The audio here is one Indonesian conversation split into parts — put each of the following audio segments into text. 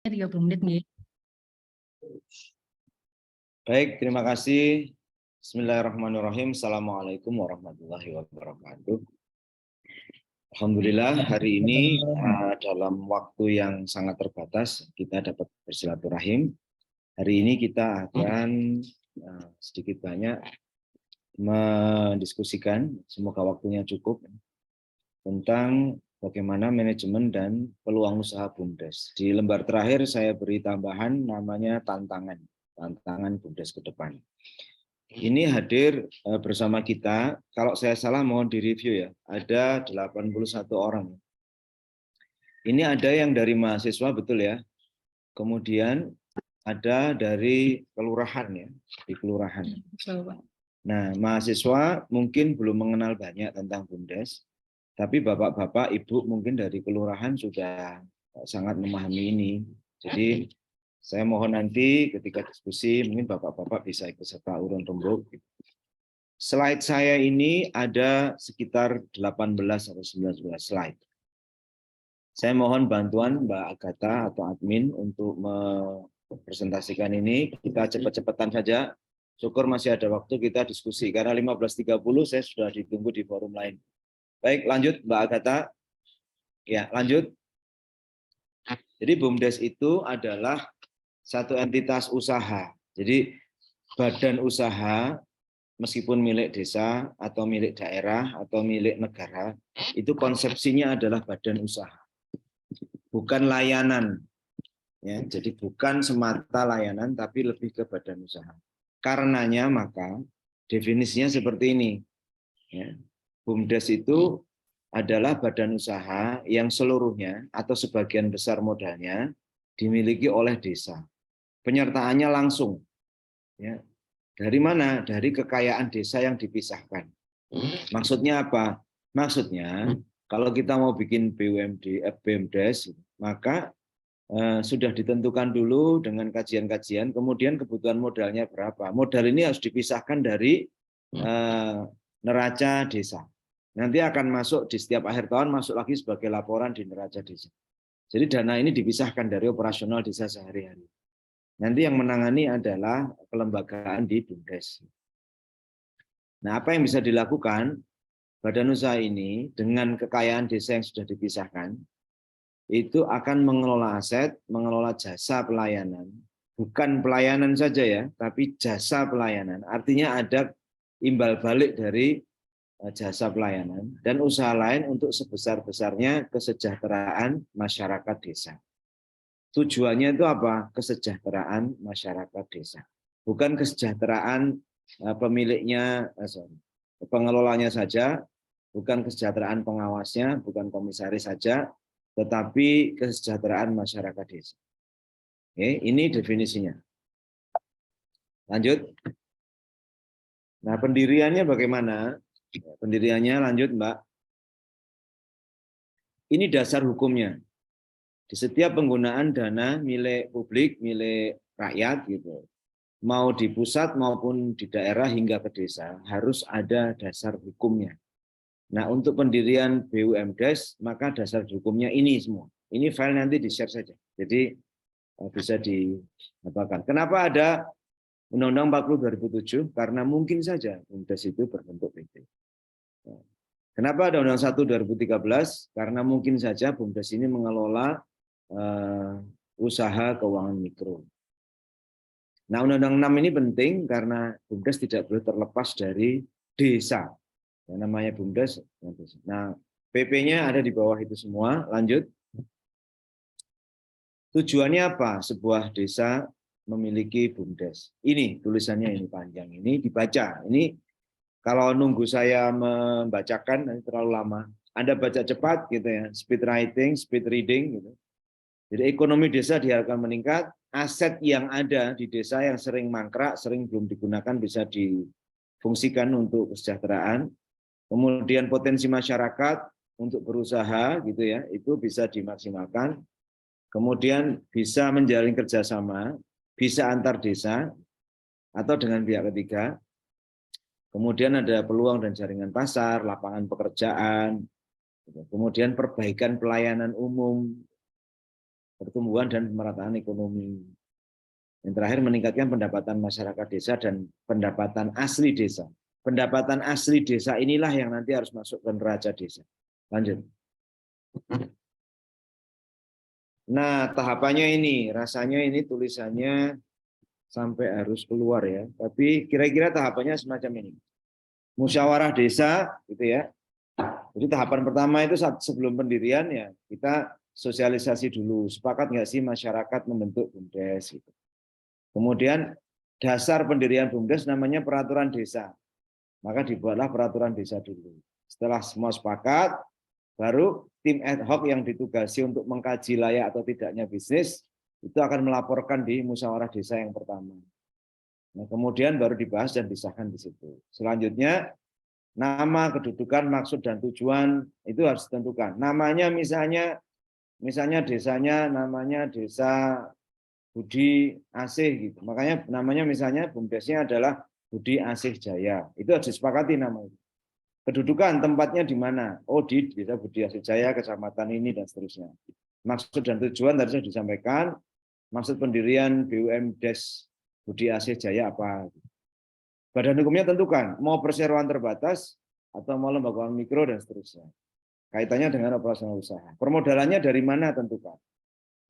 30 menit nih. Baik, terima kasih. Bismillahirrahmanirrahim. Assalamualaikum warahmatullahi wabarakatuh. Alhamdulillah hari ini dalam waktu yang sangat terbatas kita dapat bersilaturahim. Hari ini kita akan sedikit banyak mendiskusikan, semoga waktunya cukup, tentang bagaimana manajemen dan peluang usaha BUMDes. Di lembar terakhir saya beri tambahan namanya tantangan BUMDes ke depan. Ini hadir bersama kita, kalau saya salah mohon direview ya, ada 81 orang. Ini ada yang dari mahasiswa betul ya, kemudian ada dari kelurahan ya, di kelurahan. Nah, mahasiswa mungkin belum mengenal banyak tentang BUMDes, tapi bapak-bapak, ibu mungkin dari kelurahan sudah sangat memahami ini. Jadi saya mohon nanti ketika diskusi mungkin bapak-bapak bisa ikut serta urun rembuk. Slide saya ini ada sekitar 18 atau 19 slide. Saya mohon bantuan Mbak Agatha atau admin untuk mempresentasikan ini. Kita cepat-cepatan saja. Syukur masih ada waktu kita diskusi. Karena 15.30 saya sudah ditunggu di forum lain. Baik, lanjut Mbak Agatha. Ya, lanjut. Jadi BUMDes itu adalah satu entitas usaha. Jadi badan usaha meskipun milik desa atau milik daerah atau milik negara, itu konsepsinya adalah badan usaha, bukan layanan. Ya, jadi bukan semata layanan, tapi lebih ke badan usaha. Karenanya maka definisinya seperti ini. Ya, BUMDes itu adalah badan usaha yang seluruhnya atau sebagian besar modalnya dimiliki oleh desa. Penyertaannya langsung. Ya, dari mana? Dari kekayaan desa yang dipisahkan. Maksudnya apa? Maksudnya kalau kita mau bikin BUMDes, maka sudah ditentukan dulu dengan kajian-kajian, kemudian kebutuhan modalnya berapa. Modal ini harus dipisahkan dari neraca desa. Nanti akan masuk di setiap akhir tahun, masuk lagi sebagai laporan di neraca desa. Jadi dana ini dipisahkan dari operasional desa sehari-hari. Nanti yang menangani adalah kelembagaan di BUMDes. Nah, apa yang bisa dilakukan badan usaha ini dengan kekayaan desa yang sudah dipisahkan, itu akan mengelola aset, mengelola jasa pelayanan, bukan pelayanan saja ya, tapi jasa pelayanan. Artinya ada imbal balik dari jasa pelayanan dan usaha lain untuk sebesar-besarnya kesejahteraan masyarakat desa. Tujuannya itu apa? Kesejahteraan masyarakat desa. Bukan kesejahteraan pemiliknya, pengelolanya saja, bukan kesejahteraan pengawasnya, bukan komisaris saja, tetapi kesejahteraan masyarakat desa. Oke, ini definisinya. Lanjut. Nah, pendiriannya bagaimana? Pendiriannya lanjut, Mbak. Ini dasar hukumnya. Di setiap penggunaan dana milik publik, milik rakyat gitu, mau di pusat maupun di daerah hingga ke desa, harus ada dasar hukumnya. Nah, untuk pendirian BUMDes, maka dasar hukumnya ini semua. Ini file nanti di-share saja. Jadi bisa diapakan. Kenapa ada Undang-Undang 40 2007? Karena mungkin saja BUMDes itu berbentuk PT. Kenapa ada Undang-Undang 1 2013? Karena mungkin saja BUMDes ini mengelola usaha keuangan mikro. Nah, Undang-Undang 6 ini penting karena BUMDes tidak boleh terlepas dari desa. Yang namanya BUMDes. Nah, PP-nya ada di bawah itu semua. Lanjut. Tujuannya apa? Sebuah desa memiliki BUMDes. Ini tulisannya ini panjang. Ini dibaca. Ini kalau nunggu saya membacakan nanti terlalu lama. Anda baca cepat gitu ya, speed writing, speed reading gitu. Jadi ekonomi desa diharapkan meningkat, aset yang ada di desa yang sering mangkrak, sering belum digunakan bisa difungsikan untuk kesejahteraan. Kemudian potensi masyarakat untuk berusaha gitu ya, itu bisa dimaksimalkan. Kemudian bisa menjalin kerjasama, bisa antar desa atau dengan pihak ketiga. Kemudian ada peluang dan jaringan pasar, lapangan pekerjaan, kemudian perbaikan pelayanan umum, pertumbuhan dan pemerataan ekonomi. Yang terakhir meningkatkan pendapatan masyarakat desa dan pendapatan asli desa. Pendapatan asli desa inilah yang nanti harus masuk ke neraca desa. Lanjut. Nah, tahapannya ini, rasanya ini tulisannya sampai harus keluar ya. Tapi kira-kira tahapannya semacam ini. Musyawarah desa, gitu ya. Jadi tahapan pertama itu sebelum pendirian ya kita sosialisasi dulu. Sepakat nggak sih masyarakat membentuk BUMDes? Gitu. Kemudian dasar pendirian BUMDes namanya peraturan desa. Maka dibuatlah peraturan desa dulu. Setelah semua sepakat, baru tim ad hoc yang ditugasi untuk mengkaji layak atau tidaknya bisnis itu akan melaporkan di musyawarah desa yang pertama. Nah, kemudian baru dibahas dan disahkan di situ. Selanjutnya nama, kedudukan, maksud dan tujuan itu harus ditentukan. Namanya misalnya desanya namanya Desa Budi Asih gitu. Makanya namanya misalnya BUMDesnya adalah Budi Asih Jaya. Itu harus disepakati nama itu. Kedudukan tempatnya di mana? Oh, di Desa Budi Asih Jaya, kecamatan ini dan seterusnya. Maksud dan tujuan tadi sudah disampaikan. Maksud pendirian BUMDes Budi Asih Jaya apa? Badan hukumnya tentukan, mau perseroan terbatas atau mau lembaga mikro dan seterusnya. Kaitannya dengan operasional usaha. Permodalannya dari mana tentukan.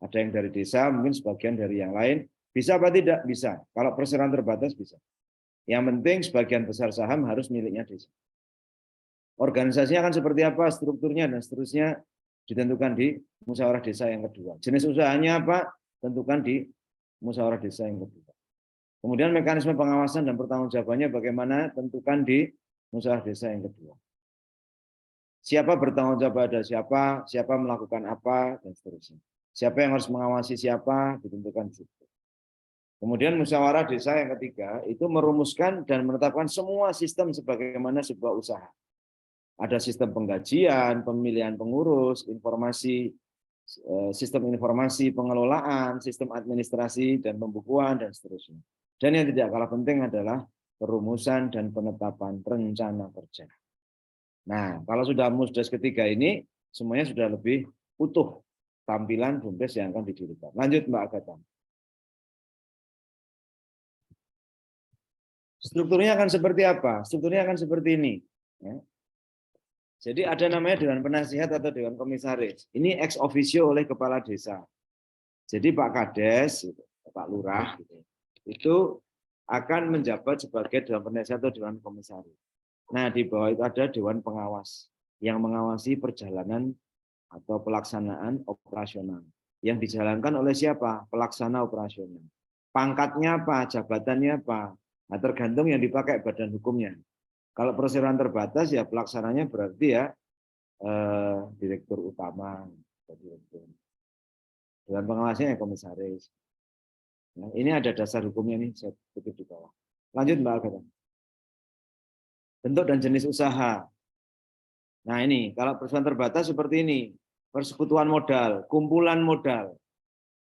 Ada yang dari desa, mungkin sebagian dari yang lain. Bisa apa tidak? Bisa. Kalau perseroan terbatas bisa. Yang penting sebagian besar saham harus miliknya desa. Organisasinya akan seperti apa, strukturnya dan seterusnya ditentukan di musyawarah desa yang kedua. Jenis usahanya apa? Tentukan di musyawarah desa yang kedua. Kemudian mekanisme pengawasan dan pertanggungjawabannya bagaimana? Tentukan di musyawarah desa yang kedua. Siapa bertanggung jawab pada siapa, siapa melakukan apa, dan seterusnya. Siapa yang harus mengawasi siapa, ditentukan di situ. Kemudian musyawarah desa yang ketiga itu merumuskan dan menetapkan semua sistem sebagaimana sebuah usaha. Ada sistem penggajian, pemilihan pengurus, informasi, sistem informasi pengelolaan, sistem administrasi dan pembukuan, dan seterusnya. Dan yang tidak kalah penting adalah perumusan dan penetapan rencana kerja. Nah, kalau sudah musdes ketiga ini, semuanya sudah lebih utuh tampilan BUMDes yang akan didirikan. Lanjut Mbak Agatha. Strukturnya akan seperti apa? Strukturnya akan seperti ini. Ya. Jadi ada namanya Dewan Penasihat atau Dewan Komisaris. Ini ex officio oleh Kepala Desa. Jadi Pak Kades, Pak Lurah, itu akan menjabat sebagai Dewan Penasihat atau Dewan Komisaris. Nah, di bawah itu ada Dewan Pengawas yang mengawasi perjalanan atau pelaksanaan operasional. Yang dijalankan oleh siapa? Pelaksana operasional. Pangkatnya apa? Jabatannya apa? Nah, tergantung yang dipakai badan hukumnya. Kalau perseroan terbatas ya pelaksananya berarti ya direktur utama. Dewan pengawasnya ya komisaris. Nah, ini ada dasar hukumnya nih, saya kutip di bawah. Lanjut Mbak Agatha. Bentuk dan jenis usaha. Nah ini, kalau perseroan terbatas seperti ini. Persekutuan modal, kumpulan modal.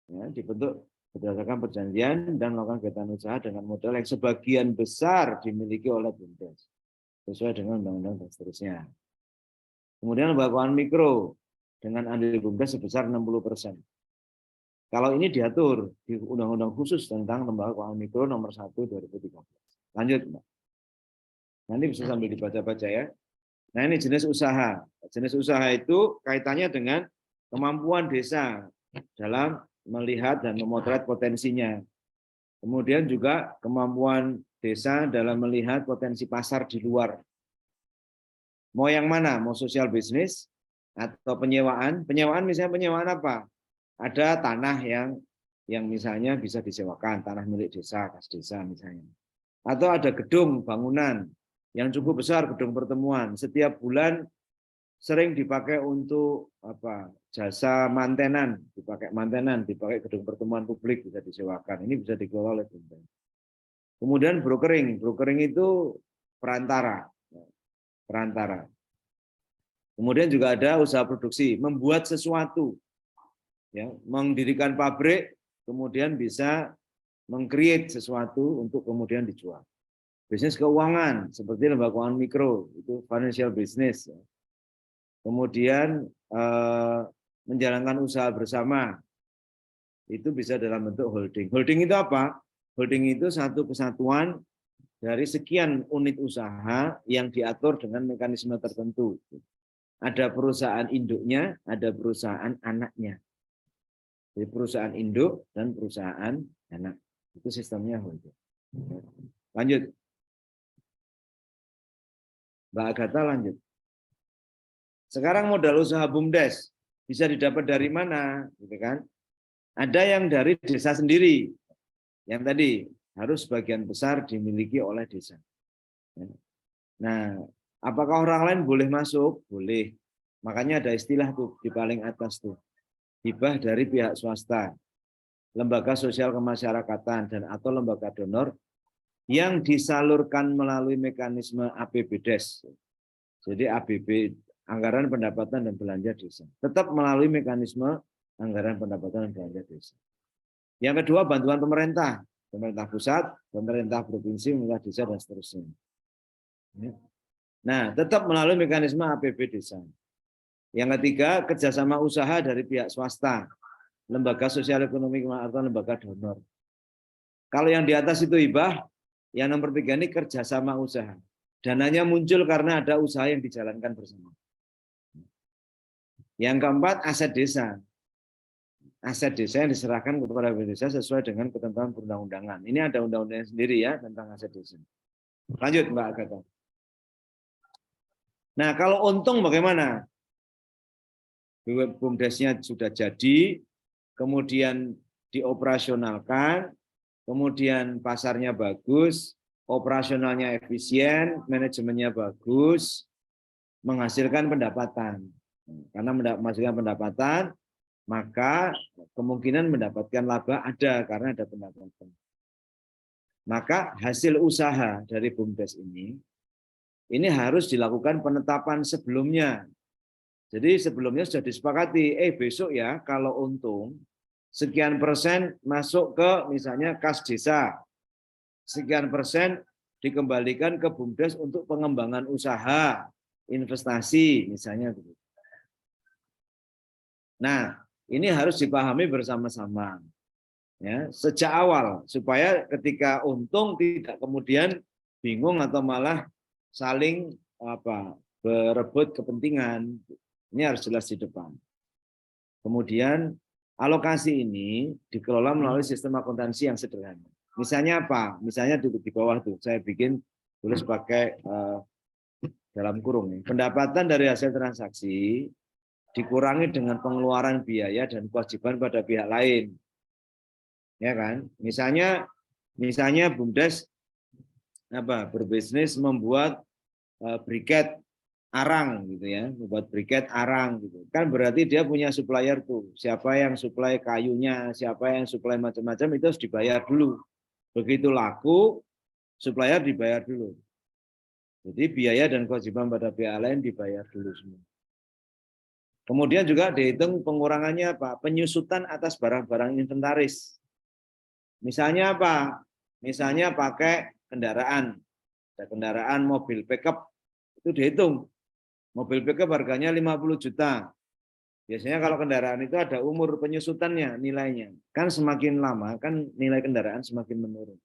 Ya, dibentuk berdasarkan perjanjian dan melakukan kegiatan usaha dengan modal yang sebagian besar dimiliki oleh BUMDes. Sesuai dengan undang-undang dan seterusnya. Kemudian lembaga keuangan mikro dengan andil BUMDes sebesar 60%. Kalau ini diatur di undang-undang khusus tentang lembaga keuangan mikro nomor 1 2013. Lanjut, Mbak. Nanti bisa sambil dibaca-baca ya. Nah, ini jenis usaha. Jenis usaha itu kaitannya dengan kemampuan desa dalam melihat dan memotret potensinya. Kemudian juga kemampuan desa dalam melihat potensi pasar di luar. Mau yang mana? Mau sosial bisnis atau penyewaan? Penyewaan misalnya penyewaan apa? Ada tanah yang misalnya bisa disewakan, tanah milik desa, kas desa misalnya. Atau ada gedung bangunan yang cukup besar, gedung pertemuan. Setiap bulan sering dipakai untuk apa? Jasa mantenan, dipakai gedung pertemuan publik bisa disewakan. Ini bisa dikelola oleh BUMDes. Kemudian brokering itu perantara. Kemudian juga ada usaha produksi, membuat sesuatu, ya, mendirikan pabrik, kemudian bisa meng-create sesuatu untuk kemudian dijual. Bisnis keuangan seperti lembaga keuangan mikro itu financial business. Kemudian menjalankan usaha bersama itu bisa dalam bentuk holding. Holding itu apa? Holding itu satu kesatuan dari sekian unit usaha yang diatur dengan mekanisme tertentu. Ada perusahaan induknya, ada perusahaan anaknya. Jadi perusahaan induk dan perusahaan anak. Itu sistemnya holding. Lanjut. Mbak Agatha lanjut. Sekarang modal usaha BUMDes bisa didapat dari mana, gitu kan? Ada yang dari desa sendiri, yang tadi harus sebagian besar dimiliki oleh desa. Nah, apakah orang lain boleh masuk? Boleh. Makanya ada istilah tuh di paling atas tuh, hibah dari pihak swasta, lembaga sosial kemasyarakatan dan atau lembaga donor yang disalurkan melalui mekanisme APBDes. Jadi ABB, anggaran pendapatan dan belanja desa. Tetap melalui mekanisme anggaran pendapatan dan belanja desa. Yang kedua, bantuan pemerintah. Pemerintah pusat, pemerintah provinsi, pemerintah desa, dan seterusnya. Nah, tetap melalui mekanisme APB desa. Yang ketiga, kerjasama usaha dari pihak swasta, lembaga sosial ekonomi atau lembaga donor. Kalau yang di atas itu hibah, yang nomor 3 ini kerjasama usaha. Dananya muncul karena ada usaha yang dijalankan bersama. Yang keempat, aset desa. Aset desa yang diserahkan kepada desa sesuai dengan ketentuan perundang-undangan. Ini ada undang-undangnya sendiri ya tentang aset desa. Lanjut Mbak Agatha. Nah, kalau untung bagaimana? BUMDesnya sudah jadi, kemudian dioperasionalkan, kemudian pasarnya bagus, operasionalnya efisien, manajemennya bagus, menghasilkan pendapatan. Karena menghasilkan pendapatan, maka kemungkinan mendapatkan laba ada karena ada pendapatan. Maka hasil usaha dari BUMDes ini harus dilakukan penetapan sebelumnya. Jadi sebelumnya sudah disepakati, besok ya kalau untung, sekian persen masuk ke misalnya kas desa, sekian persen dikembalikan ke BUMDes untuk pengembangan usaha, investasi misalnya. Nah, ini harus dipahami bersama-sama ya sejak awal supaya ketika untung tidak kemudian bingung atau malah saling berebut kepentingan. Ini harus jelas di depan. Kemudian alokasi ini dikelola melalui sistem akuntansi yang sederhana. Misalnya apa? Misalnya di bawah tuh saya bikin tulis pakai dalam kurung. Pendapatan dari hasil transaksi dikurangi dengan pengeluaran biaya dan kewajiban pada pihak lain. Ya kan? Misalnya BUMDes berbisnis membuat briket arang gitu ya, membuat briket arang gitu. Kan berarti dia punya supplier tuh. Siapa yang suplai kayunya, siapa yang suplai macam-macam itu harus dibayar dulu. Begitu laku, supplier dibayar dulu. Jadi biaya dan kewajiban pada pihak lain dibayar dulu semua. Kemudian juga dihitung pengurangannya apa? Penyusutan atas barang-barang inventaris. Misalnya apa? Misalnya pakai kendaraan. Ada kendaraan mobil pickup itu dihitung. Mobil pickup harganya 50 juta. Biasanya kalau kendaraan itu ada umur penyusutannya, nilainya. Kan semakin lama, kan nilai kendaraan semakin menurun.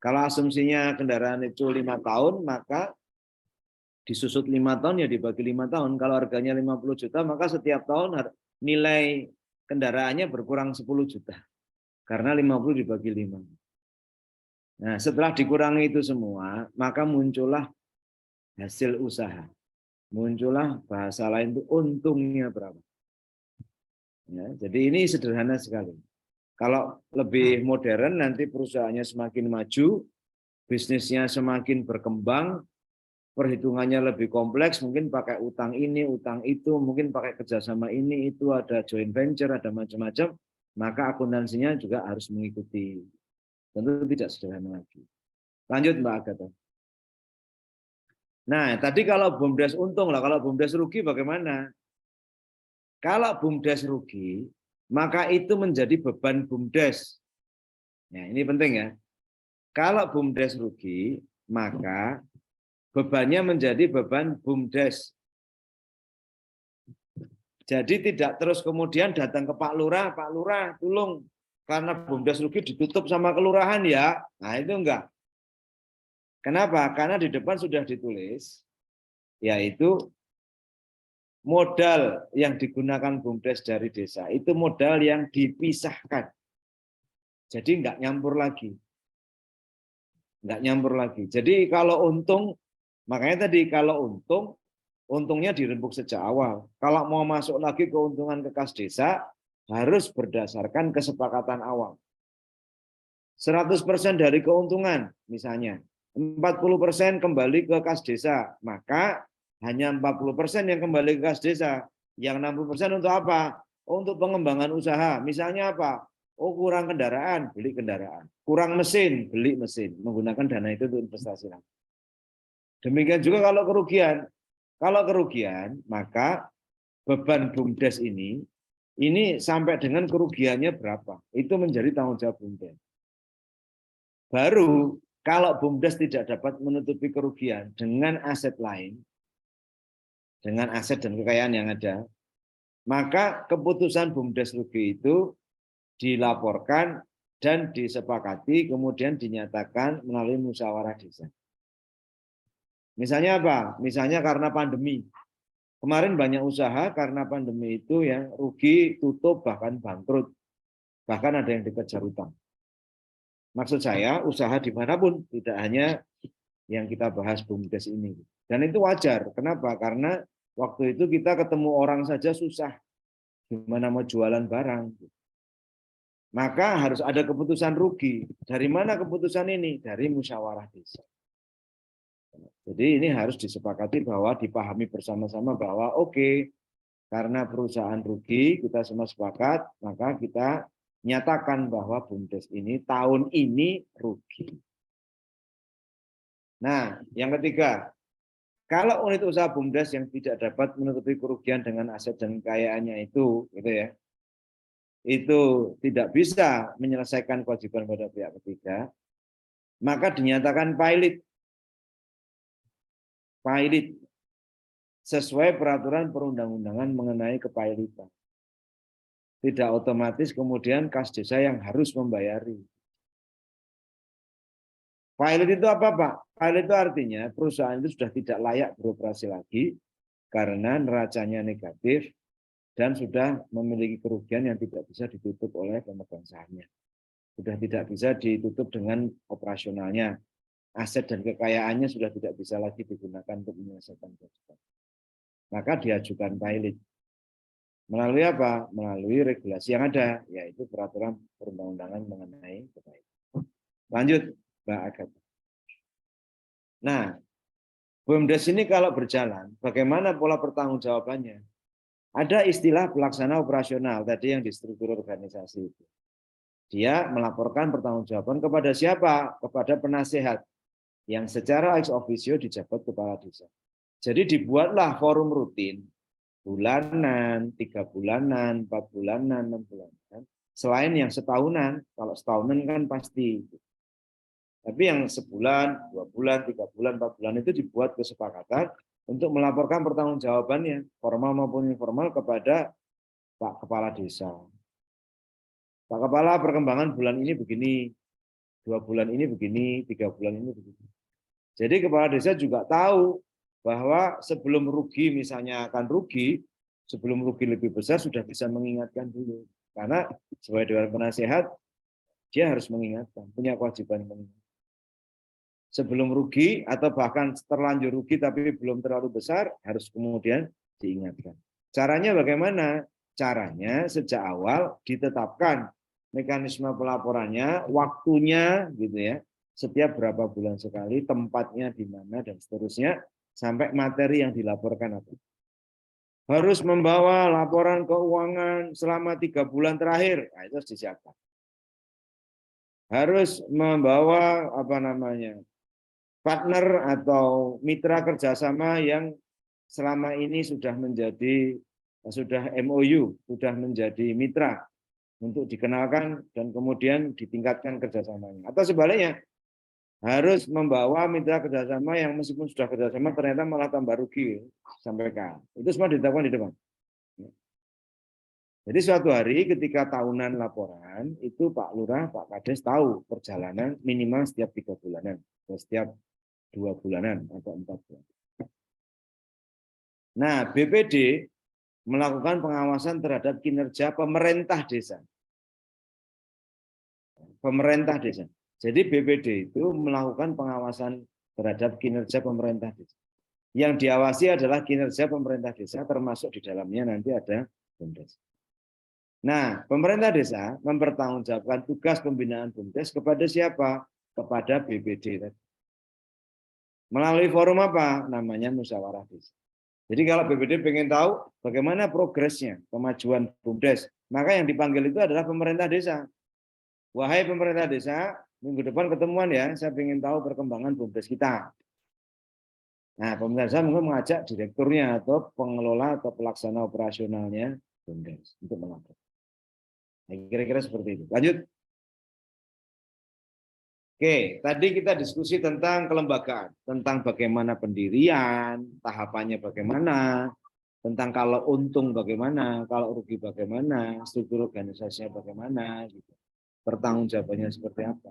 Kalau asumsinya kendaraan itu 5 tahun, maka disusut 5 tahun ya dibagi 5 tahun. Kalau harganya 50 juta, maka setiap tahun nilai kendaraannya berkurang 10 juta. Karena 50 dibagi 5. Nah, setelah dikurangi itu semua, maka muncullah hasil usaha. Muncullah bahasa lain itu untungnya berapa. Ya, jadi ini sederhana sekali. Kalau lebih modern nanti perusahaannya semakin maju, bisnisnya semakin berkembang, perhitungannya lebih kompleks, mungkin pakai utang ini, utang itu, mungkin pakai kerjasama ini, itu ada joint venture, ada macam-macam, maka akuntansinya juga harus mengikuti. Tentu tidak sederhana lagi. Lanjut Mbak Agatha. Nah, tadi kalau BUMDes untung lah, kalau BUMDes rugi bagaimana? Kalau BUMDes rugi, maka itu menjadi beban BUMDes. Nah, ini penting ya. Kalau BUMDes rugi, maka bebannya menjadi beban BUMDes. Jadi tidak terus kemudian datang ke Pak Lurah, tolong karena BUMDes rugi ditutup sama kelurahan ya. Nah, itu enggak. Kenapa? Karena di depan sudah ditulis, yaitu modal yang digunakan BUMDes dari desa, itu modal yang dipisahkan. Jadi enggak nyampur lagi. Enggak nyampur lagi. Jadi kalau untung, makanya tadi kalau untung, untungnya dirembuk sejak awal. Kalau mau masuk lagi keuntungan ke kas desa, harus berdasarkan kesepakatan awal. 100% dari keuntungan, misalnya 40% kembali ke kas desa, maka hanya 40% yang kembali ke kas desa. Yang 60% untuk apa? Untuk pengembangan usaha. Misalnya apa? Oh, kurang kendaraan, beli kendaraan. Kurang mesin, beli mesin. Menggunakan dana itu untuk investasi. Demikian juga kalau kerugian. Kalau kerugian, maka beban BUMDes ini sampai dengan kerugiannya berapa. Itu menjadi tanggung jawab BUMDes. Baru kalau BUMDes tidak dapat menutupi kerugian dengan aset lain, dengan aset dan kekayaan yang ada, maka keputusan BUMDes rugi itu dilaporkan dan disepakati, kemudian dinyatakan melalui musyawarah desa. Misalnya apa? Misalnya karena pandemi. Kemarin banyak usaha karena pandemi itu yang rugi, tutup, bahkan bangkrut. Bahkan ada yang dikejar utang. Maksud saya usaha dimanapun, tidak hanya yang kita bahas BUMDes ini. Dan itu wajar. Kenapa? Karena waktu itu kita ketemu orang saja susah. Gimana mau jualan barang. Maka harus ada keputusan rugi. Dari mana keputusan ini? Dari musyawarah desa. Jadi ini harus disepakati bahwa dipahami bersama-sama bahwa oke, karena perusahaan rugi, kita semua sepakat, maka kita nyatakan bahwa BUMDes ini tahun ini rugi. Nah, yang ketiga, kalau unit usaha BUMDes yang tidak dapat menutupi kerugian dengan aset dan kekayaannya itu, gitu ya, itu tidak bisa menyelesaikan kewajiban pada pihak ketiga, maka dinyatakan pilot sesuai peraturan perundang-undangan mengenai kepilotan. Tidak otomatis kemudian kas desa yang harus membayari. Pilot itu apa, Pak? Pilot itu artinya perusahaan itu sudah tidak layak beroperasi lagi karena neracanya negatif dan sudah memiliki kerugian yang tidak bisa ditutup oleh pemegang sahamnya. Sudah tidak bisa ditutup dengan operasionalnya. Aset dan kekayaannya sudah tidak bisa lagi digunakan untuk menyelesaikan kewajiban. Maka diajukan pilot. Melalui apa? Melalui regulasi yang ada, yaitu peraturan perundang-undangan mengenai kepilotan. Lanjut, Mbak Agatha. Nah, BUMDes ini kalau berjalan, bagaimana pola pertanggungjawabannya? Ada istilah pelaksana operasional tadi yang di struktur organisasi itu. Dia melaporkan pertanggungjawaban kepada siapa? Kepada penasehat yang secara ex officio dijabat kepala desa. Jadi dibuatlah forum rutin bulanan, 3 bulanan, 4 bulanan, 6 bulanan. Selain yang setahunan, kalau setahunan kan pasti. Tapi yang sebulan, 2 bulan, 3 bulan, 4 bulan itu dibuat kesepakatan untuk melaporkan pertanggungjawabannya, formal maupun informal kepada Pak Kepala Desa. Pak Kepala, perkembangan bulan ini begini, 2 bulan ini begini, 3 bulan ini begini. Jadi Kepala Desa juga tahu bahwa sebelum rugi, misalnya akan rugi, sebelum rugi lebih besar sudah bisa mengingatkan dulu. Karena sebagai Dewan Penasehat, dia harus mengingatkan, punya kewajiban mengingatkan. Sebelum rugi atau bahkan terlanjur rugi tapi belum terlalu besar, harus kemudian diingatkan. Caranya bagaimana? Caranya sejak awal ditetapkan mekanisme pelaporannya, waktunya gitu ya, setiap berapa bulan sekali, tempatnya di mana dan seterusnya, sampai materi yang dilaporkan apa. Harus membawa laporan keuangan selama 3 bulan terakhir, nah, itu harus disiapkan. Harus membawa partner atau mitra kerjasama yang selama ini sudah MOU, sudah menjadi mitra untuk dikenalkan dan kemudian ditingkatkan kerjasamanya. Atau sebaliknya, harus membawa mitra kerjasama yang meskipun sudah kerjasama ternyata malah tambah rugi, sampaikan. Itu semua ditetapkan di depan. Jadi suatu hari ketika tahunan laporan, itu Pak Lurah, Pak Kades tahu perjalanan minimal setiap 3 bulanan, atau setiap 2 bulanan, atau 4 bulan. Nah, BPD melakukan pengawasan terhadap kinerja pemerintah desa. Pemerintah desa. Jadi BPD itu melakukan pengawasan terhadap kinerja pemerintah desa. Yang diawasi adalah kinerja pemerintah desa, termasuk di dalamnya nanti ada BUMDes. Nah, pemerintah desa mempertanggungjawabkan tugas pembinaan BUMDes kepada siapa? Kepada BPD. Melalui forum apa? Namanya musyawarah desa. Jadi kalau BPD pengen tahu bagaimana progresnya kemajuan BUMDes, maka yang dipanggil itu adalah pemerintah desa. Wahai pemerintah desa, minggu depan ketemuan ya, saya ingin tahu perkembangan BUMDes kita. Nah, pemerintah desa mungkin mengajak direkturnya atau pengelola atau pelaksana operasionalnya BUMDes untuk melapor. Nah, kira-kira seperti itu. Lanjut. Oke, tadi kita diskusi tentang kelembagaan, tentang bagaimana pendirian, tahapannya bagaimana, tentang kalau untung bagaimana, kalau rugi bagaimana, struktur organisasinya bagaimana, gitu. Pertanggungjawabannya seperti apa.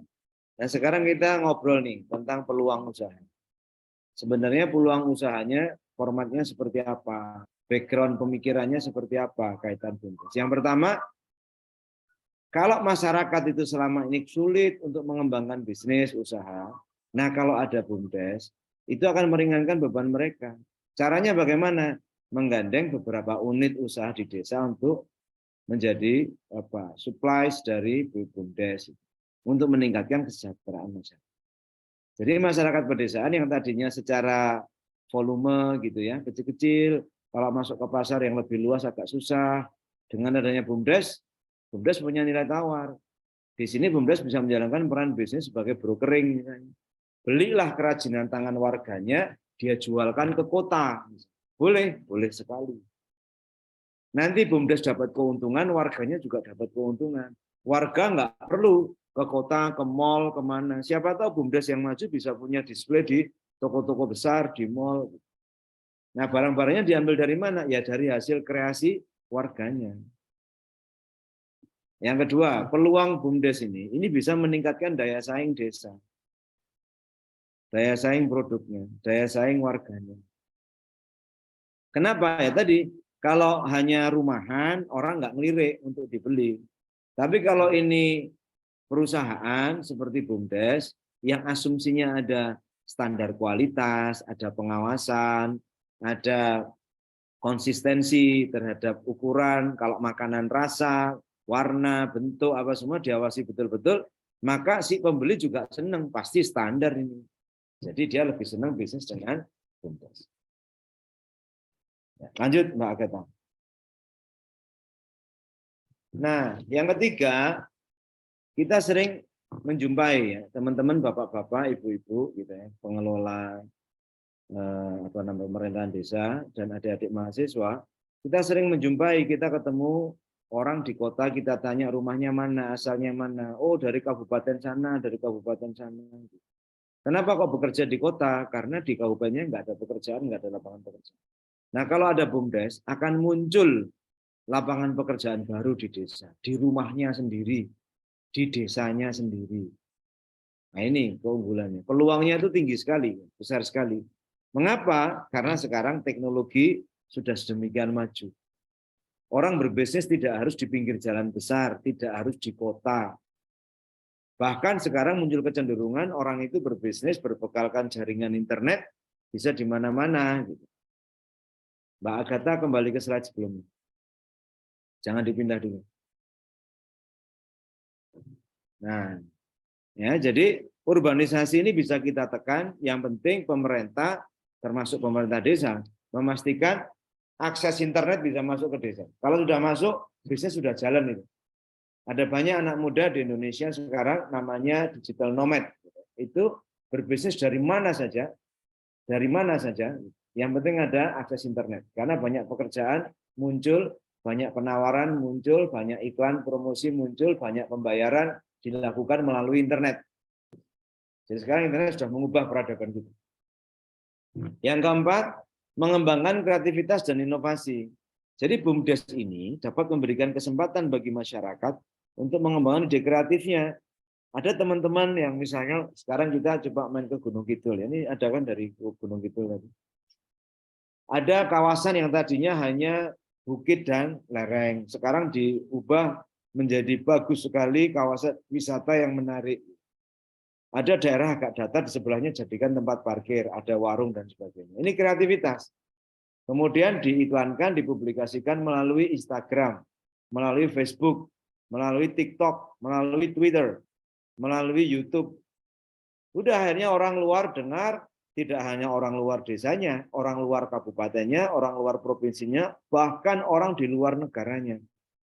Nah, sekarang kita ngobrol nih tentang peluang usaha. Sebenarnya peluang usahanya formatnya seperti apa, background pemikirannya seperti apa kaitan BUMDes. Yang pertama, kalau masyarakat itu selama ini sulit untuk mengembangkan bisnis usaha, nah kalau ada BUMDes, itu akan meringankan beban mereka. Caranya bagaimana? Menggandeng beberapa unit usaha di desa untuk menjadi supplies dari BUMDes untuk meningkatkan kesejahteraan masyarakat. Jadi masyarakat pedesaan yang tadinya secara volume gitu ya, kecil-kecil, kalau masuk ke pasar yang lebih luas agak susah, dengan adanya BUMDes, BUMDes punya nilai tawar. Di sini BUMDes bisa menjalankan peran bisnis sebagai brokering. Belilah kerajinan tangan warganya, dia jualkan ke kota. Boleh, boleh sekali. Nanti BUMDes dapat keuntungan, warganya juga dapat keuntungan. Warga nggak perlu ke kota, ke mall, kemana. Siapa tahu BUMDes yang maju bisa punya display di toko-toko besar, di mall. Nah, barang-barangnya diambil dari mana? Ya dari hasil kreasi warganya. Yang kedua, peluang BUMDes ini bisa meningkatkan daya saing desa. Daya saing produknya, daya saing warganya. Kenapa? Ya tadi, kalau hanya rumahan, orang nggak ngelirik untuk dibeli. Tapi kalau ini perusahaan seperti BUMDes, yang asumsinya ada standar kualitas, ada pengawasan, ada konsistensi terhadap ukuran, kalau makanan rasa, warna, bentuk, apa semua diawasi betul-betul, maka si pembeli juga senang, pasti standar ini. Jadi dia lebih senang bisnis dengan BUMDes. Lanjut Mbak Agatha. Nah, yang ketiga, kita sering menjumpai ya teman-teman bapak-bapak, ibu-ibu gitu ya, pengelola pemerintahan desa dan adik-adik mahasiswa, kita sering menjumpai, kita ketemu orang di kota, kita tanya rumahnya mana, asalnya mana. Oh, dari kabupaten sana, dari kabupaten sana. Kenapa kok bekerja di kota? Karena di kabupatennya nggak ada pekerjaan, nggak ada lapangan pekerjaan. Nah, kalau ada BUMDes, akan muncul lapangan pekerjaan baru di desa, di rumahnya sendiri, di desanya sendiri. Nah, ini keunggulannya. Peluangnya itu tinggi sekali, besar sekali. Mengapa? Karena sekarang teknologi sudah sedemikian maju. Orang berbisnis tidak harus di pinggir jalan besar, tidak harus di kota. Bahkan sekarang muncul kecenderungan orang itu berbisnis berbekalkan jaringan internet, bisa di mana-mana. Mbak Agatha kembali ke slide sebelumnya. Jangan dipindah dulu. Nah, ya, jadi urbanisasi ini bisa kita tekan. Yang penting pemerintah, termasuk pemerintah desa, memastikan akses internet bisa masuk ke desa. Kalau sudah masuk, bisnis sudah jalan itu. Ada banyak anak muda di Indonesia sekarang namanya digital nomad. Itu berbisnis dari mana saja, dari mana saja. Yang penting ada akses internet. Karena banyak pekerjaan muncul, banyak penawaran muncul, banyak iklan promosi muncul, banyak pembayaran dilakukan melalui internet. Jadi sekarang internet sudah mengubah peradaban kita. Yang keempat, mengembangkan kreativitas dan inovasi. Jadi BUMDes ini dapat memberikan kesempatan bagi masyarakat untuk mengembangkan ide kreatifnya. Ada teman-teman yang misalnya sekarang kita coba main ke Gunung Kidul. Ini ada kan dari Gunung Kidul tadi. Ada kawasan yang tadinya hanya bukit dan lereng. Sekarang diubah menjadi bagus sekali kawasan wisata yang menarik. Ada daerah agak datar di sebelahnya jadikan tempat parkir, ada warung dan sebagainya. Ini kreativitas. Kemudian diiklankan, dipublikasikan melalui Instagram, melalui Facebook, melalui TikTok, melalui Twitter, melalui YouTube. Udah akhirnya orang luar dengar, tidak hanya orang luar desanya, orang luar kabupatennya, orang luar provinsinya, bahkan orang di luar negaranya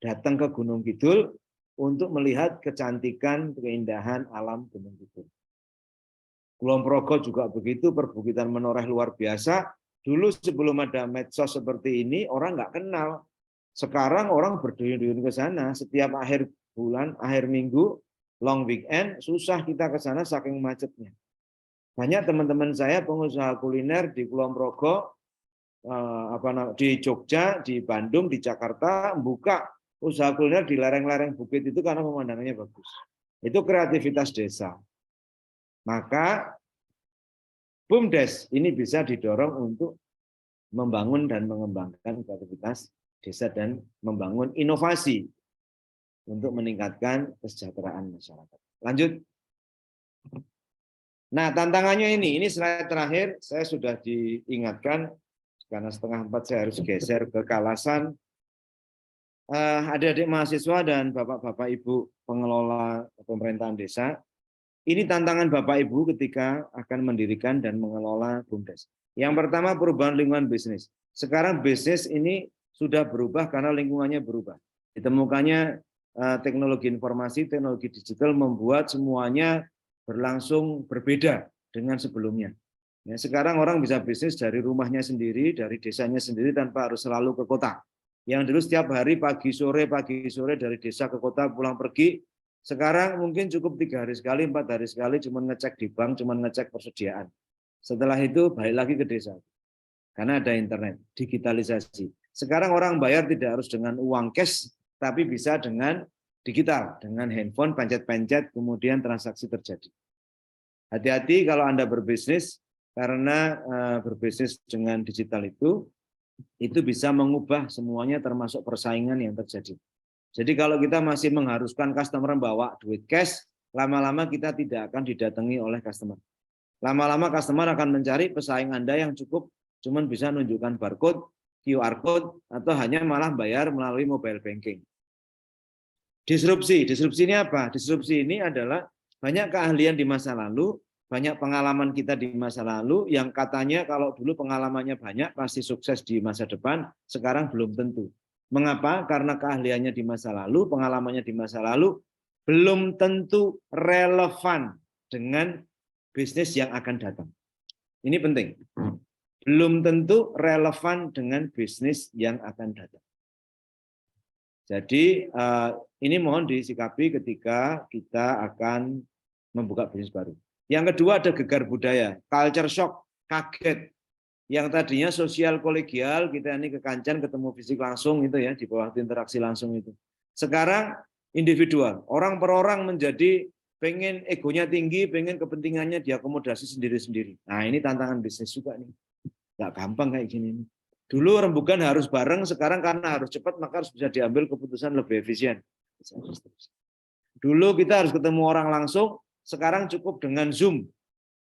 datang ke Gunung Kidul untuk melihat kecantikan, keindahan alam Gunung Kidul. Kulon Progo juga begitu, perbukitan menoreh luar biasa. Dulu sebelum ada medsos seperti ini, orang nggak kenal. Sekarang orang berduyun-duyun ke sana. Setiap akhir bulan, akhir minggu, long weekend, susah kita ke sana saking macetnya. Banyak teman-teman saya pengusaha kuliner di Kulon Progo, di Jogja, di Bandung, di Jakarta, buka usaha kuliner di lereng-lereng bukit itu karena pemandangannya bagus. Itu kreativitas desa. Maka BUMDes ini bisa didorong untuk membangun dan mengembangkan kreativitas desa dan membangun inovasi untuk meningkatkan kesejahteraan masyarakat. Lanjut. Nah, tantangannya ini slide terakhir, saya sudah diingatkan, karena 3:30 saya harus geser ke Kalasan. Adik-adik mahasiswa dan bapak-bapak ibu pengelola pemerintahan desa, ini tantangan bapak ibu ketika akan mendirikan dan mengelola BUMDes. Yang pertama, perubahan lingkungan bisnis. Sekarang bisnis ini sudah berubah karena lingkungannya berubah. Ditemukannya teknologi informasi, teknologi digital membuat semuanya berlangsung berbeda dengan sebelumnya. Ya, sekarang orang bisa bisnis dari rumahnya sendiri, dari desanya sendiri tanpa harus selalu ke kota. Yang dulu setiap hari pagi sore dari desa ke kota pulang pergi, sekarang mungkin cukup 3 hari sekali, 4 hari sekali, cuma ngecek di bank, cuma ngecek persediaan. Setelah itu balik lagi ke desa. Karena ada internet, digitalisasi. Sekarang orang bayar tidak harus dengan uang cash, tapi bisa dengan digital, dengan handphone, pencet-pencet, kemudian transaksi terjadi. Hati-hati kalau Anda berbisnis, karena berbisnis dengan digital itu bisa mengubah semuanya termasuk persaingan yang terjadi. Jadi kalau kita masih mengharuskan customer bawa duit cash, lama-lama kita tidak akan didatangi oleh customer. Lama-lama customer akan mencari pesaing Anda yang cukup cuman bisa menunjukkan barcode, QR code, atau hanya malah bayar melalui mobile banking. Disrupsi ini apa? Disrupsi ini adalah banyak keahlian di masa lalu, banyak pengalaman kita di masa lalu yang katanya kalau dulu pengalamannya banyak pasti sukses di masa depan, sekarang belum tentu. Mengapa? Karena keahliannya di masa lalu, pengalamannya di masa lalu belum tentu relevan dengan bisnis yang akan datang. Ini penting. Belum tentu relevan dengan bisnis yang akan datang. Jadi ini mohon disikapi ketika kita akan membuka bisnis baru. Yang kedua ada gegar budaya, culture shock, kaget. Yang tadinya sosial kolegial, kita ini ke Kancan ketemu fisik langsung itu ya, di bawah interaksi langsung itu. Sekarang individual, orang per orang menjadi pengen egonya tinggi, pengen kepentingannya diakomodasi sendiri-sendiri. Nah ini tantangan bisnis juga nih. Nggak gampang kayak gini. Dulu rembukan harus bareng, sekarang karena harus cepat maka harus bisa diambil keputusan lebih efisien. Dulu kita harus ketemu orang langsung, sekarang cukup dengan Zoom.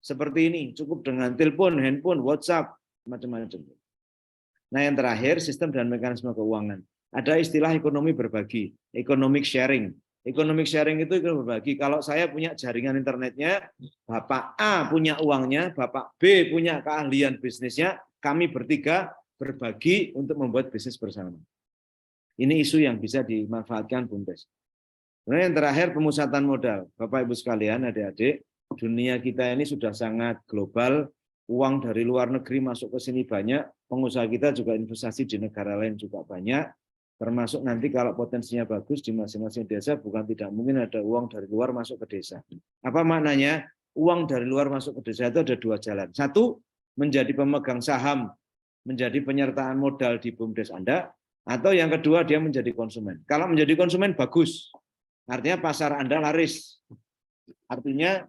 Seperti ini, cukup dengan telepon, handphone, WhatsApp, macam-macam. Nah yang terakhir, sistem dan mekanisme keuangan. Ada istilah ekonomi berbagi, economic sharing. Economic sharing itu berbagi. Kalau saya punya jaringan internetnya, Bapak A punya uangnya, Bapak B punya keahlian bisnisnya, kami bertiga berbagi untuk membuat bisnis bersama. Ini isu yang bisa dimanfaatkan BUMDes. Kemudian yang terakhir, pemusatan modal. Bapak Ibu sekalian, adik-adik, dunia kita ini sudah sangat global, uang dari luar negeri masuk ke sini banyak, pengusaha kita juga investasi di negara lain juga banyak, termasuk nanti kalau potensinya bagus di masing-masing desa, bukan tidak mungkin ada uang dari luar masuk ke desa. Apa maknanya? Uang dari luar masuk ke desa itu ada 2 jalan. Satu, menjadi pemegang saham, menjadi penyertaan modal di BUMDes Anda, Atau yang kedua dia menjadi konsumen. Kalau menjadi konsumen bagus, artinya pasar Anda laris. Artinya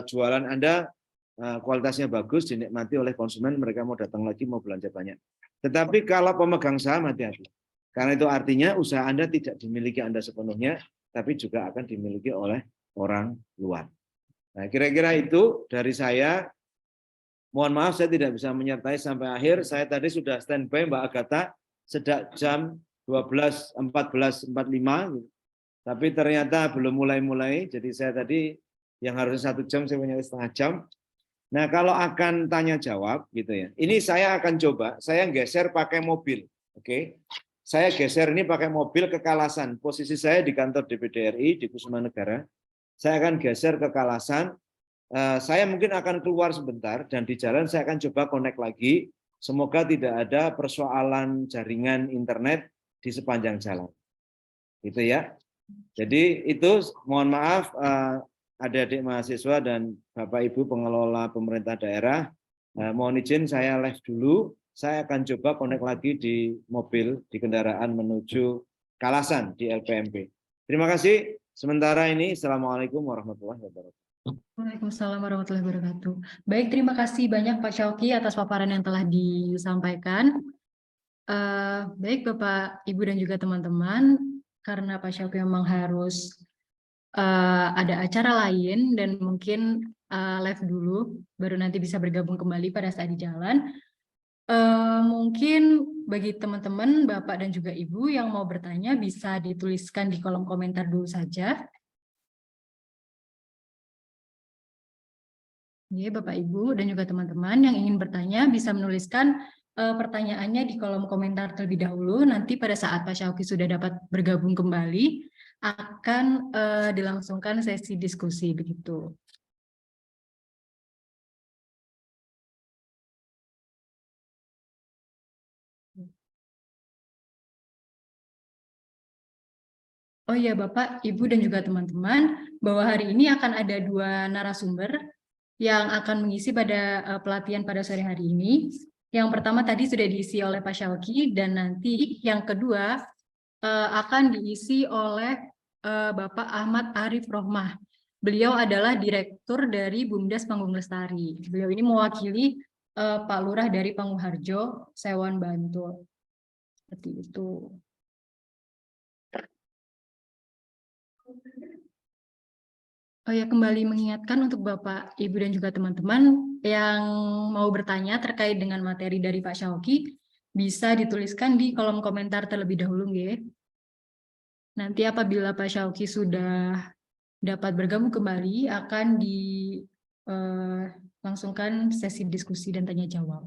jualan Anda kualitasnya bagus, dinikmati oleh konsumen, mereka mau datang lagi, mau belanja banyak. Tetapi kalau pemegang saham, hati-hati. Karena itu artinya usaha Anda tidak dimiliki Anda sepenuhnya, tapi juga akan dimiliki oleh orang luar. Nah, kira-kira itu dari saya. Mohon maaf saya tidak bisa menyertai sampai akhir. Saya tadi sudah standby Mbak Agatha sejak jam 14.45, tapi ternyata belum mulai-mulai. Jadi saya tadi yang harusnya 1 jam saya punya setengah jam. Nah, kalau akan tanya jawab gitu ya. Ini saya akan coba, saya geser pakai mobil. Oke. Saya geser ini pakai mobil ke Kalasan. Posisi saya di kantor DPD RI di Kusuma Negara. Saya akan geser ke Kalasan. Saya mungkin akan keluar sebentar dan di jalan saya akan coba connect lagi. Semoga tidak ada persoalan jaringan internet di sepanjang jalan. Gitu ya. Jadi itu mohon maaf adik-adik mahasiswa dan Bapak Ibu pengelola pemerintah daerah. Mohon izin saya live dulu. Saya akan coba connect lagi di mobil, di kendaraan menuju Kalasan di LPMP. Terima kasih. Sementara ini, Assalamualaikum warahmatullahi wabarakatuh. Waalaikumsalam warahmatullahi wabarakatuh. Baik, terima kasih banyak Pak Syauqi atas paparan yang telah disampaikan. Baik Bapak, Ibu dan juga teman-teman, karena Pak Syauqi memang harus ada acara lain dan mungkin live dulu, baru nanti bisa bergabung kembali pada saat di jalan. Mungkin bagi teman-teman, Bapak dan juga Ibu yang mau bertanya bisa dituliskan di kolom komentar dulu saja. Ya, Bapak, Ibu, dan juga teman-teman yang ingin bertanya bisa menuliskan pertanyaannya di kolom komentar terlebih dahulu. Nanti pada saat Pak Syauqi sudah dapat bergabung kembali, akan dilangsungkan sesi diskusi begitu. Oh iya, Bapak, Ibu, dan juga teman-teman, bahwa hari ini akan ada 2 narasumber yang akan mengisi pada pelatihan pada sore hari ini. Yang pertama tadi sudah diisi oleh Pak Syauqi, dan nanti yang kedua akan diisi oleh Bapak Ahmad Arif Rohmah. Beliau adalah Direktur dari BUMDes Panggung Lestari. Beliau ini mewakili Pak Lurah dari Pangguharjo, Sewan Bantul. Seperti itu. Oh ya, kembali mengingatkan untuk Bapak, Ibu, dan juga teman-teman yang mau bertanya terkait dengan materi dari Pak Syauqi, bisa dituliskan di kolom komentar terlebih dahulu, nggih. Nanti apabila Pak Syauqi sudah dapat bergabung kembali, akan dilangsungkan sesi diskusi dan tanya jawab.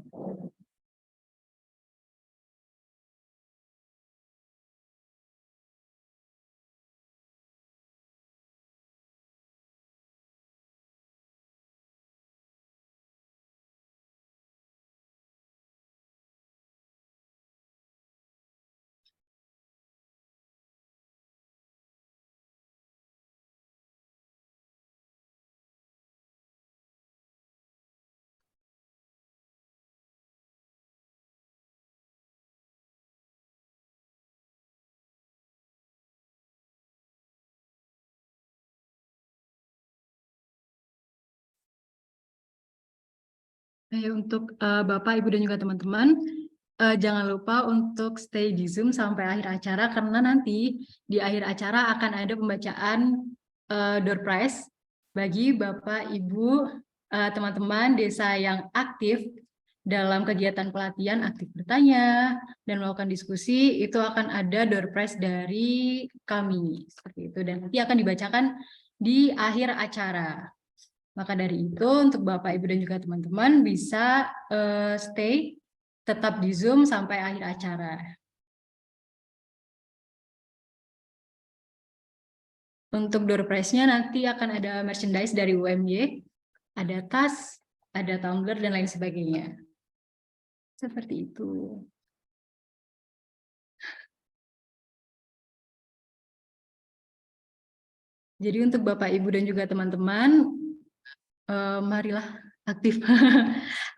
Untuk Bapak, Ibu, dan juga teman-teman, jangan lupa untuk stay di Zoom sampai akhir acara, karena nanti di akhir acara akan ada pembacaan door prize bagi Bapak, Ibu, teman-teman desa yang aktif dalam kegiatan pelatihan, aktif bertanya, dan melakukan diskusi, itu akan ada door prize dari kami. Seperti itu, dan nanti akan dibacakan di akhir acara. Maka dari itu, untuk Bapak, Ibu, dan juga teman-teman bisa stay tetap di Zoom sampai akhir acara. Untuk door prize-nya nanti akan ada merchandise dari UMY, ada tas, ada tumbler, dan lain sebagainya. Seperti itu. Jadi untuk Bapak, Ibu, dan juga teman-teman, marilah aktif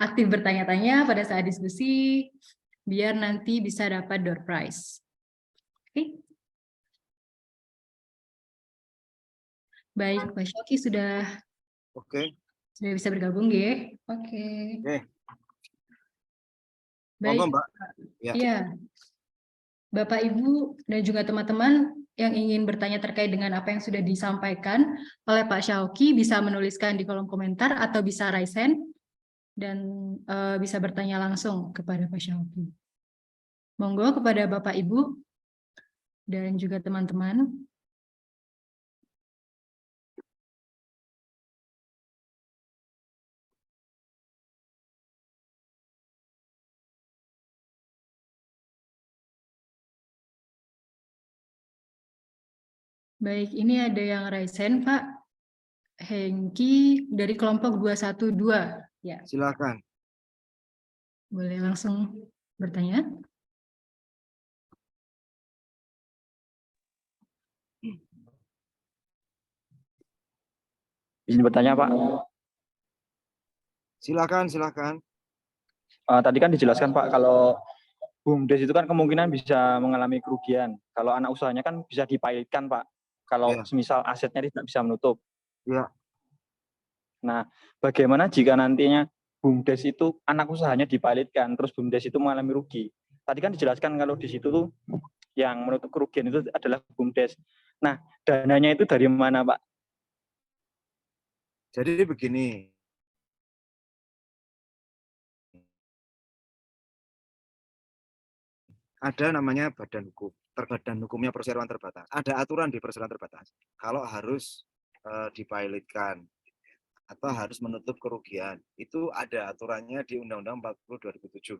aktif bertanya-tanya pada saat diskusi, biar nanti bisa dapat door prize. Oke. Baik, Pak Shoki sudah Oke. bisa bergabung ya. Oke. Oke. Baik. Monggo, Mbak. Ya. Iya. Bapak, Ibu, dan juga teman-teman yang ingin bertanya terkait dengan apa yang sudah disampaikan oleh Pak Syauki bisa menuliskan di kolom komentar atau bisa raise hand dan bisa bertanya langsung kepada Pak Syauki. Monggo kepada Bapak, Ibu, dan juga teman-teman. Baik, ini ada yang raise hand, Pak. Hengki dari kelompok 212. Ya. Silakan. Boleh langsung bertanya. Izin bertanya, Pak. Silakan. Tadi kan dijelaskan, Pak, kalau BUMDes itu kan kemungkinan bisa mengalami kerugian. Kalau anak usahanya kan bisa dipilotkan, Pak. Kalau semisal asetnya tidak bisa menutup. Ya. Nah, bagaimana jika nantinya BUMDes itu anak usahanya dipilotkan, terus BUMDes itu mengalami rugi? Tadi kan dijelaskan kalau di situ tuh yang menutup kerugian itu adalah BUMDes. Nah, dananya itu dari mana, Pak? Jadi begini. Ada namanya badan hukum. Badan hukumnya perseroan terbatas. Ada aturan di perseroan terbatas. Kalau harus dipilotkan atau harus menutup kerugian, itu ada aturannya di Undang-Undang 40 2007.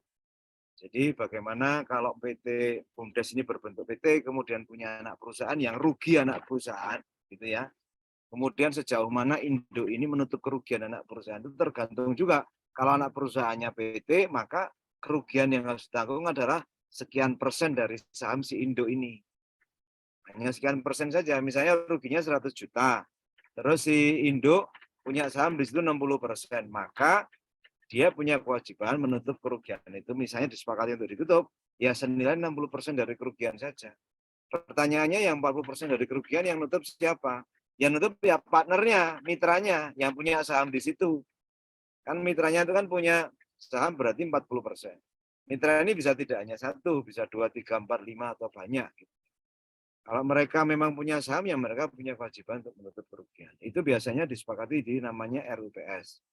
Jadi bagaimana kalau PT BUMDes ini berbentuk PT, kemudian punya anak perusahaan yang rugi anak perusahaan, gitu ya. Kemudian sejauh mana induk ini menutup kerugian anak perusahaan itu tergantung juga. Kalau anak perusahaannya PT, maka kerugian yang harus ditanggung adalah sekian persen dari saham si induk ini. Hanya sekian persen saja, misalnya ruginya 100 juta. Terus si induk punya saham di situ 60%, maka dia punya kewajiban menutup kerugian itu, misalnya disepakati untuk ditutup, ya senilai 60% dari kerugian saja. Pertanyaannya yang 40% dari kerugian yang nutup siapa? Yang nutup ya partnernya, mitranya, yang punya saham di situ. Kan mitranya itu kan punya saham berarti 40%. Mitra ini bisa tidak hanya satu, bisa 2, 3, 4, 5, atau banyak. Kalau mereka memang punya saham, ya mereka punya kewajiban untuk menutup kerugian. Itu biasanya disepakati di namanya RUPS,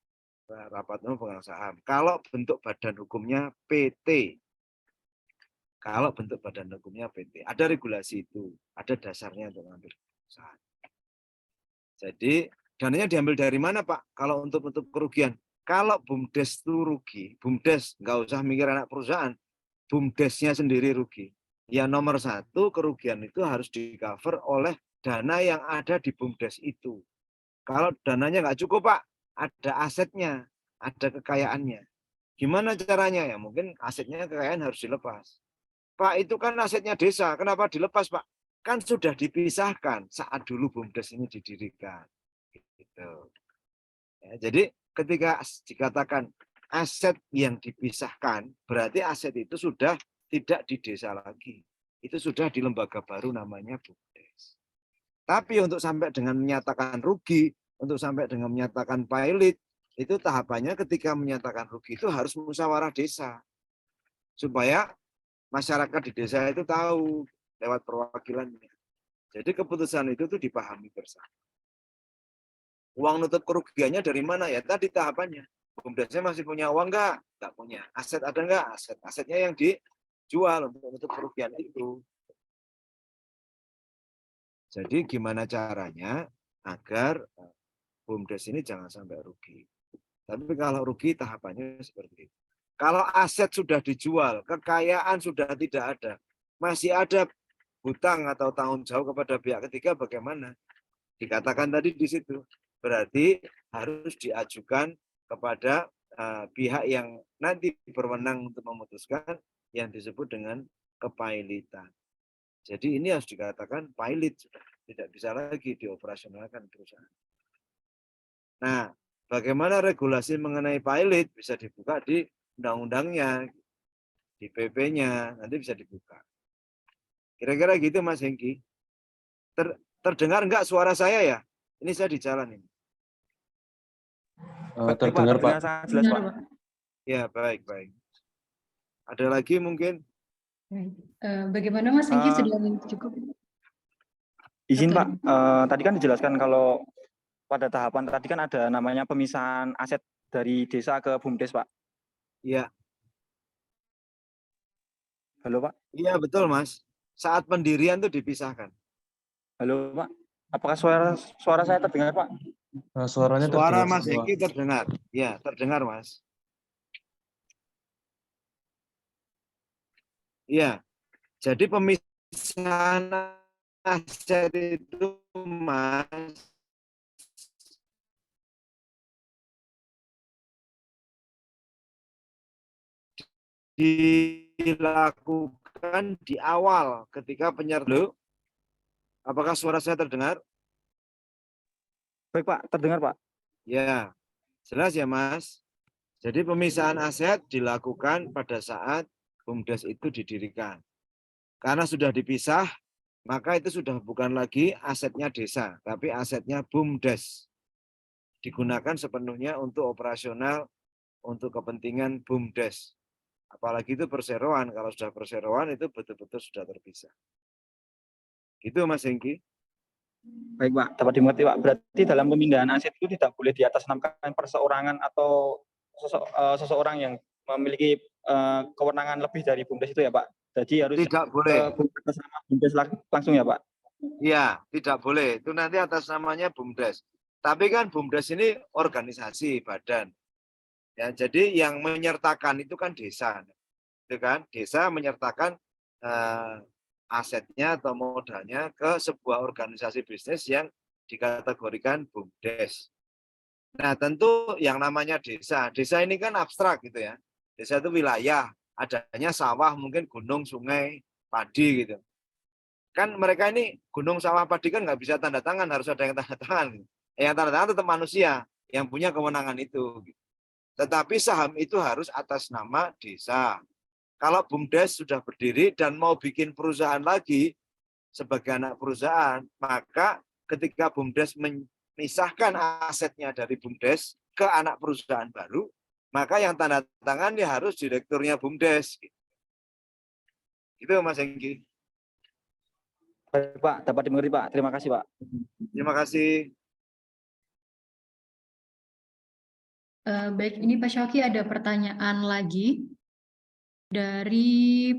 Rapat Umum Pemegang Saham. Kalau bentuk badan hukumnya PT, ada regulasi itu, ada dasarnya untuk mengambil keputusan. Jadi dananya diambil dari mana, Pak? Kalau untuk menutup kerugian, kalau BUMDes itu rugi, BUMDes nggak usah mikir anak perusahaan, BUMDesnya sendiri rugi. Ya nomor satu, kerugian itu harus di-cover oleh dana yang ada di BUMDes itu. Kalau dananya nggak cukup, Pak, ada asetnya, ada kekayaannya. Gimana caranya? Ya mungkin asetnya, kekayaan harus dilepas. Pak, itu kan asetnya desa, kenapa dilepas, Pak? Kan sudah dipisahkan saat dulu BUMDes ini didirikan. Gitu. Ya, jadi ketika dikatakan aset yang dipisahkan, berarti aset itu sudah tidak di desa lagi. Itu sudah di lembaga baru namanya BUMDes. Tapi untuk sampai dengan menyatakan rugi, untuk sampai dengan menyatakan pilot, itu tahapannya ketika menyatakan rugi itu harus musyawarah desa. Supaya masyarakat di desa itu tahu lewat perwakilannya. Jadi keputusan itu tuh dipahami bersama. Uang nutup kerugiannya dari mana? Ya tadi tahapannya. BUMDesnya masih punya uang enggak? Enggak punya. Aset ada enggak? Aset. Asetnya yang dijual untuk menutup kerugian itu. Jadi gimana caranya agar BUMDes ini jangan sampai rugi. Tapi kalau rugi tahapannya seperti itu. Kalau aset sudah dijual, kekayaan sudah tidak ada, masih ada hutang atau tanggung jawab kepada pihak ketiga bagaimana? Dikatakan tadi di situ. Berarti harus diajukan kepada pihak yang nanti berwenang untuk memutuskan yang disebut dengan kepailitan. Jadi ini harus dikatakan pilot, tidak bisa lagi dioperasionalkan perusahaan. Nah, bagaimana regulasi mengenai pilot bisa dibuka di undang-undangnya, di PP-nya, nanti bisa dibuka. Kira-kira gitu Mas Hengki. Terdengar enggak suara saya ya? Ini saya di jalan ini. Baik, Terdengar, Pak. sangat jelas, Benar, Pak. Pak. Ya, baik. Ada lagi mungkin? Baik. Bagaimana Mas Hengki, Eh, sudah cukup? Izin Atau- Pak, tadi kan dijelaskan kalau pada tahapan tadi kan ada namanya pemisahan aset dari desa ke BUMDes, Pak. Iya. Halo, Pak. Iya, betul Mas. Saat pendirian itu dipisahkan. Halo, Pak. Apakah suara saya terdengar, Pak? Suaranya Suara terdengar Mas semua. Hengki terdengar. Ya, terdengar Mas. Iya. Jadi pemisahan aset itu Mas dilakukan di awal ketika penyertaan. Apakah suara saya terdengar? Baik, Pak. Terdengar, Pak. Ya, jelas ya Mas. Jadi pemisahan aset dilakukan pada saat BUMDes itu didirikan. Karena sudah dipisah, maka itu sudah bukan lagi asetnya desa, tapi asetnya BUMDes. Digunakan sepenuhnya untuk operasional, untuk kepentingan BUMDes. Apalagi itu perseroan, kalau sudah perseroan itu betul-betul sudah terpisah. Gitu Mas Hengki. Baik, Pak. Dapat dimengerti, Pak. Berarti dalam pemindahan aset itu tidak boleh diatasnamakan perseorangan atau seseorang yang memiliki kewenangan lebih dari BUMDes itu ya, Pak. Jadi harus Tidak boleh. atas nama BUMDes langsung ya, Pak. Iya, tidak boleh. Itu nanti atas namanya BUMDes. Tapi kan BUMDes ini organisasi, badan. Ya, jadi yang menyertakan itu kan desa. Itu kan, desa menyertakan asetnya atau modalnya ke sebuah organisasi bisnis yang dikategorikan BUMDes. Nah, tentu yang namanya desa. Desa ini kan abstrak gitu ya. Desa itu wilayah, adanya sawah, mungkin gunung, sungai, padi gitu. Kan mereka ini gunung, sawah, padi kan nggak bisa tanda tangan, harus ada yang tanda tangan. Yang tanda tangan tetap manusia yang punya kewenangan itu. Tetapi saham itu harus atas nama desa. Kalau BUMDes sudah berdiri dan mau bikin perusahaan lagi sebagai anak perusahaan, maka ketika BUMDes memisahkan asetnya dari BUMDes ke anak perusahaan baru, maka yang tanda tangan ya harus direkturnya BUMDes. Itu Mas Hengki. Baik, Pak. Dapat dimengerti, Pak. Terima kasih, Pak. Terima kasih. Baik, ini Pak Syauki ada pertanyaan lagi dari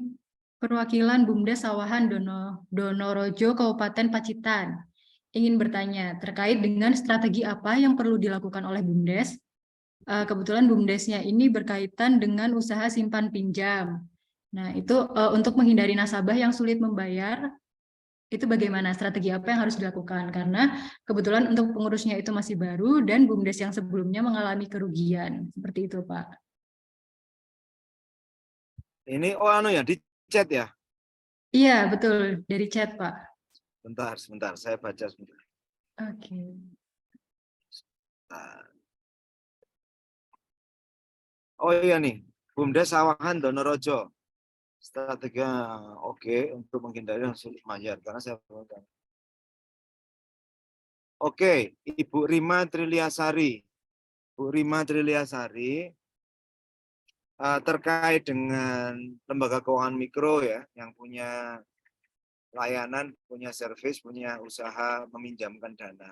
perwakilan BUMDes Sawahan Donorojo Kabupaten Pacitan. Ingin bertanya terkait dengan strategi apa yang perlu dilakukan oleh BUMDes. Kebetulan BUMDesnya ini berkaitan dengan usaha simpan pinjam. Nah, itu untuk menghindari nasabah yang sulit membayar, itu bagaimana strategi apa yang harus dilakukan? Karena kebetulan untuk pengurusnya itu masih baru dan BUMDes yang sebelumnya mengalami kerugian. Seperti itu, Pak. Ini ya di chat ya. Iya, betul. Dari chat, Pak. Sebentar, saya baca sebentar. Oke. Oh iya nih, BUMDes Sawahan Donorojo. Strategi oke untuk menghindari yang sulit membayar karena saya Oke, Ibu Rima Triliasari. Bu Rima Triliasari terkait dengan lembaga keuangan mikro ya, yang punya layanan, punya servis, punya usaha meminjamkan dana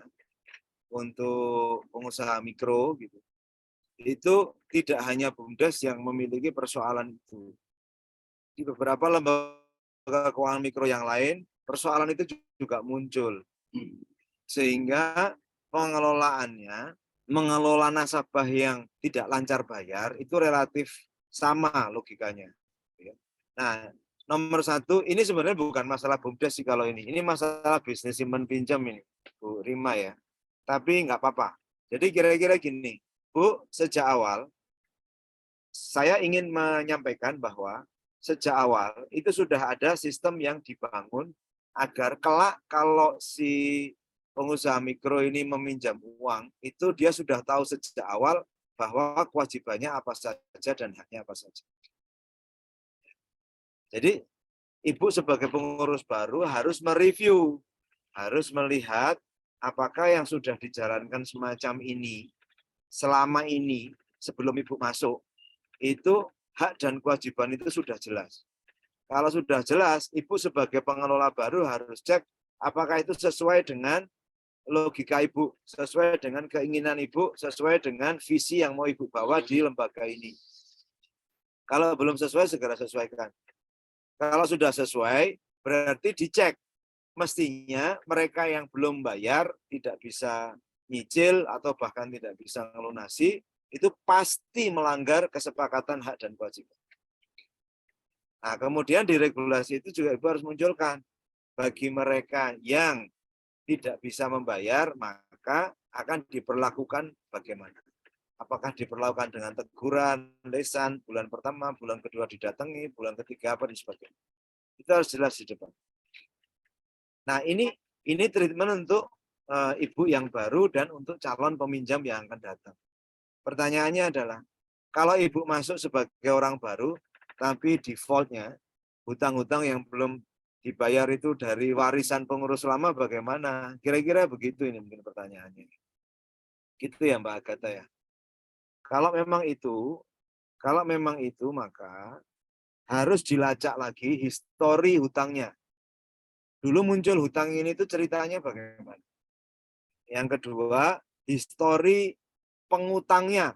untuk pengusaha mikro gitu. Itu tidak hanya BUMDes yang memiliki persoalan itu. Di beberapa lembaga keuangan mikro yang lain, persoalan itu juga muncul. Sehingga pengelolaannya, mengelola nasabah yang tidak lancar bayar, itu relatif sama logikanya. Nah, nomor satu, ini sebenarnya bukan masalah BUMDes sih kalau ini. Ini masalah bisnis simpan pinjam ini, Bu Rima ya. Tapi nggak apa-apa. Jadi kira-kira gini, Bu, sejak awal, saya ingin menyampaikan bahwa sejak awal itu sudah ada sistem yang dibangun agar kelak kalau si pengusaha mikro ini meminjam uang, itu dia sudah tahu sejak awal bahwa kewajibannya apa saja dan haknya apa saja. Jadi Ibu sebagai pengurus baru harus mereview, harus melihat apakah yang sudah dijalankan semacam ini selama ini sebelum Ibu masuk, itu hak dan kewajiban itu sudah jelas. Kalau sudah jelas, Ibu sebagai pengelola baru harus cek apakah itu sesuai dengan logika Ibu, sesuai dengan keinginan Ibu, sesuai dengan visi yang mau Ibu bawa di lembaga ini. Kalau belum sesuai, segera sesuaikan. Kalau sudah sesuai, berarti dicek. Mestinya mereka yang belum bayar, tidak bisa nyicil, atau bahkan tidak bisa melunasi, itu pasti melanggar kesepakatan hak dan kewajiban. Nah, kemudian di regulasi itu juga Ibu harus munculkan. Bagi mereka yang tidak bisa membayar, maka akan diperlakukan bagaimana. Apakah diperlakukan dengan teguran, lisan, bulan pertama, bulan kedua didatangi, bulan ketiga apa dan sebagainya. Itu harus jelas di depan. Nah, ini treatment untuk ibu yang baru dan untuk calon peminjam yang akan datang. Pertanyaannya adalah, kalau ibu masuk sebagai orang baru, tapi defaultnya hutang-hutang yang belum dibayar itu dari warisan pengurus lama bagaimana? Kira-kira begitu ini mungkin pertanyaannya. Gitu ya Mbak Agatha ya. Kalau memang itu maka harus dilacak lagi histori hutangnya. Dulu muncul hutang ini itu ceritanya bagaimana? Yang kedua, histori pengutangnya.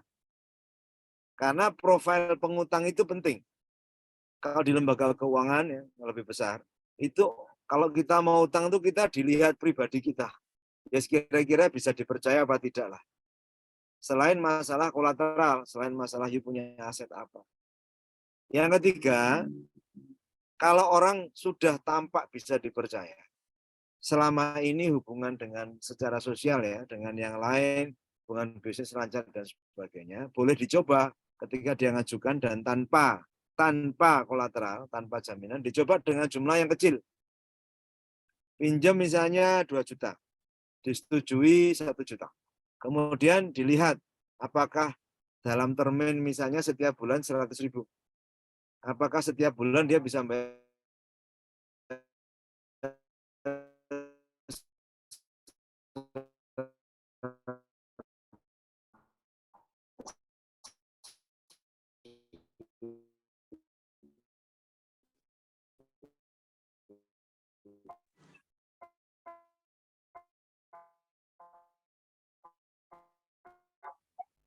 Karena profil pengutang itu penting. Kalau di lembaga keuangan yang lebih besar, itu kalau kita mau utang itu kita dilihat pribadi kita. Ya kira-kira bisa dipercaya apa tidak lah. Selain masalah kolateral, selain masalah you punya aset apa. Yang ketiga, kalau orang sudah tampak bisa dipercaya, selama ini hubungan dengan secara sosial ya, dengan yang lain, hubungan bisnis lancar dan sebagainya, boleh dicoba ketika dia ngajukan dan tanpa kolateral, tanpa jaminan, dicoba dengan jumlah yang kecil. Pinjam misalnya 2 juta, disetujui 1 juta. Kemudian dilihat apakah dalam termin misalnya setiap bulan 100.000. Apakah setiap bulan dia bisa bayar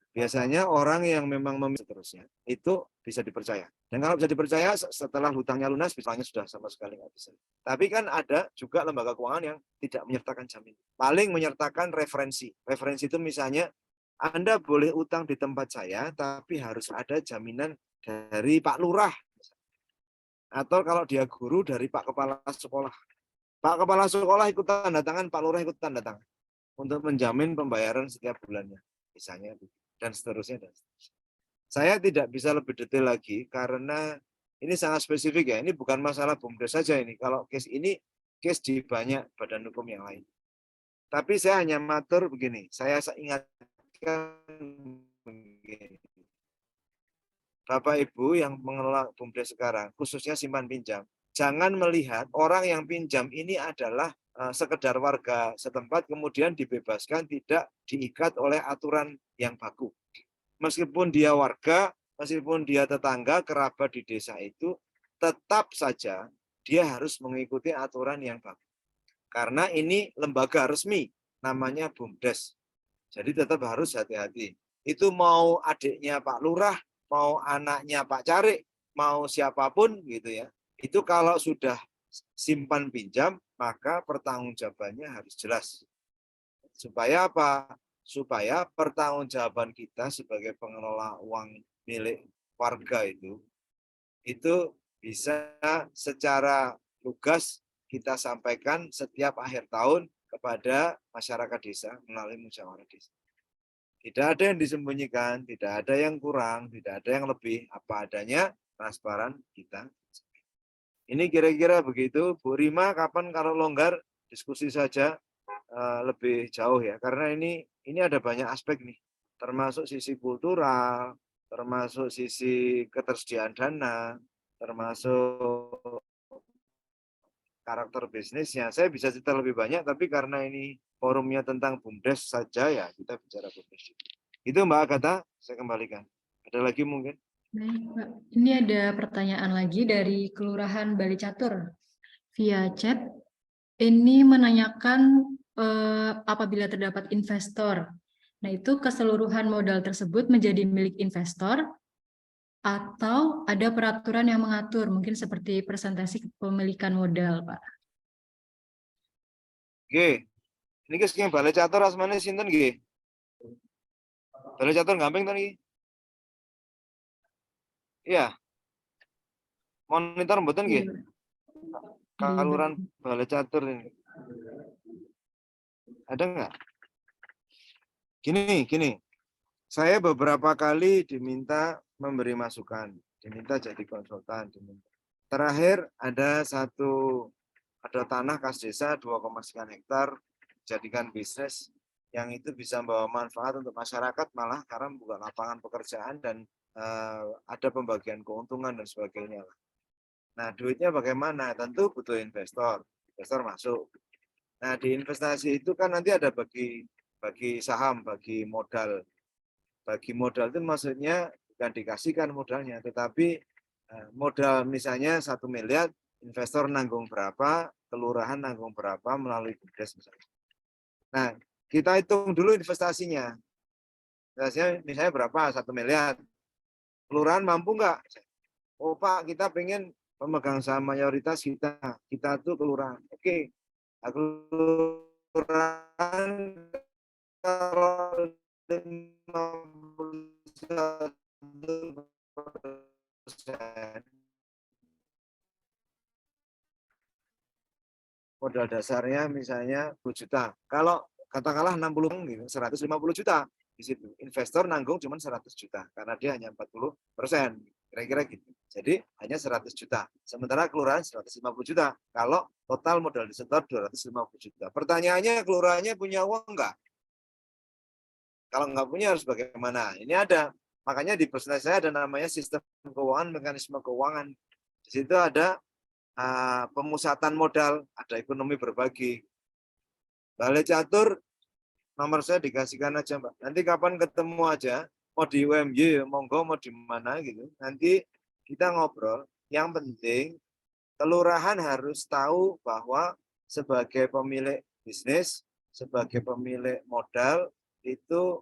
biasanya orang yang memang seterusnya itu bisa dipercaya. Dan kalau bisa dipercaya setelah hutangnya lunas, misalnya sudah sama sekali nggak bisa. Tapi kan ada juga lembaga keuangan yang tidak menyertakan jaminan. Paling menyertakan referensi. Referensi itu misalnya Anda boleh utang di tempat saya, tapi harus ada jaminan dari Pak Lurah. Atau kalau dia guru dari Pak Kepala Sekolah. Pak Kepala Sekolah ikut tanda tangan, Pak Lurah ikut tanda tangan. Untuk menjamin pembayaran setiap bulannya. Misalnya dan seterusnya. Saya tidak bisa lebih detail lagi karena ini sangat spesifik ya. Ini bukan masalah BUMDes saja ini. Kalau case ini, case di banyak badan hukum yang lain. Tapi saya hanya matur begini. Saya ingatkan begini. Bapak Ibu yang mengelola BUMDes sekarang, khususnya simpan pinjam, jangan melihat orang yang pinjam ini adalah sekedar warga setempat kemudian dibebaskan tidak diikat oleh aturan yang baku. Meskipun dia warga, meskipun dia tetangga, kerabat di desa itu, tetap saja dia harus mengikuti aturan yang baku. Karena ini lembaga resmi, namanya BUMDes. Jadi tetap harus hati-hati. Itu mau adiknya Pak Lurah, mau anaknya Pak Carik, mau siapapun gitu ya. Itu kalau sudah simpan pinjam, maka pertanggungjawabannya harus jelas. Supaya apa? Supaya pertanggungjawaban kita sebagai pengelola uang milik warga itu bisa secara lugas kita sampaikan setiap akhir tahun kepada masyarakat desa melalui musyawarah desa. Tidak ada yang disembunyikan, tidak ada yang kurang, tidak ada yang lebih, apa adanya, transparan kita. Ini kira-kira begitu. Bu Rima, kapan kalau longgar diskusi saja lebih jauh ya, karena ini ada banyak aspek nih, termasuk sisi kultural, termasuk sisi ketersediaan dana, termasuk karakter bisnisnya. Saya bisa cerita lebih banyak, tapi karena ini forumnya tentang BUMDes saja ya, kita bicara BUMDes. Itu Mbak Agatha, saya kembalikan. Ada lagi mungkin? Baik, Pak. Ini ada pertanyaan lagi dari Kelurahan Bali Catur via chat. Ini menanyakan apabila terdapat investor. Nah, itu keseluruhan modal tersebut menjadi milik investor atau ada peraturan yang mengatur, mungkin seperti presentasi kepemilikan modal, Pak. Oke. Ini yang Balai Catur asmane sinten nggih? Balai Catur Gamping to niki? Iya. Monitor mboten nggih? Iya. Kelurahan Balai Catur ini. Ada nggak? Gini. Saya beberapa kali diminta memberi masukan, diminta jadi konsultan, diminta. Terakhir ada tanah kas desa 2,9 hektar jadikan bisnis yang itu bisa membawa manfaat untuk masyarakat malah karena membuka lapangan pekerjaan dan ada pembagian keuntungan dan sebagainya. Nah, duitnya bagaimana? Tentu butuh investor masuk. Nah, di investasi itu kan nanti ada bagi saham, bagi modal. Bagi modal itu maksudnya bukan dikasihkan modalnya, tetapi modal misalnya 1 miliar, investor nanggung berapa, kelurahan nanggung berapa melalui BUMDes misalnya. Nah, kita hitung dulu investasinya. Investasinya misalnya berapa, 1 miliar. Kelurahan mampu nggak? Oh Pak, kita pengen pemegang saham mayoritas kita tuh kelurahan. Oke, kelurahan kalau 51% modal dasarnya misalnya 10 juta. Kalau katakanlah 60 gitu, 150 juta di situ. Investor nanggung cuma 100 juta karena dia hanya 40%. Kira-kira gitu. Jadi hanya 100 juta. Sementara kelurahan 150 juta. Kalau total modal disetor 250 juta. Pertanyaannya kelurahannya punya uang enggak? Kalau nggak punya harus bagaimana? Ini ada. Makanya di presentasi saya ada namanya sistem keuangan, mekanisme keuangan. Di situ ada pemusatan modal, ada ekonomi berbagi. Balai Catur, nomor saya dikasihkan aja Mbak. Nanti kapan ketemu aja, mau di UMY, monggo mau di mana gitu. Nanti kita ngobrol. Yang penting, kelurahan harus tahu bahwa sebagai pemilik bisnis, sebagai pemilik modal, itu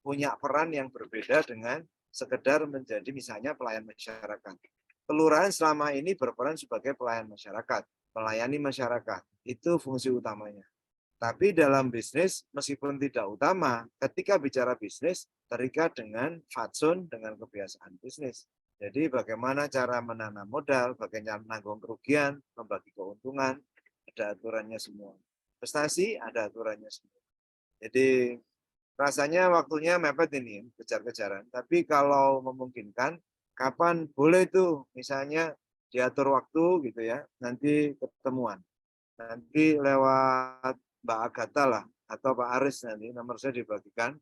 punya peran yang berbeda dengan sekedar menjadi misalnya pelayan masyarakat. Kelurahan selama ini berperan sebagai pelayan masyarakat, melayani masyarakat. Itu fungsi utamanya. Tapi dalam bisnis, meskipun tidak utama, ketika bicara bisnis, terikat dengan fatsun, dengan kebiasaan bisnis. Jadi bagaimana cara menanam modal, bagaimana menanggung kerugian, membagi keuntungan, ada aturannya semua. Investasi ada aturannya semua. Jadi rasanya waktunya mepet ini, kejar-kejaran. Tapi kalau memungkinkan, kapan boleh tuh misalnya diatur waktu gitu ya, nanti ketemuan. Nanti lewat Mbak Agatha lah, atau Pak Aris nanti, nomor saya dibagikan.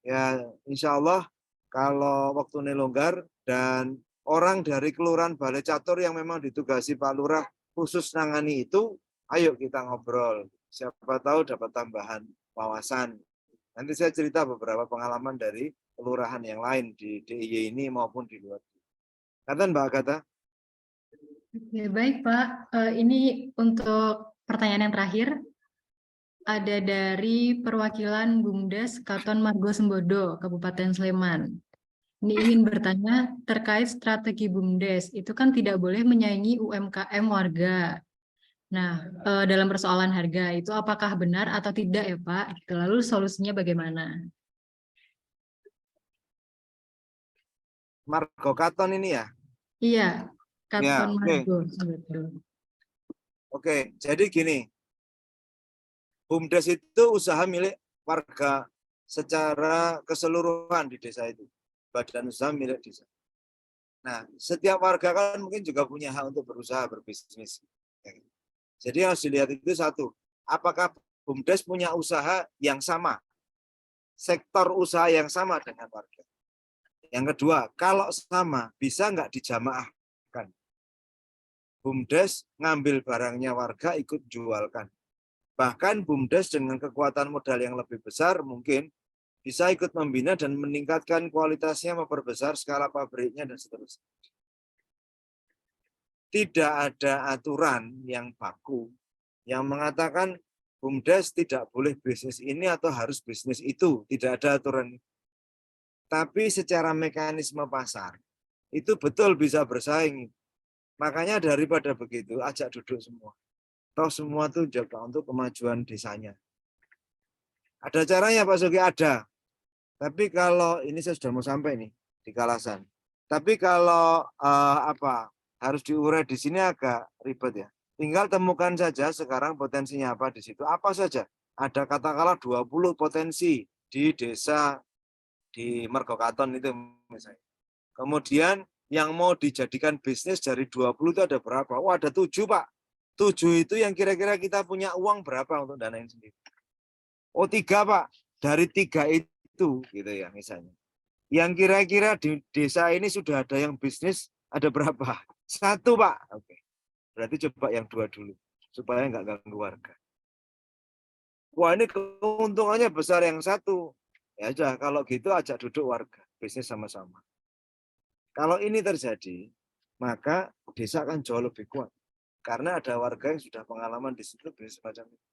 Ya insya Allah kalau waktu ini longgar dan orang dari Kelurahan Balai Catur yang memang ditugasi Pak Lurah khusus nangani itu, ayo kita ngobrol. Siapa tahu dapat tambahan wawasan. Nanti saya cerita beberapa pengalaman dari kelurahan yang lain di DIY ini maupun di luar. Kata Mbak Agatha. Oke, baik Pak. Ini untuk pertanyaan yang terakhir. Ada dari perwakilan BUMDes Katon Margo Sembodo, Kabupaten Sleman. Ini ingin bertanya terkait strategi BUMDes. Itu kan tidak boleh menyaingi UMKM warga. Nah, dalam persoalan harga itu apakah benar atau tidak ya Pak? Lalu solusinya bagaimana? Margo Katon ini ya? Iya, Katon Ya, Margo. Oke, jadi gini. BUMDes itu usaha milik warga secara keseluruhan di desa itu. Badan usaha milik desa. Nah, setiap warga kan mungkin juga punya hak untuk berusaha berbisnis. Jadi harus dilihat itu satu, apakah BUMDes punya usaha yang sama, sektor usaha yang sama dengan warga. Yang kedua, kalau sama, bisa nggak dijamaahkan? BUMDes ngambil barangnya warga ikut jualkan. Bahkan BUMDes dengan kekuatan modal yang lebih besar mungkin bisa ikut membina dan meningkatkan kualitasnya, memperbesar skala pabriknya dan seterusnya. Tidak ada aturan yang baku yang mengatakan BUMDes tidak boleh bisnis ini atau harus bisnis itu. Tidak ada aturan. Tapi secara mekanisme pasar, itu betul bisa bersaing. Makanya daripada begitu, ajak duduk semua. Toh semua itu jaga untuk kemajuan desanya. Ada caranya Pak Sugi? Ada. Tapi kalau, ini saya sudah mau sampai nih, di Kalasan. Tapi kalau harus diurai di sini agak ribet ya. Tinggal temukan saja sekarang potensinya apa di situ. Apa saja. Ada katakanlah 20 potensi di desa di Mergokaton itu misalnya. Kemudian yang mau dijadikan bisnis dari 20 itu ada berapa? Oh ada 7 Pak. 7 itu yang kira-kira kita punya uang berapa untuk danain sendiri. Oh 3 Pak. Dari 3 itu gitu ya misalnya. Yang kira-kira di desa ini sudah ada yang bisnis ada berapa? 1 Pak. Oke. Berarti coba yang 2 dulu. Supaya nggak ganggu warga. Wah ini keuntungannya besar yang 1. Ya sudah kalau gitu ajak duduk warga. Bisnis sama-sama. Kalau ini terjadi, maka desa akan jauh lebih kuat. Karena ada warga yang sudah pengalaman di situ, semacam itu.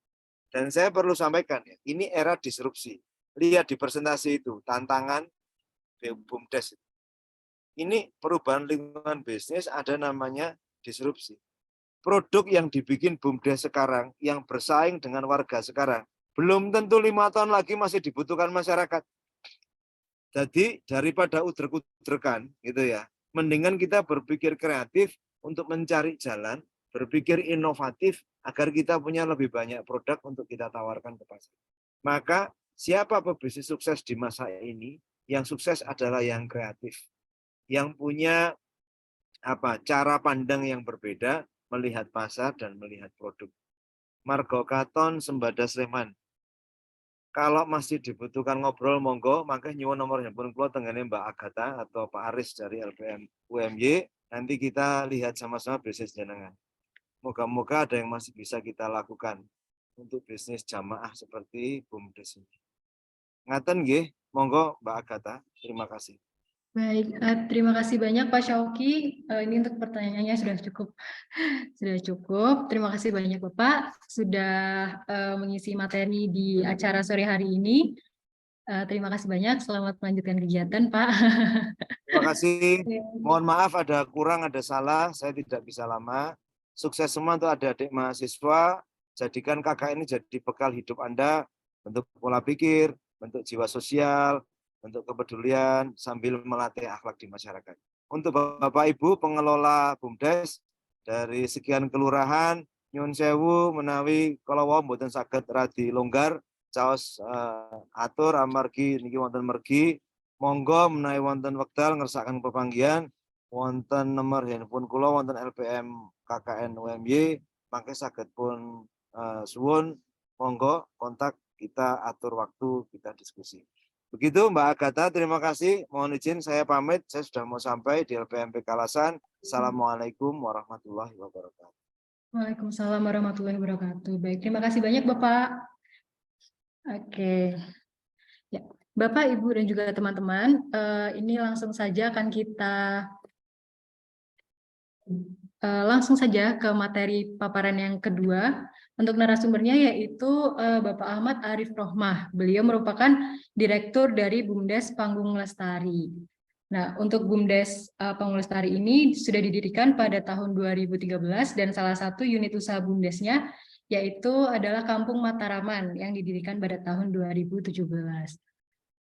Dan saya perlu sampaikan, ya, ini era disrupsi. Lihat di presentasi itu, tantangan BUMDes. Ini perubahan lingkungan bisnis ada namanya disrupsi. Produk yang dibikin BUMDes sekarang, yang bersaing dengan warga sekarang, belum tentu 5 tahun lagi masih dibutuhkan masyarakat. Jadi daripada udrek-udrekan gitu ya, mendingan kita berpikir kreatif untuk mencari jalan, berpikir inovatif agar kita punya lebih banyak produk untuk kita tawarkan ke pasar. Maka siapa pebisnis sukses di masa ini? Yang sukses adalah yang kreatif, yang punya cara pandang yang berbeda melihat pasar dan melihat produk. Mergokaton Sembada Sleman. Kalau masih dibutuhkan ngobrol, monggo, maka nyuwun nomor handphone kula tenggane Mbak Agatha atau Pak Aris dari LPM UMY. Nanti kita lihat sama-sama bisnis jenengan. Moga-moga ada yang masih bisa kita lakukan untuk bisnis jamaah seperti BUMDes ini. Ngaten nggih, monggo Mbak Agatha. Terima kasih. Baik, terima kasih banyak Pak Syauki. Ini untuk pertanyaannya sudah cukup. Sudah cukup. Terima kasih banyak Bapak sudah mengisi materi di acara sore hari ini. Terima kasih banyak. Selamat melanjutkan kegiatan, Pak. Terima kasih. Mohon maaf ada kurang, ada salah. Saya tidak bisa lama. Sukses semua untuk adik-adik mahasiswa. Jadikan KKN ini jadi bekal hidup Anda. Bentuk pola pikir, bentuk jiwa sosial, bentuk kepedulian, sambil melatih akhlak di masyarakat. Untuk Bapak Ibu pengelola BUMDes, dari sekian kelurahan, nyun sewu menawi kalau wau mboten saged radi longgar, caos atur amargi niki wonten mergi. Monggo menawi wonten wekdal ngersakaken pepanggihan wonten nomor handphone kula wonten LPM KKN UMY mangke saged pun suwun monggo kontak kita atur waktu kita diskusi. Begitu Mbak Agatha, terima kasih. Mohon izin saya pamit, saya sudah mau sampai di LPMP Kalasan. Assalamualaikum warahmatullahi wabarakatuh. Waalaikumsalam warahmatullahi wabarakatuh. Baik, terima kasih banyak Bapak. Oke. Ya, Bapak, Ibu, dan juga teman-teman, ini langsung saja akan kita langsung saja ke materi paparan yang kedua. Untuk narasumbernya yaitu Bapak Ahmad Arif Rohmah. Beliau merupakan Direktur dari BUMDes Panggung Lestari. Nah, untuk BUMDes Panggung Lestari ini sudah didirikan pada tahun 2013 dan salah satu unit usaha BUMDesnya yaitu adalah Kampung Mataraman yang didirikan pada tahun 2017.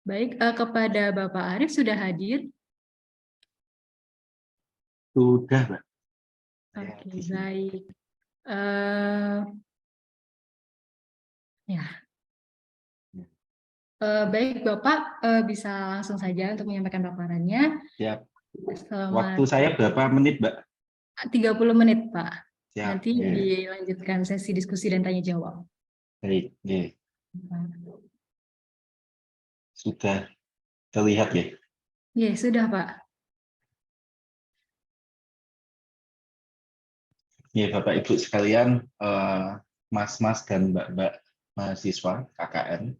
Baik, kepada Bapak Arif sudah hadir? Sudah, Mbak. Oke, baik. Ya. Baik, Bapak bisa langsung saja untuk menyampaikan paparannya. Siap. Selamat. Waktu saya berapa menit, Mbak? 30 menit, Pak. Siap. Nanti dilanjutkan sesi diskusi dan tanya jawab. Baik, sudah terlihat ya? Ya, sudah, Pak. Ya, Bapak Ibu sekalian, Mas-mas dan Mbak-mbak mahasiswa KKN.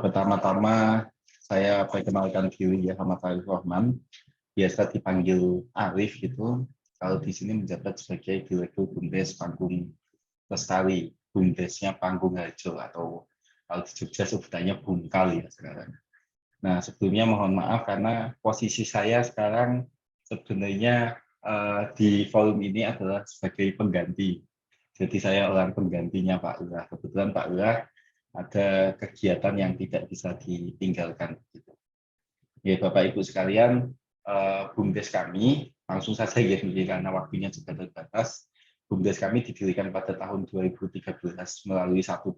Pertama-tama saya perkenalkan diri ya, Ahmad Arif Rahman, biasa dipanggil Arif gitu. Kalau di sini menjabat sebagai Direktur Bumdes Panggung Lestari, Bumdesnya Panggung Harjo, atau kalau di Jogja sebutannya Bungkal ya sekarang. Nah, sebelumnya mohon maaf karena posisi saya sekarang sebenarnya di forum ini adalah sebagai pengganti. Jadi saya orang penggantinya Pak Lurah. Kebetulan Pak Lurah ada kegiatan yang tidak bisa ditinggalkan. Ya, Bapak Ibu sekalian, Bumdes kami, langsung saja ya, karena waktunya juga terbatas. Bumdes kami didirikan pada tahun 2013 melalui satu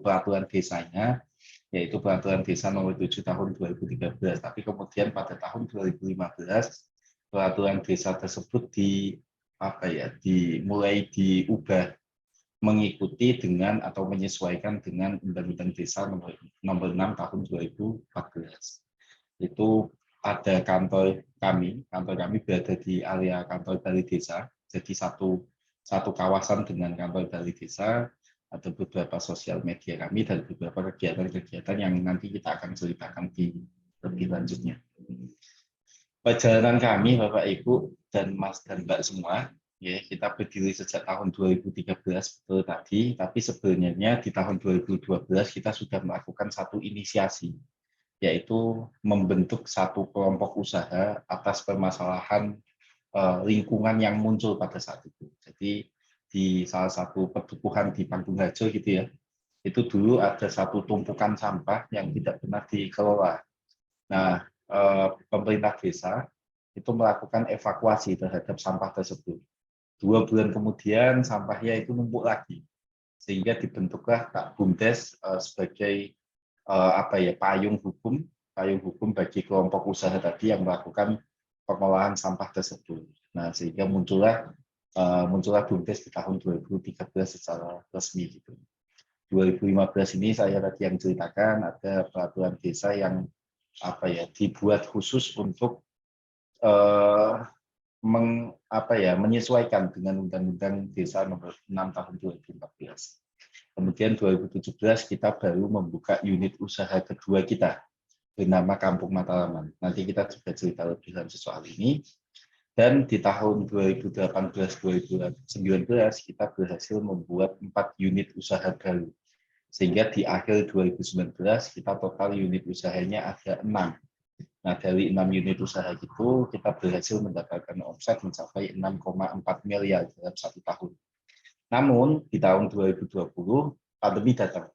peraturan desanya, yaitu Peraturan Desa Nomor 7 Tahun 2013. Tapi kemudian pada tahun 2015 Peraturan Desa tersebut dimulai diubah mengikuti dengan atau menyesuaikan dengan Undang-Undang Desa Nomor 6 Tahun 2014. Itu ada kantor kami berada di area kantor Balai Desa, jadi satu kawasan dengan kantor Balai Desa. Ada beberapa sosial media kami dan beberapa kegiatan-kegiatan yang nanti kita akan ceritakan di lebih lanjutnya. Perjalanan kami, Bapak Ibu dan Mas dan Mbak semua, ya, kita berdiri sejak tahun 2013 betul tadi, tapi sebenarnya di tahun 2012 kita sudah melakukan satu inisiasi, yaitu membentuk satu kelompok usaha atas permasalahan lingkungan yang muncul pada saat itu. Jadi di salah satu pedukuhan di Panggung Harjo gitu ya, itu dulu ada satu tumpukan sampah yang tidak pernah dikelola. Nah, pemerintah desa itu melakukan evakuasi terhadap sampah tersebut. 2 bulan kemudian sampahnya itu numpuk lagi, sehingga dibentuklah Kak Bumdes sebagai payung hukum bagi kelompok usaha tadi yang melakukan pengolahan sampah tersebut. Nah, sehingga muncullah Bumdes di tahun 2013 secara resmi gitu. 2015 ini saya tadi yang ceritakan ada peraturan desa yang dibuat khusus untuk menyesuaikan dengan Undang-Undang Desa Nomor 6 Tahun 2014. Kemudian 2017 kita baru membuka unit usaha kedua kita bernama Kampung Mataraman. Nanti kita juga cerita lebih lanjut soal ini. Dan di tahun 2018-2019 kita berhasil membuat 4 unit usaha baru. Sehingga di akhir 2019 kita total unit usahanya ada 6. Nah, dari 6 unit usaha itu kita berhasil mendapatkan omset mencapai 6,4 miliar dalam 1 tahun. Namun di tahun 2020 pandemi datang.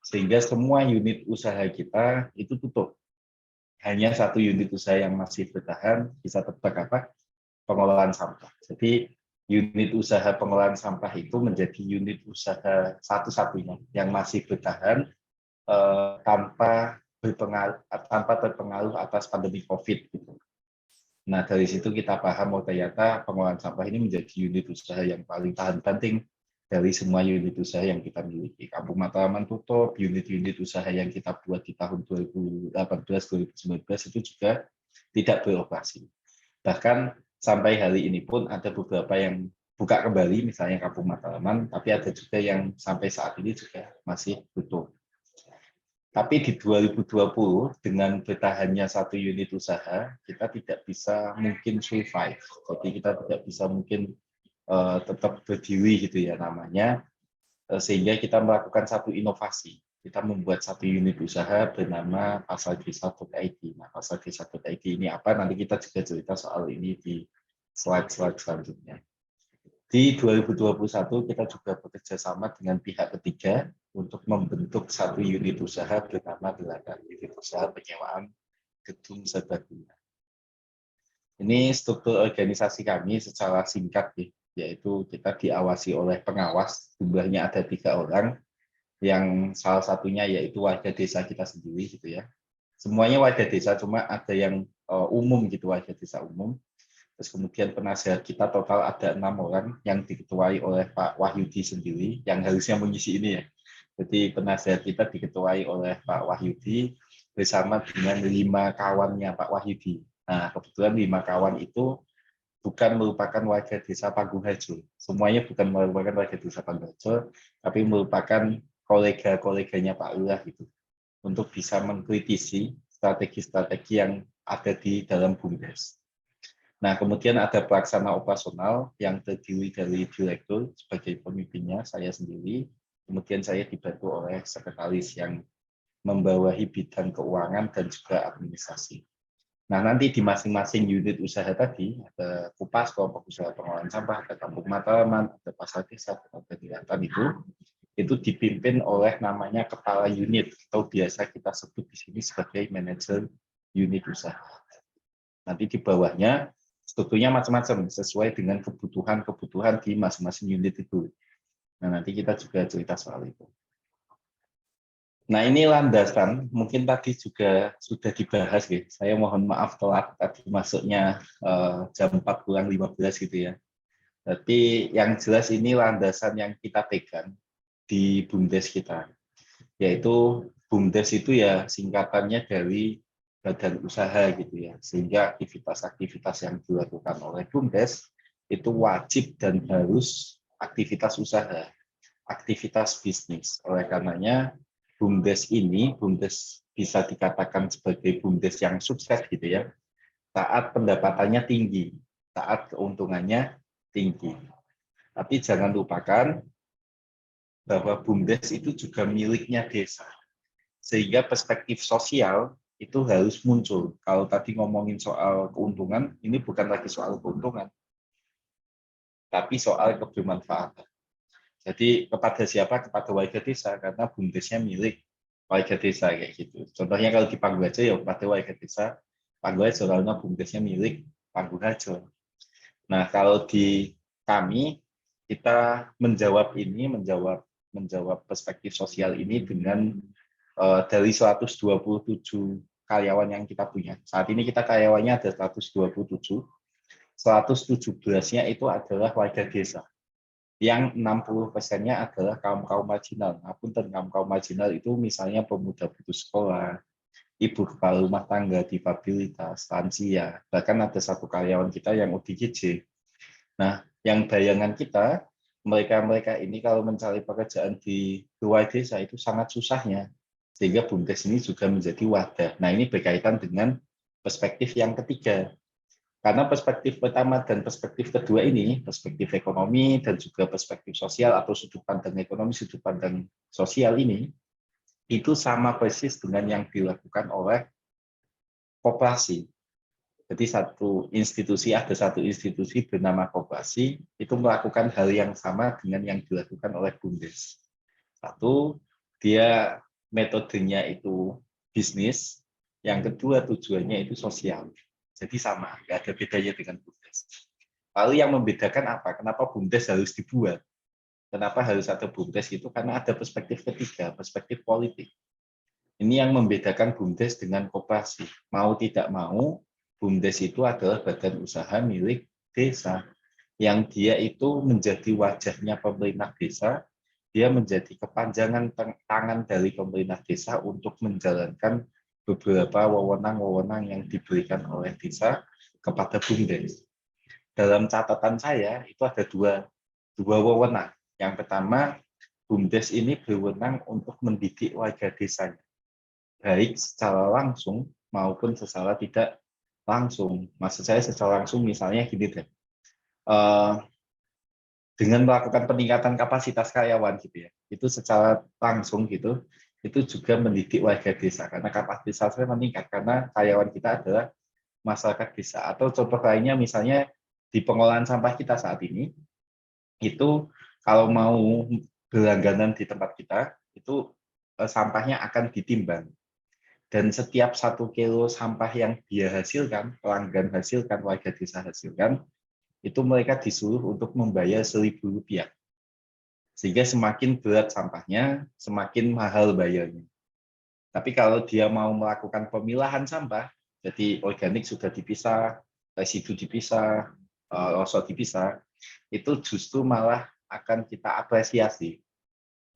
Sehingga semua unit usaha kita itu tutup. Hanya 1 unit usaha yang masih bertahan bisa tebak apa? Pengolahan sampah. Jadi unit usaha pengolahan sampah itu menjadi unit usaha satu-satunya yang masih bertahan tanpa terpengaruh atas pandemi COVID. Gitu. Nah, dari situ kita paham ternyata pengolahan sampah ini menjadi unit usaha yang paling tahan banting dari semua unit usaha yang kita miliki. Kampung Mataraman tutup, unit-unit usaha yang kita buat di tahun 2018-2019 itu juga tidak beroperasi. Bahkan sampai hari ini pun ada beberapa yang buka kembali, misalnya Kampung Mataraman, tapi ada juga yang sampai saat ini juga masih tutup. Tapi di 2020 dengan bertahannya 1 unit usaha, kita tidak bisa mungkin survive. Jadi kita tidak bisa mungkin tetap berdiri gitu ya namanya, sehingga kita melakukan satu inovasi. Kita membuat 1 unit usaha bernama pasardesa.id. Nah, pasardesa.id ini apa? Nanti kita juga cerita soal ini di slide-slide selanjutnya. Di 2021 kita juga bekerja sama dengan pihak ketiga untuk membentuk 1 unit usaha bernama Geladan, unit usaha penyewaan gedung serbaguna. Ini struktur organisasi kami secara singkat, yaitu kita diawasi oleh pengawas, jumlahnya ada 3 orang, yang salah satunya yaitu warga desa kita sendiri gitu ya. Semuanya warga desa, cuma ada yang umum gitu, warga desa umum. Terus kemudian penasehat kita total ada 6 orang yang diketuai oleh Pak Wahyudi sendiri, yang harusnya mengisi ini ya. Jadi penasehat kita diketuai oleh Pak Wahyudi bersama dengan 5 kawannya Pak Wahyudi. Nah, kebetulan 5 kawan itu bukan merupakan warga desa Panggung-Harjo. Semuanya bukan merupakan warga desa Panggung-Harjo, tapi merupakan kolega-koleganya Pak Lurah gitu, untuk bisa mengkritisi strategi-strategi yang ada di dalam BUMDes. Nah, kemudian ada pelaksana operasional yang terdiri dari direktur sebagai pemimpinnya, saya sendiri. Kemudian saya dibantu oleh sekretaris yang membawahi bidang keuangan dan juga administrasi. Nah, nanti di masing-masing unit usaha tadi, ada Kupas, kelompok usaha pengolahan sampah, ada Kampung Mataraman, ada Pasar Desa, ada Kelihatan itu dipimpin oleh namanya kepala unit, atau biasa kita sebut di sini sebagai manajer unit usaha. Nanti di bawahnya strukturnya macam-macam sesuai dengan kebutuhan di masing-masing unit itu. Nah, nanti kita juga cerita soal itu. Nah, ini landasan, mungkin tadi juga sudah dibahas, gitu. Saya mohon maaf telat tadi masuknya jam 4:15 gitu ya. Tapi yang jelas ini landasan yang kita pegang di BUMDes kita, yaitu BUMDes itu ya singkatannya dari badan usaha gitu ya, sehingga aktivitas-aktivitas yang dilakukan oleh BUMDes itu wajib dan harus aktivitas usaha, aktivitas bisnis. Oleh karenanya BUMDes ini, BUMDes bisa dikatakan sebagai BUMDes yang sukses gitu ya, saat pendapatannya tinggi, saat keuntungannya tinggi. Tapi jangan lupakan bahwa BUMDes itu juga miliknya desa, sehingga perspektif sosial itu harus muncul. Kalau tadi ngomongin soal keuntungan, ini bukan lagi soal keuntungan, tapi soal kebermanfaatan. Jadi kepada siapa? Kepada warga desa, karena BUMDesnya milik warga desa kayak gitu. Contohnya kalau di Panggung-Harjo ya kepada warga desa, Panggung-Harjo, karena BUMDesnya milik Panggung-Harjo. Nah, kalau di kami, kita menjawab perspektif sosial ini dengan dari 127 karyawan yang kita punya. Saat ini kita karyawannya ada 127, 117-nya itu adalah warga desa, yang 60%-nya adalah kaum-kaum marginal. Apun kaum marginal itu misalnya pemuda putus sekolah, ibu kepala rumah tangga, difabilitas, lansia, bahkan ada satu karyawan kita yang ODGJ. Nah, yang bayangan kita, mereka ini kalau mencari pekerjaan di luar desa itu sangat susahnya, sehingga BUMDes ini juga menjadi wadah. Nah, ini berkaitan dengan perspektif yang ketiga. Karena perspektif pertama dan perspektif kedua ini, perspektif ekonomi dan juga perspektif sosial atau sudut pandang ekonomi, sudut pandang sosial ini, itu sama persis dengan yang dilakukan oleh koperasi. Jadi ada satu institusi bernama koperasi, itu melakukan hal yang sama dengan yang dilakukan oleh BUMDes. Satu, dia metodenya itu bisnis, yang kedua tujuannya itu sosial. Jadi sama, nggak ada bedanya dengan BUMDes. Lalu yang membedakan apa? Kenapa BUMDes harus dibuat? Kenapa harus ada BUMDes itu? Karena ada perspektif ketiga, perspektif politik. Ini yang membedakan BUMDes dengan koperasi. Mau tidak mau, BUMDes itu adalah badan usaha milik desa, yang dia itu menjadi wajahnya pemerintah desa, dia menjadi kepanjangan tangan dari pemerintah desa untuk menjalankan beberapa wewenang-wewenang yang diberikan oleh desa kepada BUMDes. Dalam catatan saya itu ada dua wewenang. Yang pertama, BUMDes ini berwenang untuk mendidik warga desanya, baik secara langsung maupun secara tidak langsung. Maksud saya secara langsung misalnya gini deh, dengan melakukan peningkatan kapasitas karyawan gitu ya, itu secara langsung gitu, itu juga mendidik warga desa karena kapasitasnya meningkat karena karyawan kita adalah masyarakat desa. Atau contoh lainnya misalnya di pengolahan sampah kita saat ini, itu kalau mau berlangganan di tempat kita, itu sampahnya akan ditimbang. Dan setiap 1 kilo sampah yang dia hasilkan, pelanggan hasilkan, warga desa hasilkan, itu mereka disuruh untuk membayar Rp1.000. Sehingga semakin berat sampahnya, semakin mahal bayarnya. Tapi kalau dia mau melakukan pemilahan sampah, jadi organik sudah dipisah, residu dipisah, rosok dipisah, itu justru malah akan kita apresiasi.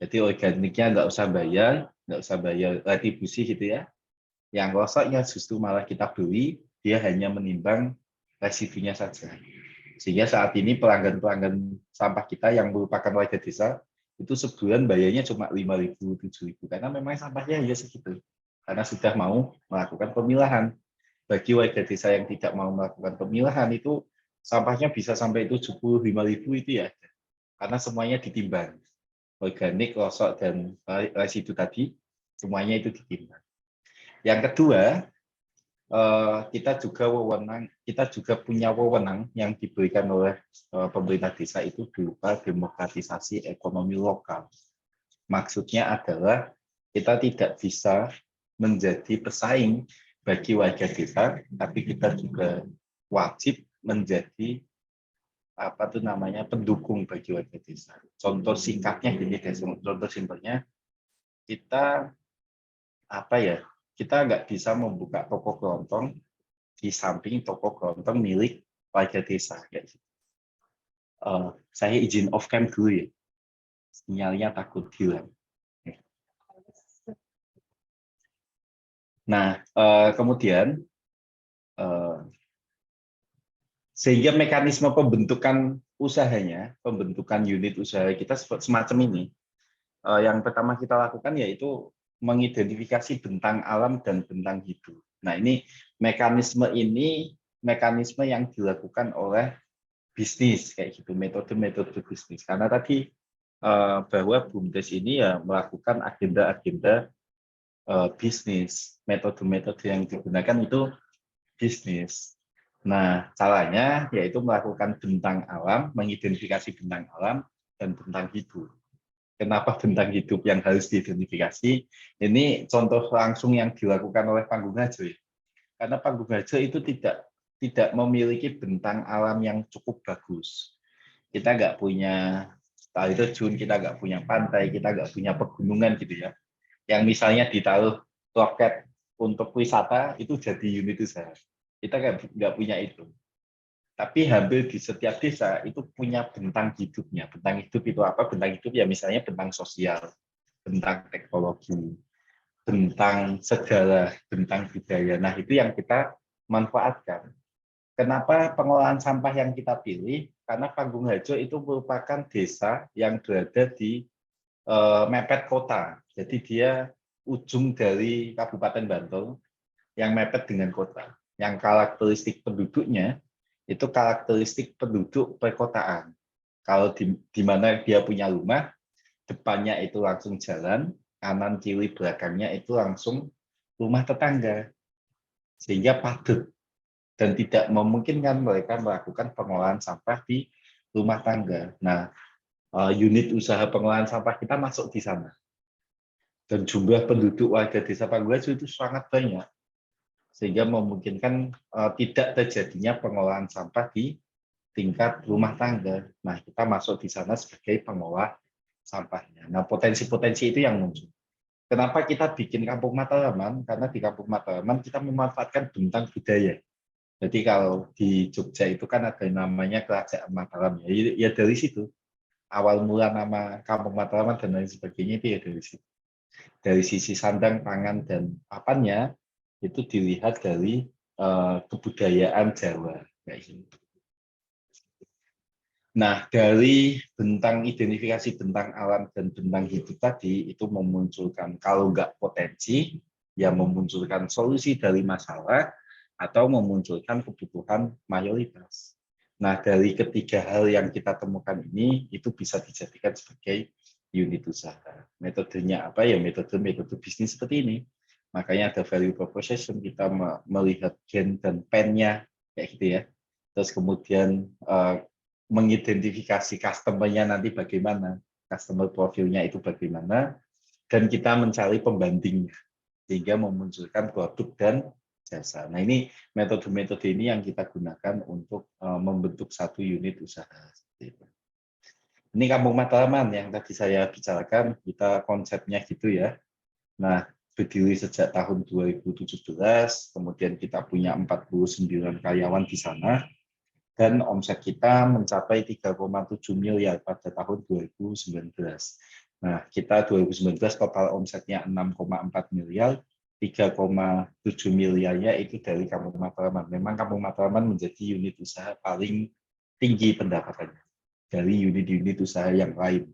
Jadi organiknya nggak usah bayar retribusi gitu ya. Yang rosoknya justru malah kita beli, dia hanya menimbang residunya saja. Sehingga saat ini pelanggan-pelanggan sampah kita yang merupakan warga desa itu sebulan bayarnya cuma 5.000, 7.000 karena memang sampahnya hanya segitu. Karena sudah mau melakukan pemilahan. Bagi warga desa yang tidak mau melakukan pemilahan itu sampahnya bisa sampai 75.000 itu ya. Karena semuanya ditimbang. Organik, rosok, dan residu tadi, semuanya itu ditimbang. Yang kedua, kita juga punya wewenang yang diberikan oleh pemerintah desa itu berupa demokratisasi ekonomi lokal. Maksudnya adalah kita tidak bisa menjadi pesaing bagi warga desa, tapi kita juga wajib menjadi pendukung bagi warga desa. Contoh singkatnya gini, contoh simpelnya kita kita nggak bisa membuka toko kelontong di samping toko kelontong milik warga desa. Saya izin off cam dulu ya, sinyalnya takut hilang. Nah, kemudian sehingga mekanisme pembentukan usahanya, pembentukan unit usaha kita semacam ini. Yang pertama kita lakukan yaitu mengidentifikasi bentang alam dan bentang hidup. Nah, ini mekanisme yang dilakukan oleh bisnis kayak gitu, metode-metode bisnis. Karena tadi bahwa BUMDes ini ya melakukan agenda-agenda bisnis, metode-metode yang digunakan itu bisnis. Nah, caranya yaitu melakukan bentang alam, mengidentifikasi bentang alam dan bentang hidup. Kenapa bentang hidup yang harus diidentifikasi? Ini contoh langsung yang dilakukan oleh Panggung Harjo. Karena Panggung Harjo itu tidak memiliki bentang alam yang cukup bagus. Kita nggak punya tali terjun, kita nggak punya pantai, kita nggak punya pegunungan gitu ya. Yang misalnya ditaruh loket untuk wisata itu jadi unit usaha. Kita nggak punya itu. Tapi hampir di setiap desa itu punya bentang hidupnya. Bentang hidup itu apa? Bentang hidup ya misalnya bentang sosial, bentang teknologi, bentang sejarah, bentang budaya. Nah, itu yang kita manfaatkan. Kenapa pengolahan sampah yang kita pilih? Karena Panggung Harjo itu merupakan desa yang berada di mepet kota. Jadi dia ujung dari Kabupaten Bantul yang mepet dengan kota. Yang karakteristik penduduknya itu karakteristik penduduk perkotaan. Kalau di mana dia punya rumah, depannya itu langsung jalan, kanan kiri belakangnya itu langsung rumah tetangga. Sehingga padat dan tidak memungkinkan mereka melakukan pengolahan sampah di rumah tangga. Nah, unit usaha pengolahan sampah kita masuk di sana. Dan jumlah penduduk warga desa Panggung Harjo itu sangat banyak. Sehingga memungkinkan tidak terjadinya pengolahan sampah di tingkat rumah tangga. Nah, kita masuk di sana sebagai pengolah sampahnya. Nah, potensi-potensi itu yang muncul. Kenapa kita bikin Kampung Mataraman? Karena di Kampung Mataraman kita memanfaatkan bentang budaya. Jadi kalau di Jogja itu kan ada namanya Kerajaan Mataram. Ya dari situ. Awal mula nama Kampung Mataraman dan lain sebagainya itu ya dari situ. Dari sisi sandang, pangan, dan papannya, itu dilihat dari kebudayaan Jawa. Nah, dari identifikasi bentang alam dan bentang hidup tadi, itu memunculkan, kalau nggak potensi, ya memunculkan solusi dari masalah, atau memunculkan kebutuhan mayoritas. Nah, dari ketiga hal yang kita temukan ini, itu bisa dijadikan sebagai unit usaha. Metodenya apa? Ya metode bisnis seperti ini. Makanya ada value proposition, kita melihat gen dan pen-nya, kayak gitu ya. Terus kemudian mengidentifikasi customer-nya nanti bagaimana, customer profilnya itu bagaimana, dan kita mencari pembandingnya, sehingga memunculkan produk dan jasa. Nah, ini metode-metode ini yang kita gunakan untuk membentuk satu unit usaha. Ini Kampung Mataraman yang tadi saya bicarakan, kita konsepnya gitu ya. Nah, berdiri sejak tahun 2017, kemudian kita punya 49 karyawan di sana, dan omset kita mencapai 3,7 miliar pada tahun 2019. Nah, kita 2019 total omsetnya 6,4 miliar, 3,7 miliarnya itu dari Kampung Mataraman. Memang Kampung Mataraman menjadi unit usaha paling tinggi pendapatannya dari unit-unit usaha yang lain.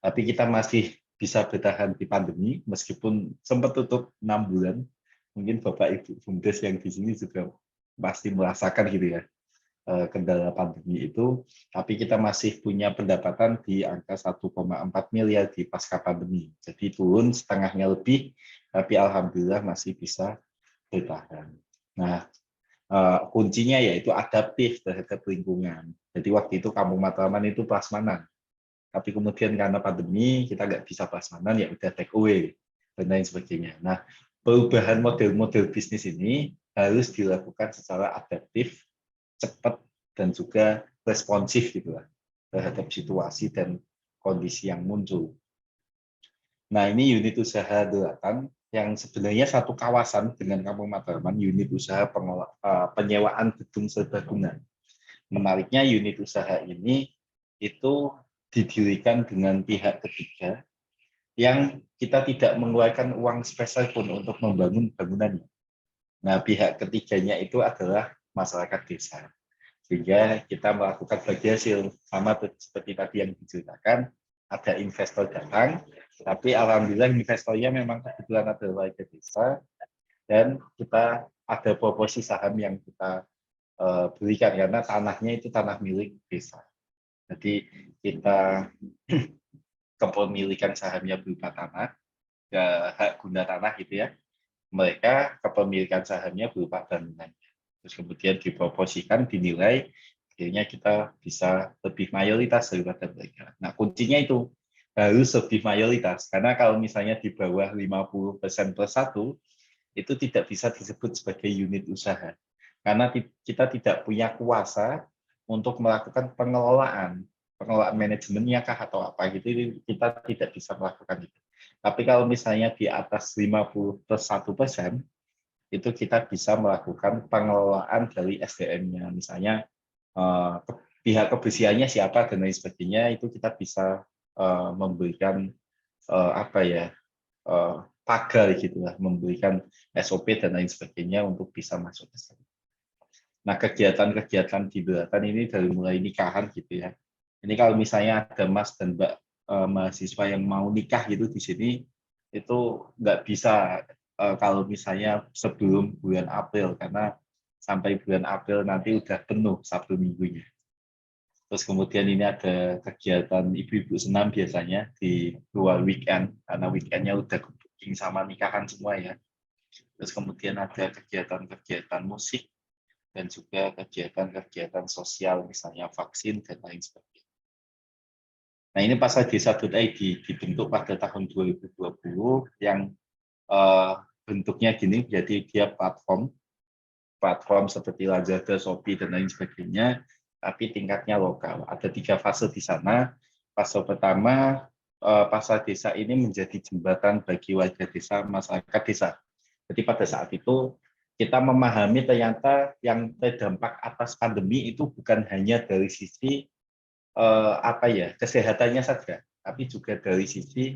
Tapi kita masih bisa bertahan di pandemi, meskipun sempat tutup 6 bulan. Mungkin Bapak Ibu Bumdes yang di sini juga pasti merasakan gitu ya, kendala pandemi itu, tapi kita masih punya pendapatan di angka 1,4 miliar di pasca pandemi. Jadi turun setengahnya lebih, tapi alhamdulillah masih bisa bertahan. Nah, kuncinya yaitu adaptif terhadap lingkungan. Jadi waktu itu Kampung Matraman itu prasmanan, tapi kemudian karena pandemi kita nggak bisa prasmanan, ya udah take away dan lain sebagainya. Nah, perubahan model-model bisnis ini harus dilakukan secara adaptif, cepat, dan juga responsif gitu lah terhadap situasi dan kondisi yang muncul. Nah, ini unit usaha Delatan yang sebenarnya satu kawasan dengan Kampung Matraman, unit usaha penyewaan gedung serbaguna. Menariknya unit usaha ini itu didirikan dengan pihak ketiga yang kita tidak mengeluarkan uang spesial pun untuk membangun bangunannya. Nah, pihak ketiganya itu adalah masyarakat desa. Sehingga kita melakukan bagi hasil, sama seperti tadi yang diceritakan, ada investor datang, tapi alhamdulillah investornya memang kebetulan adalah warga desa, dan kita ada proporsi saham yang kita berikan karena tanahnya itu tanah milik desa. Jadi kita kepemilikan sahamnya berupa tanah, hak guna tanah gitu ya. Mereka kepemilikan sahamnya berupa bangunan. Terus kemudian diproporsikan, dinilai, akhirnya kita bisa lebih mayoritas daripada mereka. Nah, kuncinya itu harus lebih mayoritas, karena kalau misalnya di bawah 50% plus 1, itu tidak bisa disebut sebagai unit usaha. Karena kita tidak punya kuasa untuk melakukan pengelolaan manajemennya kah atau apa gitu, kita tidak bisa melakukan itu. Tapi kalau misalnya di atas 50 plus 1%, itu kita bisa melakukan pengelolaan dari SDM-nya. Misalnya pihak kebersihannya siapa dan lain sebagainya, itu kita bisa memberikan pagar gitu lah, memberikan SOP dan lain sebagainya untuk bisa masuk ke sana. Nah, kegiatan-kegiatan di Delatan ini dari mulai nikahan gitu ya. Ini kalau misalnya ada Mas dan Mbak mahasiswa yang mau nikah gitu di sini, itu nggak bisa kalau misalnya sebelum bulan April, karena sampai bulan April nanti udah penuh Sabtu Minggunya. Terus kemudian ini ada kegiatan ibu-ibu senam biasanya di luar weekend, karena weekendnya udah booking sama nikahan semua ya. Terus kemudian ada kegiatan-kegiatan musik, dan juga kegiatan-kegiatan sosial, misalnya vaksin dan lain sebagainya. Nah, ini pasardesa.id dibentuk pada tahun 2020 yang bentuknya gini, jadi dia platform seperti Lazada, Shopee, dan lain sebagainya, tapi tingkatnya lokal. Ada 3 fase di sana. Fase pertama, pasar desa ini menjadi jembatan bagi warga desa, masyarakat desa. Jadi pada saat itu kita memahami ternyata yang terdampak atas pandemi itu bukan hanya dari sisi kesehatannya saja, tapi juga dari sisi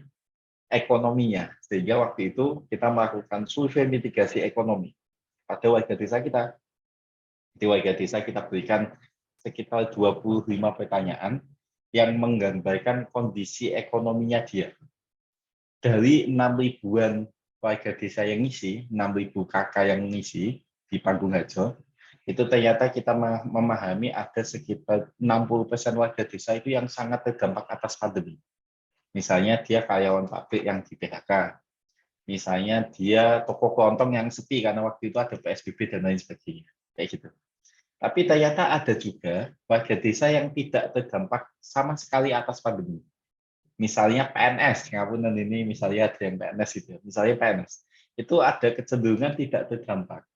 ekonominya. Sehingga waktu itu kita melakukan survei mitigasi ekonomi pada warga desa kita. Di warga desa kita berikan sekitar 25 pertanyaan yang menggambarkan kondisi ekonominya dia. Dari 6.000-an warga desa yang ngisi, 6.000 kakak yang ngisi di Panggung Harjo, itu ternyata kita memahami ada sekitar 60% warga desa itu yang sangat terdampak atas pandemi. Misalnya dia karyawan pabrik yang di PHK, misalnya dia toko kelontong yang sepi karena waktu itu ada PSBB dan lain sebagainya, kayak gitu. Tapi ternyata ada juga warga desa yang tidak terdampak sama sekali atas pandemi. Misalnya PNS, ngapunten ini misalnya ada yang PNS gitu, misalnya PNS, itu ada kecenderungan tidak terdampak.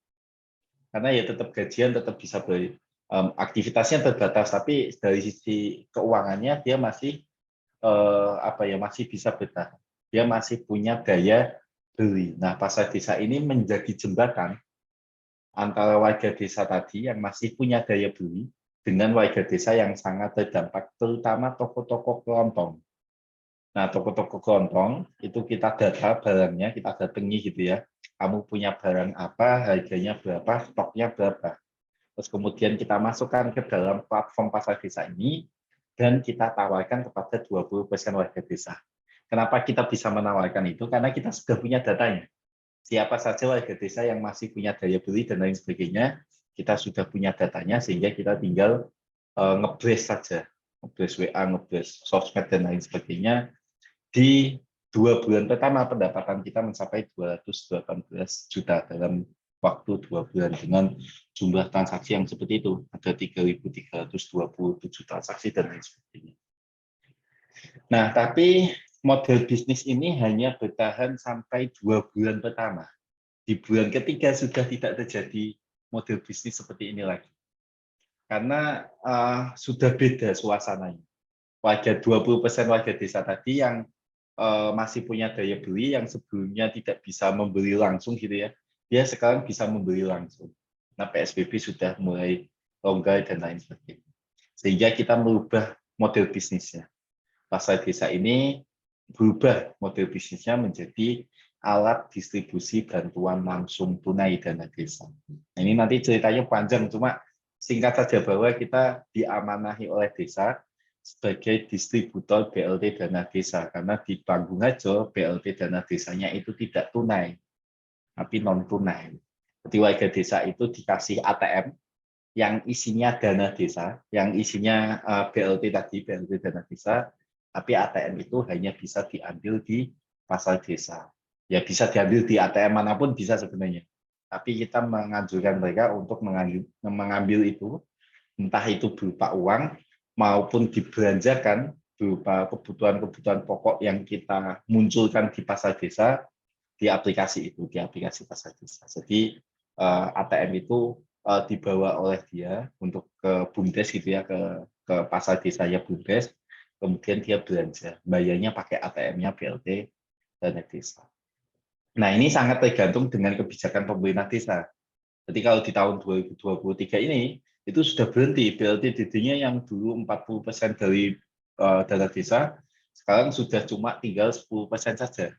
Karena ya tetap gajian, tetap bisa beli, aktivitasnya terbatas, tapi dari sisi keuangannya dia masih masih bisa bertahan. Dia masih punya daya beli. Nah, pasar desa ini menjadi jembatan antara warga desa tadi yang masih punya daya beli dengan warga desa yang sangat terdampak, terutama toko-toko kelontong. Nah, toko-toko kelontong itu kita data barangnya, kita datangi gitu ya. Kamu punya barang apa, harganya berapa, stoknya berapa. Terus kemudian kita masukkan ke dalam platform Pasar Desa ini, dan kita tawarkan kepada 20% warga desa. Kenapa kita bisa menawarkan itu? Karena kita sudah punya datanya. Siapa saja warga desa yang masih punya daya beli dan lain sebagainya, kita sudah punya datanya, sehingga kita tinggal nge-blast saja. Nge-blast WA, nge-blast sosmed, dan lain sebagainya. Di 2 bulan pertama, pendapatan kita mencapai 218 juta dalam waktu 2 bulan dengan jumlah transaksi yang seperti itu, ada 3.327 transaksi dan lain sebagainya. Nah, tapi model bisnis ini hanya bertahan sampai 2 bulan pertama. Di bulan ketiga sudah tidak terjadi model bisnis seperti ini lagi. Karena sudah beda suasananya. 20% warga desa tadi yang masih punya daya beli, yang sebelumnya tidak bisa membeli langsung gitu ya, dia sekarang bisa membeli langsung. Nah, PSBB sudah mulai longgar dan lain sebagainya. Sehingga kita merubah model bisnisnya. Pasar desa ini berubah model bisnisnya menjadi alat distribusi bantuan langsung tunai dana desa. Nah, ini nanti ceritanya panjang, cuma singkat saja bahwa kita diamanahi oleh desa sebagai distributor BLT dana desa, karena di Panggung Harjo BLT dana desanya itu tidak tunai, tapi non tunai. Jadi warga desa itu dikasih ATM yang isinya dana desa, yang isinya BLT tadi, BLT dana desa, tapi ATM itu hanya bisa diambil di pasar desa. Ya bisa diambil di ATM manapun bisa sebenarnya. Tapi kita menganjurkan mereka untuk mengambil itu, entah itu berupa uang maupun dibelanjakan berupa kebutuhan-kebutuhan pokok yang kita munculkan di pasar desa di aplikasi itu, di aplikasi pasar desa. Jadi ATM itu dibawa oleh dia untuk ke BUMDes gitu ya, ke pasar desanya BUMDes, kemudian dia belanja, bayarnya pakai ATM-nya BLT dana desa. Nah, ini sangat tergantung dengan kebijakan pemerintah desa. Jadi kalau di tahun 2023 ini, itu sudah berhenti BLT DD-nya yang dulu 40% dari dana desa, sekarang sudah cuma tinggal 10% saja.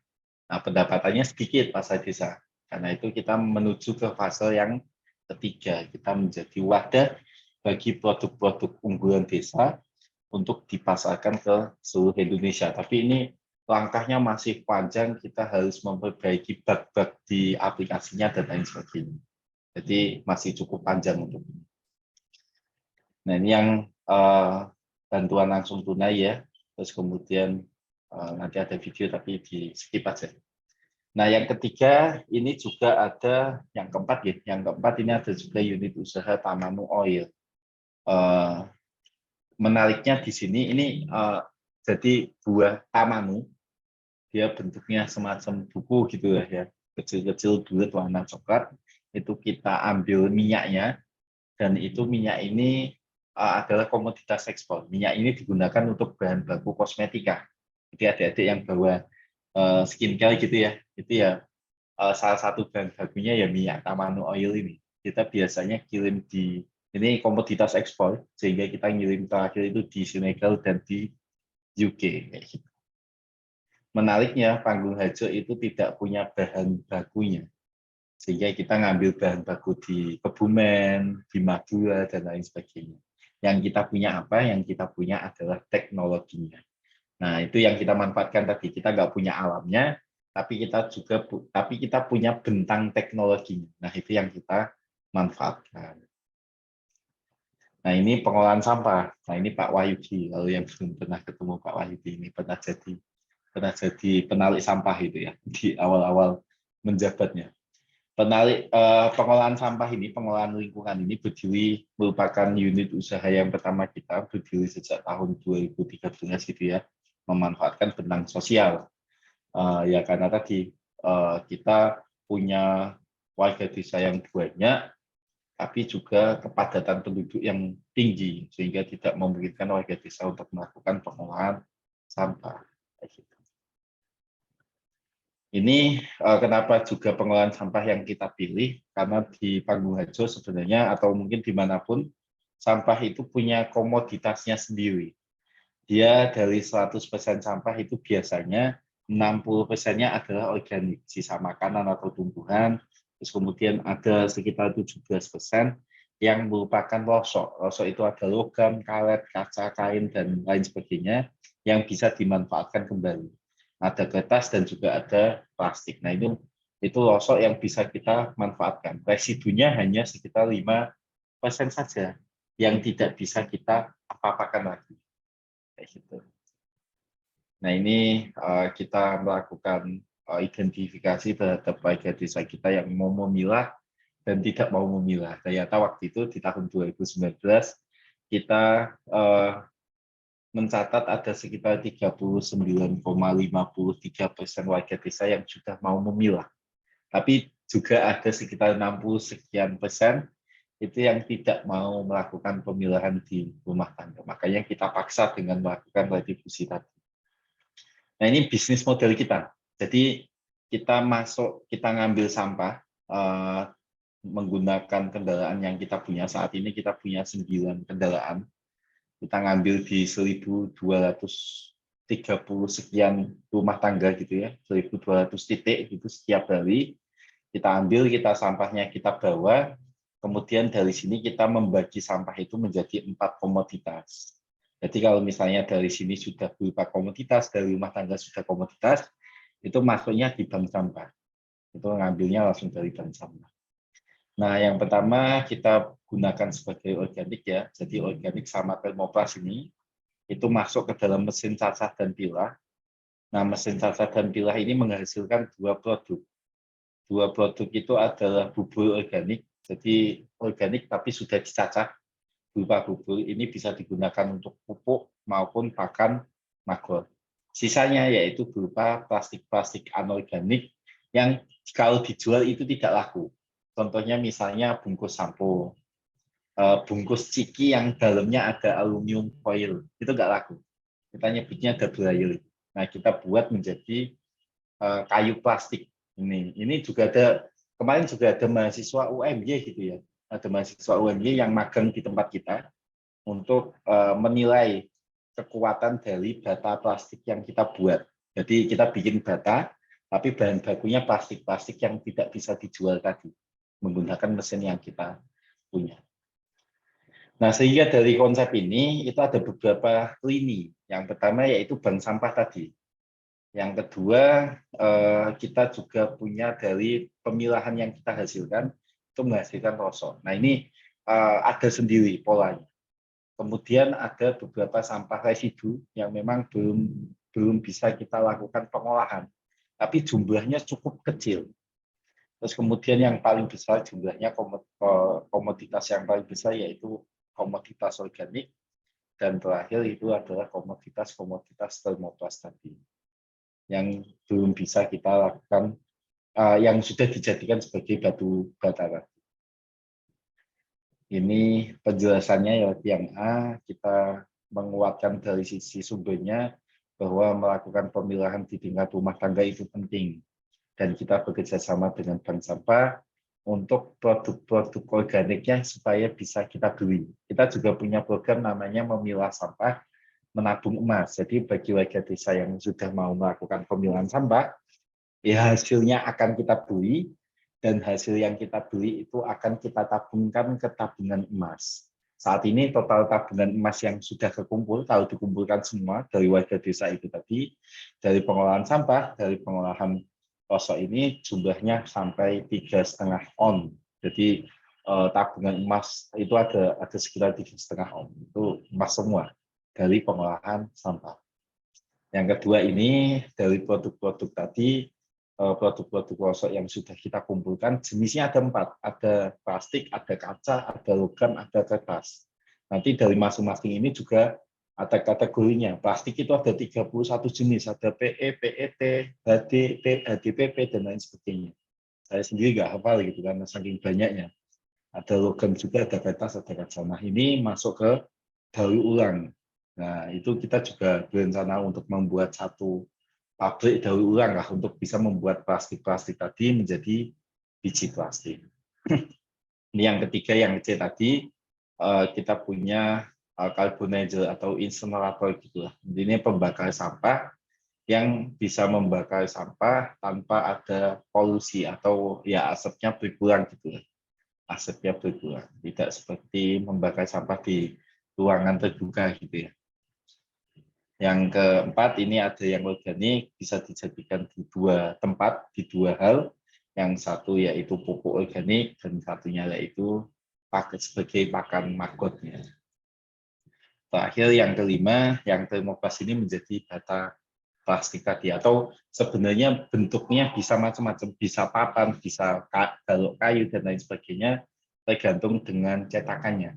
Nah, pendapatannya sedikit pasar desa. Karena itu kita menuju ke fase yang ketiga, kita menjadi wadah bagi produk-produk unggulan desa untuk dipasarkan ke seluruh Indonesia. Tapi ini langkahnya masih panjang, kita harus memperbaiki bug-bug di aplikasinya dan lain sebagainya. Jadi masih cukup panjang untuk ini. Nah, ini yang bantuan langsung tunai ya. Terus kemudian nanti ada video tapi di skip aja. Nah, yang ketiga ini juga ada yang keempat ya. Yang keempat ini ada juga unit usaha Tamanu Oil. Menariknya di sini ini jadi buah Tamanu, dia bentuknya semacam buku gitu ya, kecil-kecil bulat warna coklat. Itu kita ambil minyaknya, dan itu minyak ini adalah komoditas ekspor. Minyak ini digunakan untuk bahan baku kosmetika. Jadi adik-adik yang bawa skincare gitu ya, itu ya salah satu bahan bakunya ya minyak Tamanu Oil ini. Kita biasanya kirim di, ini komoditas ekspor, sehingga kita ngirim terakhir itu di Senegal dan di UK. Kayak gitu. Menariknya, Panggung Harjo itu tidak punya bahan bakunya. Sehingga kita ngambil bahan baku di Kebumen, di Madura, dan lain sebagainya. Yang kita punya apa? Yang kita punya adalah teknologinya. Nah, itu yang kita manfaatkan tadi. Kita nggak punya alamnya, tapi kita punya bentang teknologinya. Nah, itu yang kita manfaatkan. Nah, ini pengolahan sampah. Nah, ini Pak Wahyudi. Lalu yang belum pernah ketemu Pak Wahyudi ini pernah jadi penarik sampah itu ya di awal-awal menjabatnya. Pengolahan sampah ini, pengolahan lingkungan ini berdiri, merupakan unit usaha yang pertama kita, berdiri sejak tahun 2013 gitu ya, memanfaatkan benang sosial. Ya karena tadi kita punya warga desa yang banyak, tapi juga kepadatan penduduk yang tinggi, sehingga tidak memungkinkan warga desa untuk melakukan pengolahan sampah. Ini kenapa juga pengolahan sampah yang kita pilih, karena di Panggung Harjo sebenarnya, atau mungkin dimanapun, sampah itu punya komoditasnya sendiri. Dia dari 100% sampah itu biasanya 60%-nya adalah organik, sisa makanan atau tumbuhan, terus kemudian ada sekitar 17% yang merupakan losok. Losok itu ada logam, karet, kaca, kain, dan lain sebagainya yang bisa dimanfaatkan kembali. Ada kertas dan juga ada plastik. Nah, itu losok yang bisa kita manfaatkan. Residunya hanya sekitar 5% saja yang tidak bisa kita apa-apakan lagi. Kayak gitu. Nah, ini kita melakukan identifikasi terhadap warga desa kita yang mau memilah dan tidak mau memilah. Ternyata waktu itu di tahun 2019 kita mencatat ada sekitar 39,53% warga desa yang sudah mau memilah. Tapi juga ada sekitar 60 sekian persen itu yang tidak mau melakukan pemilahan di rumah tangga. Makanya kita paksa dengan melakukan retribusi tadi. Nah, ini bisnis model kita. Jadi kita ngambil sampah menggunakan kendaraan yang kita punya. Saat ini kita punya 9 kendaraan. Kita ngambil di 1.230 sekian rumah tangga gitu ya, 1.200 titik gitu setiap hari. Kita ambil, sampahnya kita bawa, kemudian dari sini kita membagi sampah itu menjadi 4 komoditas. Jadi kalau misalnya dari sini sudah berupa komoditas, dari rumah tangga sudah komoditas, itu masuknya di bank sampah. Itu ngambilnya langsung dari bank sampah. Nah, yang pertama kita gunakan sebagai organik ya. Jadi organik sama termoplas ini itu masuk ke dalam mesin cacah dan pilah. Nah, mesin cacah dan pilah ini menghasilkan 2 produk. 2 produk itu adalah bubur organik. Jadi organik tapi sudah dicacah berupa bubur. Ini bisa digunakan untuk pupuk maupun pakan maggot. Sisanya yaitu berupa plastik-plastik anorganik yang kalau dijual itu tidak laku. Contohnya misalnya bungkus sampo, bungkus ciki yang dalamnya ada aluminium foil, itu nggak laku. Kita nyebutnya double layer. Nah, kita buat menjadi kayu plastik. Ini juga ada, kemarin juga ada mahasiswa UMY gitu ya. Ada mahasiswa UMY yang magang di tempat kita untuk menilai kekuatan dari bata plastik yang kita buat. Jadi kita bikin bata, tapi bahan bakunya plastik-plastik yang tidak bisa dijual tadi, menggunakan mesin yang kita punya. Nah, sehingga dari konsep ini, itu ada beberapa lini. Yang pertama yaitu bank sampah tadi. Yang kedua, kita juga punya dari pemilahan yang kita hasilkan, itu menghasilkan rosok. Nah, ini ada sendiri polanya. Kemudian ada beberapa sampah residu yang memang belum bisa kita lakukan pengolahan, tapi jumlahnya cukup kecil. Terus kemudian yang paling besar jumlahnya komoditas yang paling besar yaitu komoditas organik, dan terakhir itu adalah komoditas termoplas tadi yang belum bisa kita lakukan, yang sudah dijadikan sebagai batu bata. Ini penjelasannya ya, yang A, kita menguatkan dari sisi sumbernya bahwa melakukan pemilahan di tingkat rumah tangga itu penting. Dan kita bekerja sama dengan bank sampah untuk produk-produk organiknya supaya bisa kita beli. Kita juga punya program namanya memilah sampah, menabung emas. Jadi bagi warga desa yang sudah mau melakukan pemilahan sampah, ya hasilnya akan kita beli, dan hasil yang kita beli itu akan kita tabungkan ke tabungan emas. Saat ini total tabungan emas yang sudah kekumpul, kalau dikumpulkan semua dari warga desa itu tadi, dari pengolahan sampah, dari pengolahan rosok ini jumlahnya sampai 3,5 on. Jadi tabungan emas itu ada sekitar 3,5 on. Itu emas semua dari pengolahan sampah. Yang kedua ini dari produk-produk tadi, produk-produk rosok yang sudah kita kumpulkan, jenisnya ada 4. Ada plastik, ada kaca, ada logam, ada kertas. Nanti dari masing-masing ini juga ada kategorinya. Plastik itu ada 31 jenis, ada PE, PET, HD, HDPP, dan lain sebagainya. Saya sendiri nggak hafal gitu karena saking banyaknya. Ada logam juga, ada kertas, ada kaca. Nah, ini masuk ke daur ulang. Nah, itu kita juga berencana untuk membuat satu pabrik daur ulang lah untuk bisa membuat plastik-plastik tadi menjadi biji plastik. Ini yang ketiga, yang C tadi, kita punya carbonizer atau incinerator gitulah. Ini pembakar sampah yang bisa membakar sampah tanpa ada polusi atau ya asapnya berkurang gitu. asapnya berkurang. Tidak seperti membakar sampah di ruangan terbuka gitu ya. Yang keempat, ini ada yang organik, bisa dijadikan di dua tempat, di dua hal. Yang satu yaitu pupuk organik, dan satunya yaitu pakai sebagai pakan magotnya. Terakhir, yang kelima, yang termoplas ini menjadi bata plastik tadi, atau sebenarnya bentuknya bisa macam-macam, bisa papan, bisa balok kayu, dan lain sebagainya, tergantung dengan cetakannya.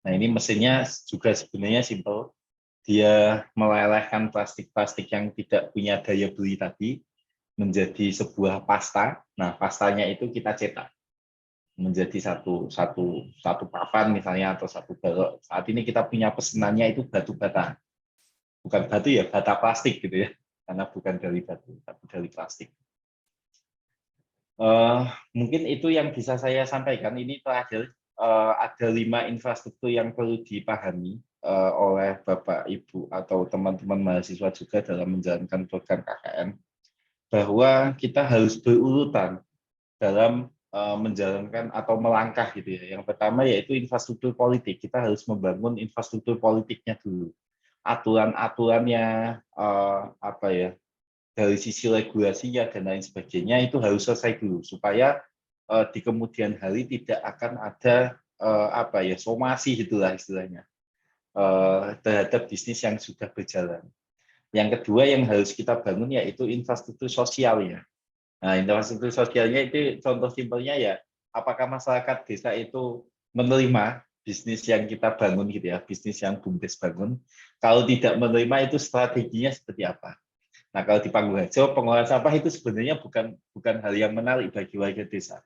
Nah, ini mesinnya juga sebenarnya simple. Dia melelehkan plastik-plastik yang tidak punya daya beli tadi menjadi sebuah pasta. Nah, pastanya itu kita cetak menjadi satu papan misalnya, atau satu balok. Saat ini kita punya pesanannya itu batu bata. Bukan batu ya, bata plastik gitu ya. Karena bukan dari batu, tapi dari plastik. Mungkin itu yang bisa saya sampaikan. Ini terakhir, ada 5 infrastruktur yang perlu dipahami oleh Bapak, Ibu, atau teman-teman mahasiswa juga dalam menjalankan program KKN, bahwa kita harus berurutan dalam menjalankan atau melangkah gitu ya. Yang pertama yaitu infrastruktur politik. Kita harus membangun infrastruktur politiknya dulu. Aturan-aturannya, apa ya, dari sisi regulasinya dan lain sebagainya itu harus selesai dulu supaya di kemudian hari tidak akan ada apa ya, somasi gitulah istilahnya terhadap bisnis yang sudah berjalan. Yang kedua yang harus kita bangun yaitu infrastruktur sosialnya. Nah, infrastruktur sosialnya itu contoh simpelnya ya, apakah masyarakat desa itu menerima bisnis yang kita bangun gitu ya, bisnis yang BUMDes bangun. Kalau tidak menerima itu strateginya seperti apa? Nah, kalau di Panggung Harjo, pengolahan sampah itu sebenarnya bukan hal yang menarik bagi warga desa.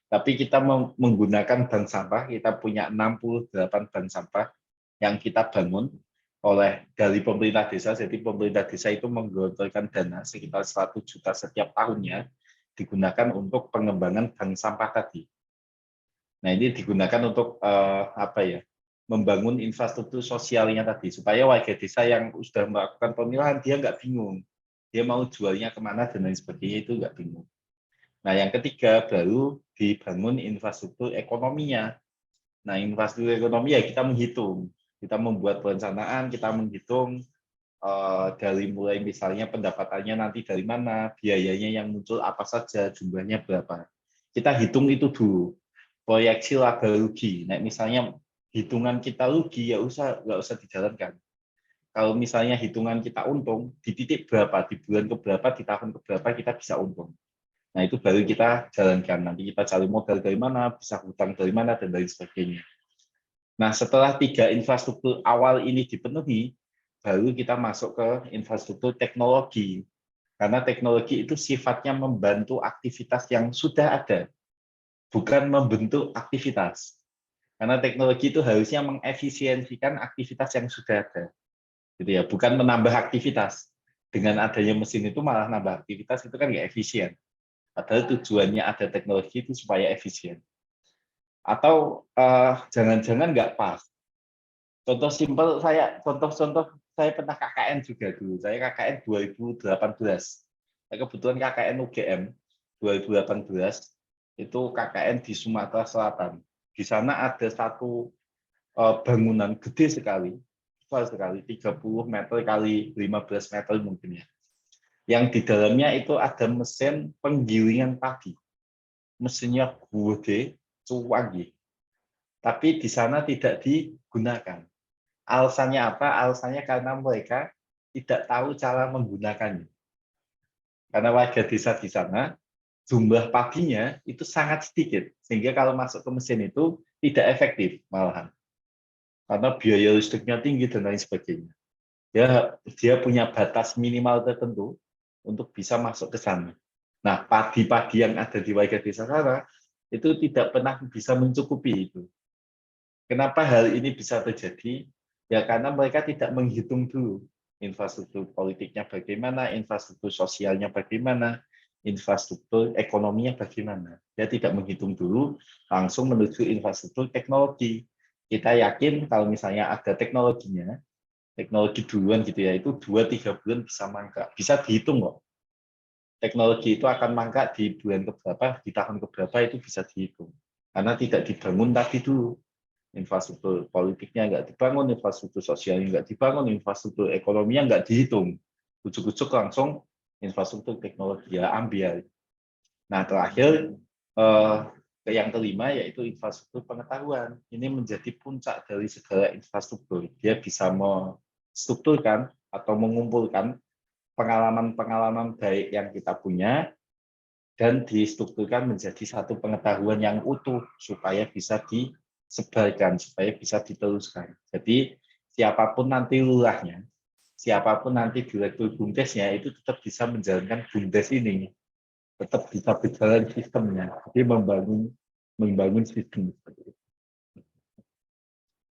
Tapi kita menggunakan bank sampah, kita punya 68 bank sampah yang kita bangun dari pemerintah desa. Jadi pemerintah desa itu menggelontorkan dana sekitar 100 juta setiap tahunnya digunakan untuk pengembangan bank sampah tadi. Nah, ini digunakan untuk apa ya? Membangun infrastruktur sosialnya tadi supaya warga desa yang sudah melakukan pemilahan dia nggak bingung. Dia mau jualnya kemana dan lain sebagainya itu nggak bingung. Nah, yang ketiga baru dibangun infrastruktur ekonominya. Nah, infrastruktur ekonomi ya kita menghitung, kita membuat perencanaan, kita menghitung dari mulai misalnya pendapatannya nanti dari mana, biayanya yang muncul apa saja, jumlahnya berapa. Kita hitung itu dulu, proyeksi laba rugi. Nah, misalnya hitungan kita rugi ya nggak usah dijalankan. Kalau misalnya hitungan kita untung, di titik berapa, di bulan keberapa, di tahun keberapa kita bisa untung. Nah, itu baru kita jalankan. Nanti kita cari modal dari mana, bisa hutang dari mana, dan lain sebagainya. Nah, setelah 3 infrastruktur awal ini dipenuhi, baru kita masuk ke infrastruktur teknologi. Karena teknologi itu sifatnya membantu aktivitas yang sudah ada, bukan membentuk aktivitas. Karena teknologi itu harusnya mengefisiensikan aktivitas yang sudah ada. Gitu ya, bukan menambah aktivitas. Dengan adanya mesin itu malah nambah aktivitas, itu kan nggak efisien. Padahal tujuannya ada teknologi itu supaya efisien. Atau jangan-jangan nggak pas. Contoh simpel contoh saya pernah KKN juga dulu. Saya KKN 2018. Saya kebetulan KKN UGM 2018 itu KKN di Sumatera Selatan. Di sana ada satu bangunan gede sekali, besar sekali, 30 meter kali 15 meter mungkin ya. Yang di dalamnya itu ada mesin penggilingan padi. Mesinnya gede, cuanggih. Tapi di sana tidak digunakan. Alasannya apa? Alasannya karena mereka tidak tahu cara menggunakannya. Karena warga desa di sana, jumlah padinya itu sangat sedikit. Sehingga kalau masuk ke mesin itu tidak efektif malahan. Karena biaya listriknya tinggi dan lain sebagainya. Dia punya batas minimal tertentu untuk bisa masuk ke sana. Nah, padi-padi yang ada di warga desa sana itu tidak pernah bisa mencukupi itu. Kenapa hal ini bisa terjadi? Ya karena mereka tidak menghitung dulu infrastruktur politiknya bagaimana, infrastruktur sosialnya bagaimana, infrastruktur ekonominya bagaimana. Dia tidak menghitung dulu, langsung menuju infrastruktur teknologi. Kita yakin kalau misalnya ada teknologinya, teknologi duluan gitu ya, itu 2-3 bulan bisa mangkrak. Bisa dihitung kok. Teknologi itu akan mangkrak di bulan keberapa, di tahun keberapa itu bisa dihitung. karena tidak dibangun tadi dulu. Infrastruktur politiknya nggak dibangun, infrastruktur sosialnya nggak dibangun, infrastruktur ekonominya nggak dihitung. Ujuk-ujuk langsung infrastruktur teknologi ya ambil. Nah terakhir yang kelima yaitu infrastruktur pengetahuan. Ini menjadi puncak dari segala infrastruktur. Dia bisa menstrukturkan atau mengumpulkan pengalaman-pengalaman baik yang kita punya dan distrukturkan menjadi satu pengetahuan yang utuh supaya bisa disebarkan, supaya bisa diteruskan. Jadi siapapun nanti lurahnya, siapapun nanti direktur BUMDesnya itu tetap bisa menjalankan BUMDes ini, tetap bisa berjalan sistemnya, jadi membangun sistem.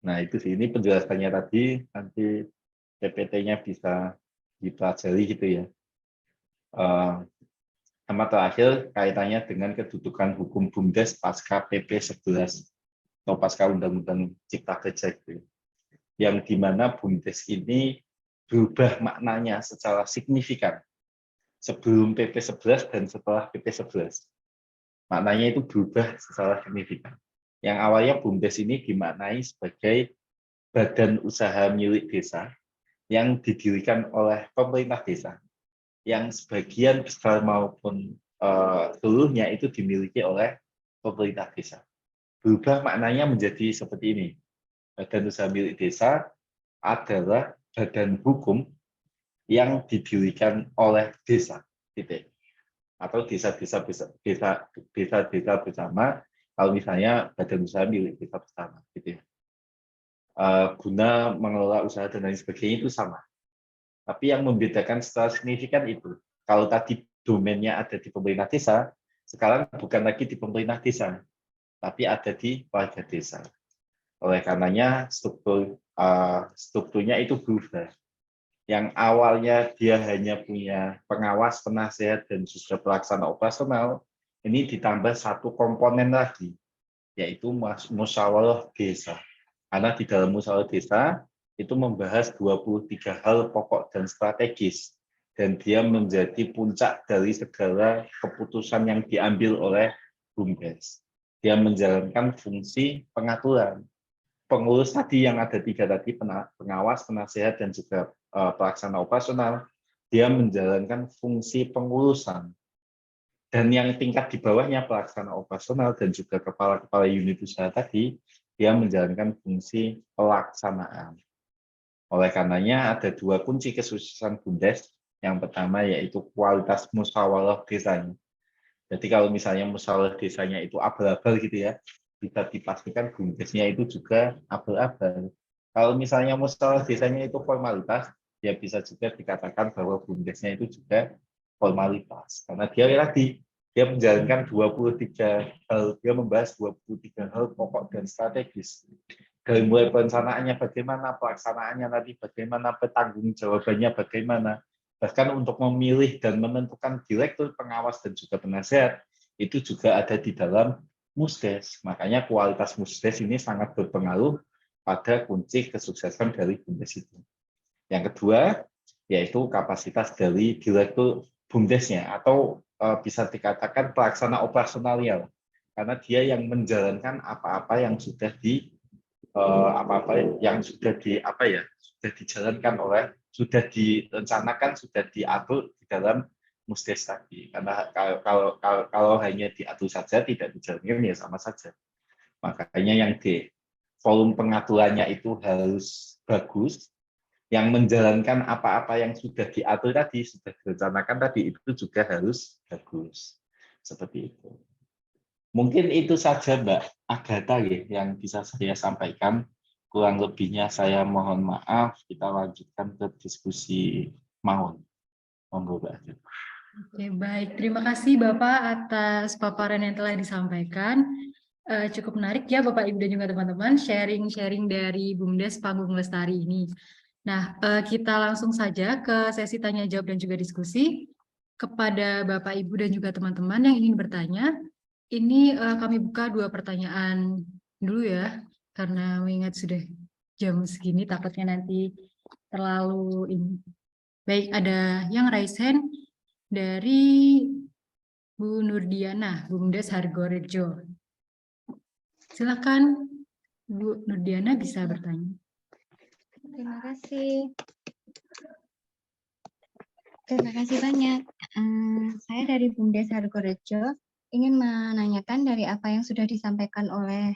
Nah itu sih, ini penjelasannya tadi, nanti PPT-nya bisa dipelajari gitu ya. Sama terakhir kaitannya dengan kedudukan hukum BUMDes pasca PP 11 atau pasca Undang-Undang Cipta Kerja itu. Yang dimana BUMDes ini berubah maknanya secara signifikan sebelum PP 11 dan setelah PP 11. Maknanya itu berubah secara signifikan. Yang awalnya BUMDes ini dimaknai sebagai badan usaha milik desa yang didirikan oleh pemerintah desa, yang sebagian besar maupun seluruhnya itu dimiliki oleh pemerintah desa. Berubah maknanya menjadi seperti ini. Badan usaha milik desa adalah badan hukum yang didirikan oleh desa, titik. Atau desa-desa bersama. Kalau misalnya badan usaha milik desa bersama, gitu ya. Guna mengelola usaha dan lain sebagainya itu sama. Tapi yang membedakan secara signifikan itu, kalau tadi domainnya ada di pemerintah desa, sekarang bukan lagi di pemerintah desa, tapi ada di warga desa. Oleh karenanya strukturnya itu berubah. Yang awalnya dia hanya punya pengawas, penasehat, dan juga pelaksana operasional, ini ditambah satu komponen lagi, yaitu musyawarah desa. Karena di dalam musyawarah desa, itu membahas 23 hal pokok dan strategis, dan dia menjadi puncak dari segala keputusan yang diambil oleh BUMDes. Dia menjalankan fungsi pengaturan. Pengurus tadi yang ada 3 tadi, pengawas, penasehat, dan juga pelaksana operasional, dia menjalankan fungsi pengurusan. Dan yang tingkat di bawahnya, pelaksana operasional dan juga kepala-kepala unit usaha tadi, dia menjalankan fungsi pelaksanaan. Oleh karenanya ada 2 kunci kesuksesan BUMDes. Yang pertama yaitu kualitas musyawarah desanya. Jadi kalau misalnya musyawarah desanya itu abal-abal gitu ya, bisa dipastikan BUMDesnya itu juga abal-abal. Kalau misalnya musyawarah desanya itu formalitas, ya bisa juga dikatakan bahwa BUMDesnya itu juga formalitas. Karena dia menjalankan 23 hal, dia membahas 23 hal pokok dan strategis. Dari mulai perencanaannya bagaimana, pelaksanaannya nanti bagaimana, pertanggungjawabannya bagaimana, bahkan untuk memilih dan menentukan direktur, pengawas, dan juga penasehat, itu juga ada di dalam MUSDes. Makanya kualitas MUSDes ini sangat berpengaruh pada kunci kesuksesan dari BUMDes itu. Yang kedua, yaitu kapasitas dari direktur BUMDesnya, atau bisa dikatakan pelaksana operasionalnya, karena dia yang menjalankan apa-apa yang sudah sudah dijalankan sudah direncanakan, sudah diatur di dalam MUSDes tadi. Karena kalau hanya diatur saja tidak dijalankan ya sama saja. Makanya yang di volume pengaturannya itu harus bagus, yang menjalankan apa-apa yang sudah diatur tadi, sudah direncanakan tadi, itu juga harus bagus. Seperti itu. Mungkin itu saja Mbak Agatha yang bisa saya sampaikan. Kurang lebihnya saya mohon maaf. Kita lanjutkan ke diskusi Maun. Monggo Mbak Agatha. Oke, baik. Terima kasih Bapak atas paparan yang telah disampaikan. Cukup menarik ya Bapak Ibu dan juga teman-teman sharing-sharing dari BUMDes Panggung Lestari ini. Nah, kita langsung saja ke sesi tanya jawab dan juga diskusi. Kepada Bapak Ibu dan juga teman-teman yang ingin bertanya, ini kami buka 2 pertanyaan dulu ya, karena mengingat sudah jam segini takutnya nanti terlalu ini. Baik, ada yang raise hand dari Bu Nurdiana, BUMDes Hargorejo. Silakan Bu Nurdiana bisa bertanya. Terima kasih. Terima kasih banyak. Saya dari BUMDes Hargorejo ingin menanyakan dari apa yang sudah disampaikan oleh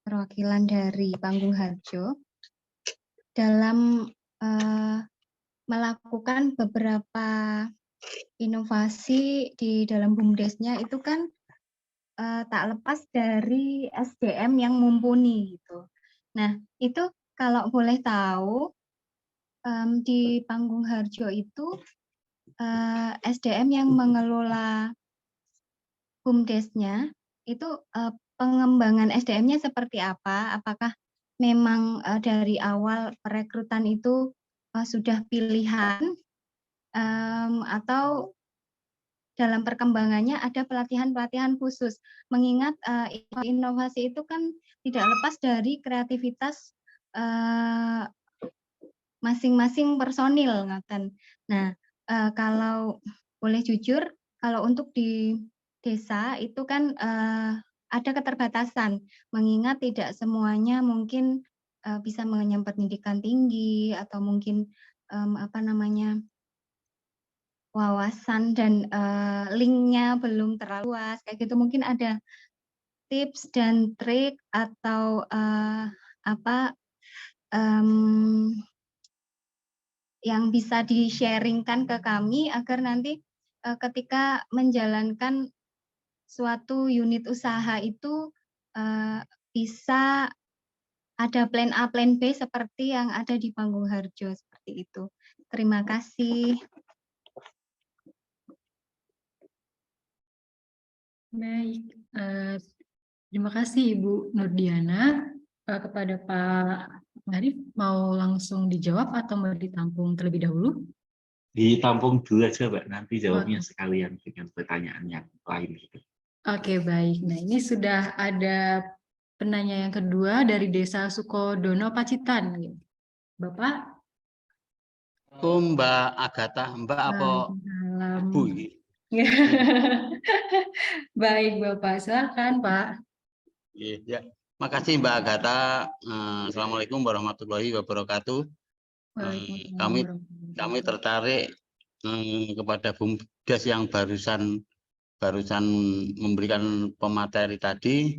perwakilan dari Panggung Harjo dalam melakukan beberapa inovasi di dalam BUMDesnya itu kan tak lepas dari SDM yang mumpuni gitu. Nah, itu kalau boleh tahu di Panggung Harjo itu SDM yang mengelola BUMDesnya itu pengembangan SDM-nya seperti apa? Apakah memang dari awal perekrutan itu sudah pilihan atau dalam perkembangannya ada pelatihan-pelatihan khusus? Mengingat inovasi itu kan tidak lepas dari kreativitas masing-masing personil ngaten. Nah, kalau boleh jujur, kalau untuk di desa itu kan ada keterbatasan, mengingat tidak semuanya mungkin bisa mengenyam pendidikan tinggi atau mungkin wawasan dan linknya belum terlalu luas kayak gitu. Mungkin ada tips dan trik atau yang bisa di-sharingkan ke kami agar nanti ketika menjalankan suatu unit usaha itu bisa ada plan A, plan B seperti yang ada di Panggung Harjo seperti itu. Terima kasih. Baik, terima kasih Ibu Nurdiana. Kepada Pak Arif, mau langsung dijawab atau mau ditampung terlebih dahulu? Ditampung dulu aja, Mbak. Nanti jawabnya Oke. sekalian dengan pertanyaan yang lain. Gitu. Oke, baik. Nah, ini sudah ada penanya yang kedua dari Desa Sukodono, Pacitan. Bapak? Mbak Agatha, Mbak apa Waalaikumsalam. Bu ini? Baik, Bapak. Silakan, Pak. Ya, makasih Mbak Agatha. Assalamualaikum warahmatullahi wabarakatuh. Waalaikumsalam Kami warahmatullahi wabarakatuh. tertarik kepada BUMDes yang barusan memberikan pemateri tadi.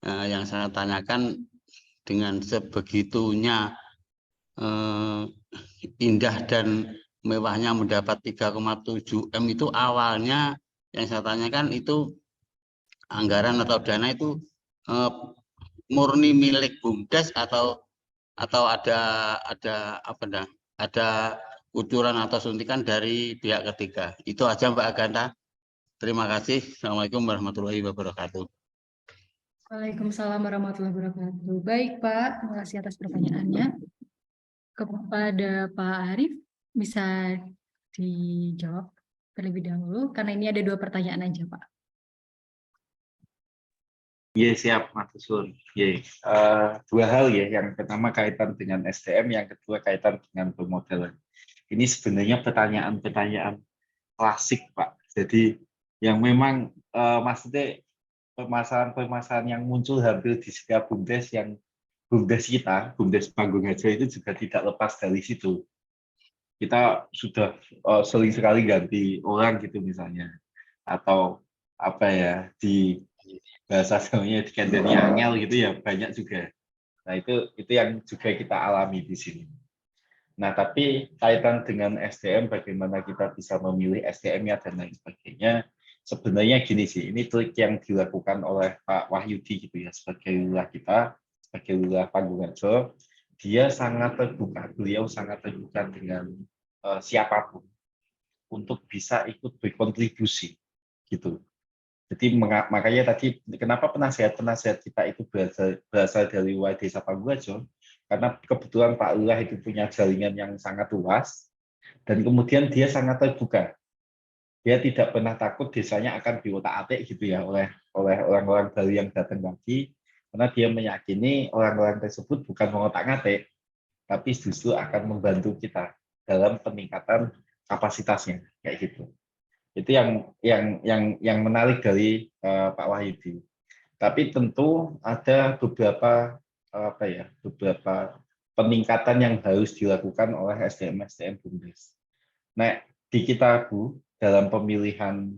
Yang saya tanyakan dengan sebegitunya indah dan mewahnya mendapat 3,7 M itu awalnya yang saya tanyakan itu anggaran atau dana itu murni milik BUMDes atau ada kucuran atau suntikan dari pihak ketiga. Itu aja Mbak Agatha. Terima kasih. Assalamualaikum warahmatullahi wabarakatuh. Waalaikumsalam warahmatullahi wabarakatuh. Baik, Pak. Terima kasih atas pertanyaannya. Kepada Pak Arif, bisa dijawab terlebih dahulu, karena ini ada 2 pertanyaan aja, Pak. Iya, siap, Mas Sun. Dua hal ya. Yang pertama kaitan dengan SDM, yang kedua kaitan dengan pemodelan. Ini sebenarnya pertanyaan-pertanyaan klasik, Pak. Jadi yang memang maksudnya permasalahan-permasalahan yang muncul hampir di setiap BUMDes yang BUMDes kita, BUMDes Panggung Harjo itu juga tidak lepas dari situ. Kita sudah sering sekali ganti orang gitu misalnya, atau apa ya di bahasa Jawanya dikandani angel gitu ya banyak juga. Nah itu yang juga kita alami di sini. Nah tapi kaitan dengan SDM, bagaimana kita bisa memilih SDM-nya dan lain sebagainya. Sebenarnya gini sih, ini trik yang dilakukan oleh Pak Wahyudi gitu ya sebagai wilayah kita, sebagai wilayah Panggung Harjo. Dia sangat terbuka, beliau sangat terbuka dengan siapapun untuk bisa ikut berkontribusi gitu. Jadi makanya tadi kenapa penasihat kita itu berasal dari wilayah Desa Panggung Harjo, karena kebetulan Pak Lurah itu punya jaringan yang sangat luas dan kemudian dia sangat terbuka. Dia tidak pernah takut desanya akan diotak-atik gitu ya oleh orang-orang baru yang datang lagi, karena dia meyakini orang-orang tersebut bukan mengotak-atik, tapi justru akan membantu kita dalam peningkatan kapasitasnya kayak gitu. Itu yang menarik dari Pak Wahyudi. Tapi tentu ada beberapa beberapa peningkatan yang harus dilakukan oleh SDM BUMDes. Nah, di kita Bu, dalam pemilihan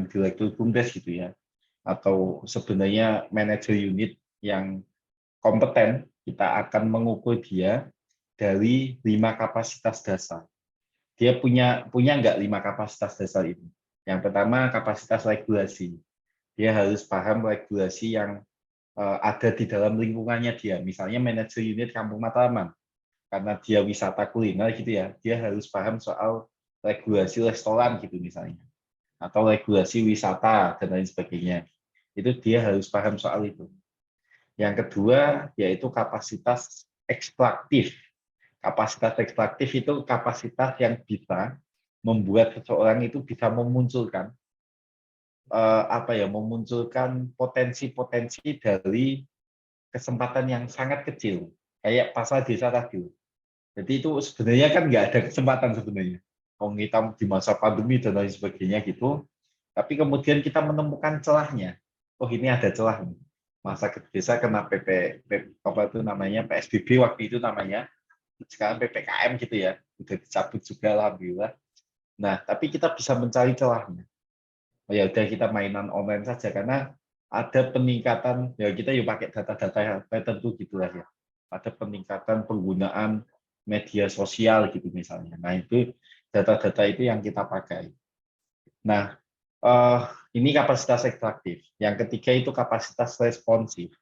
direktur BUMDes gitu ya, atau sebenarnya manajer unit yang kompeten, kita akan mengukur dia dari 5 kapasitas dasar. Dia punya nggak 5 kapasitas dasar ini? Yang pertama kapasitas regulasi. Dia harus paham regulasi yang ada di dalam lingkungannya dia. Misalnya manajer unit Kampung Mataraman, karena dia wisata kuliner gitu ya, dia harus paham soal regulasi restoran gitu misalnya, atau regulasi wisata dan lain sebagainya. Itu dia harus paham soal itu. Yang kedua yaitu kapasitas ekstraktif. Kapasitas ekstraktif itu kapasitas yang bisa membuat seseorang itu bisa memunculkan memunculkan potensi-potensi dari kesempatan yang sangat kecil, kayak pasar desa tadi. Jadi itu sebenarnya kan nggak ada kesempatan sebenarnya. Kalau kita di masa pandemi dan lain sebagainya gitu, tapi kemudian kita menemukan celahnya. Oh ini ada celah nih. Masa desa kena apa itu namanya PSBB waktu itu namanya. Sekarang PPKM gitu ya, udah dicabut juga alhamdulillah. Nah, tapi kita bisa mencari celahnya. Oh ya udah kita mainan online saja karena ada peningkatan ya kita yuk pakai data-data tertentu gitulah ya. Ada peningkatan penggunaan media sosial gitu misalnya. Nah, itu data-data itu yang kita pakai. Nah, ini kapasitas ekstraktif. Yang ketiga itu kapasitas responsif.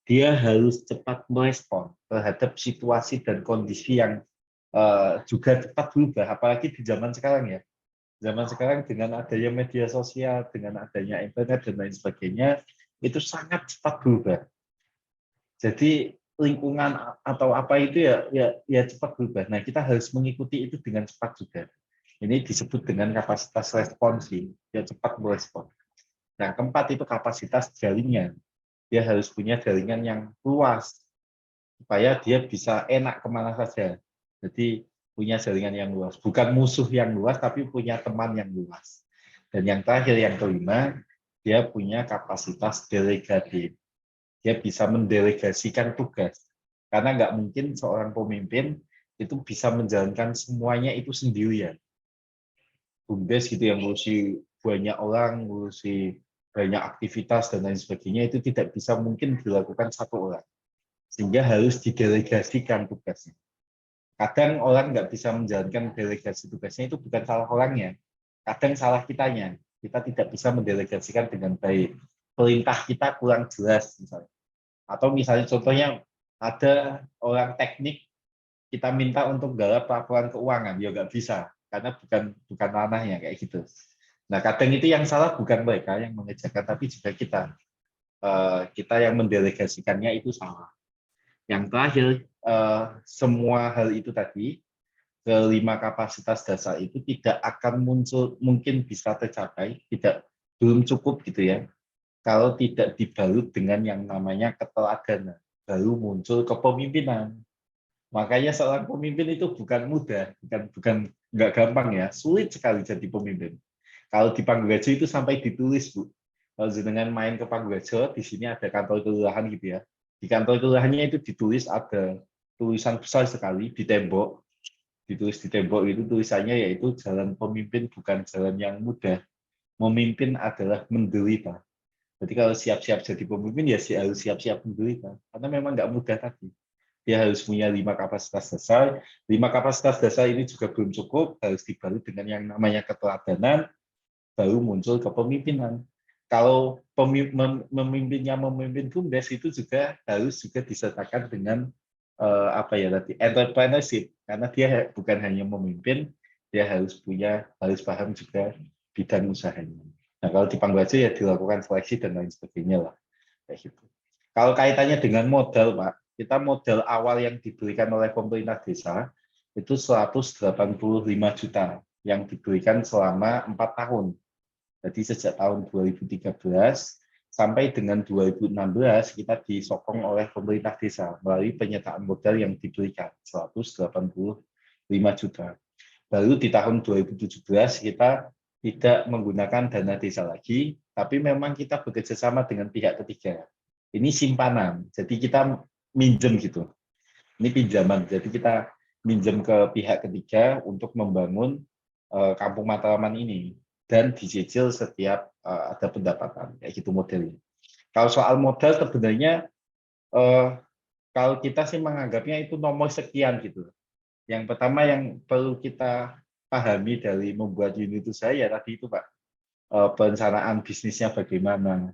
Dia harus cepat merespon terhadap situasi dan kondisi yang juga cepat berubah, apalagi di zaman sekarang ya. Zaman sekarang dengan adanya media sosial, dengan adanya internet dan lain sebagainya, itu sangat cepat berubah. Jadi lingkungan atau apa itu ya cepat berubah. Nah, kita harus mengikuti itu dengan cepat juga. Ini disebut dengan kapasitas responsif, dia cepat merespon. Nah, keempat itu kapasitas jaringan. Dia harus punya jaringan yang luas supaya dia bisa enak kemana saja. Jadi punya jaringan yang luas, bukan musuh yang luas, tapi punya teman yang luas. Dan yang terakhir, yang kelima, dia punya kapasitas delegatif. Dia bisa mendelegasikan tugas. Karena nggak mungkin seorang pemimpin itu bisa menjalankan semuanya itu sendirian. BUMDes gitu yang ngurusi banyak orang, ngurusi banyak aktivitas dan lain sebagainya, itu tidak bisa mungkin dilakukan satu orang. Sehingga harus didelegasikan tugasnya. Kadang orang nggak bisa menjalankan delegasi tugasnya itu bukan salah orangnya, kadang salah kitanya. Kita tidak bisa mendelegasikan dengan baik. Perintah kita kurang jelas misalnya. Atau misalnya contohnya ada orang teknik kita minta untuk garap laporan keuangan, ya nggak bisa karena bukan ranahnya kayak gitu. Nah kadang itu yang salah bukan mereka yang mengerjakan, tapi juga kita yang mendelegasikannya itu salah. Yang terakhir, semua hal itu tadi, kelima kapasitas dasar itu tidak akan muncul, mungkin bisa tercapai, belum cukup gitu ya, kalau tidak dibalut dengan yang namanya keteladanan, baru muncul kepemimpinan. Makanya seorang pemimpin itu bukan mudah, bukan nggak gampang ya, sulit sekali jadi pemimpin. Kalau di Pangurajo itu sampai ditulis Bu, kalau dengan main ke Pangurajo, di sini ada kantor kelurahan gitu ya. Di kantor kelurahannya itu ditulis ada tulisan besar sekali di tembok, ditulis di tembok itu tulisannya yaitu jalan pemimpin bukan jalan yang mudah. Memimpin adalah menderita. Jadi kalau siap-siap jadi pemimpin ya harus siap-siap menderita. Karena memang nggak mudah tadi. Dia harus punya 5 kapasitas dasar. 5 kapasitas dasar ini juga belum cukup, harus dibalut dengan yang namanya keteladanan, baru muncul kepemimpinan. Kalau memimpin BUMDes itu juga harus disertakan dengan entrepreneurship, karena dia bukan hanya memimpin, dia harus paham juga bidang usahanya. Nah kalau di Pangurajo ya dilakukan seleksi dan lain sebagainya lah, kayak gitu. Kalau kaitannya dengan modal Pak, kita modal awal yang diberikan oleh pemerintah desa itu 185 juta yang diberikan selama 4 tahun. Jadi sejak tahun 2013 sampai dengan 2016 kita disokong oleh pemerintah desa melalui penyertaan modal yang diberikan 185 juta. Baru di tahun 2017 kita tidak menggunakan dana desa lagi, tapi memang kita bekerja sama dengan pihak ketiga. Ini simpanan, jadi kita minjem gitu. Ini pinjaman, jadi kita minjem ke pihak ketiga untuk membangun kampung Mataraman ini dan dicicil setiap ada pendapatan, kayak gitu modelnya. Kalau soal modal sebenarnya kalau kita sih menganggapnya itu nomor sekian gitu. Yang pertama yang perlu kita pahami dari membuat unit usaha ya tadi itu Pak, perencanaan bisnisnya bagaimana,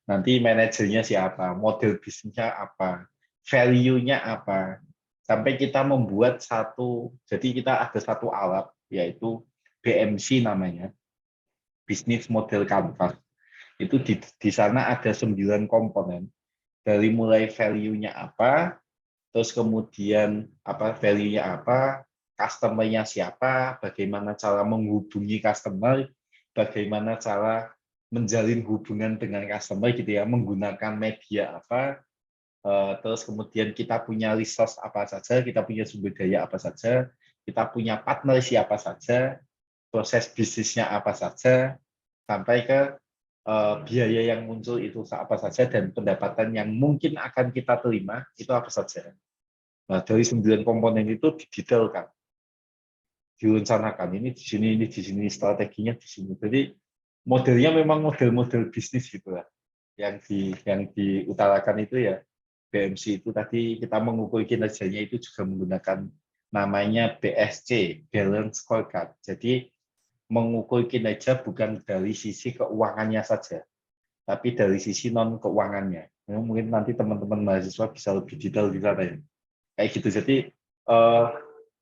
nanti manajernya siapa, model bisnisnya apa, value-nya apa, sampai kita membuat satu, jadi kita ada satu alat yaitu BMC namanya, Business Model Canvas. Itu di sana ada 9 komponen, dari mulai value-nya apa, terus kemudian apa value-nya apa, customer-nya siapa, bagaimana cara menghubungi customer, bagaimana cara menjalin hubungan dengan customer gitu ya, menggunakan media apa, terus kemudian kita punya resource apa saja, kita punya sumber daya apa saja, kita punya partner siapa saja, proses bisnisnya apa saja, sampai ke biaya yang muncul itu apa saja dan pendapatan yang mungkin akan kita terima itu apa saja. Nah, dari 9 komponen itu didetailkan, direncanakan, ini di sini, strateginya di sini. Jadi modelnya memang model-model bisnis gitu lah. Yang diutarakan itu ya BMC itu tadi kita mengukur kinerjanya itu juga menggunakan namanya BSC, Balance Scorecard. Jadi mengukur kinerja bukan dari sisi keuangannya saja, tapi dari sisi non keuangannya. Mungkin nanti teman-teman mahasiswa bisa lebih detail di sana ya. Kayak gitu. Jadi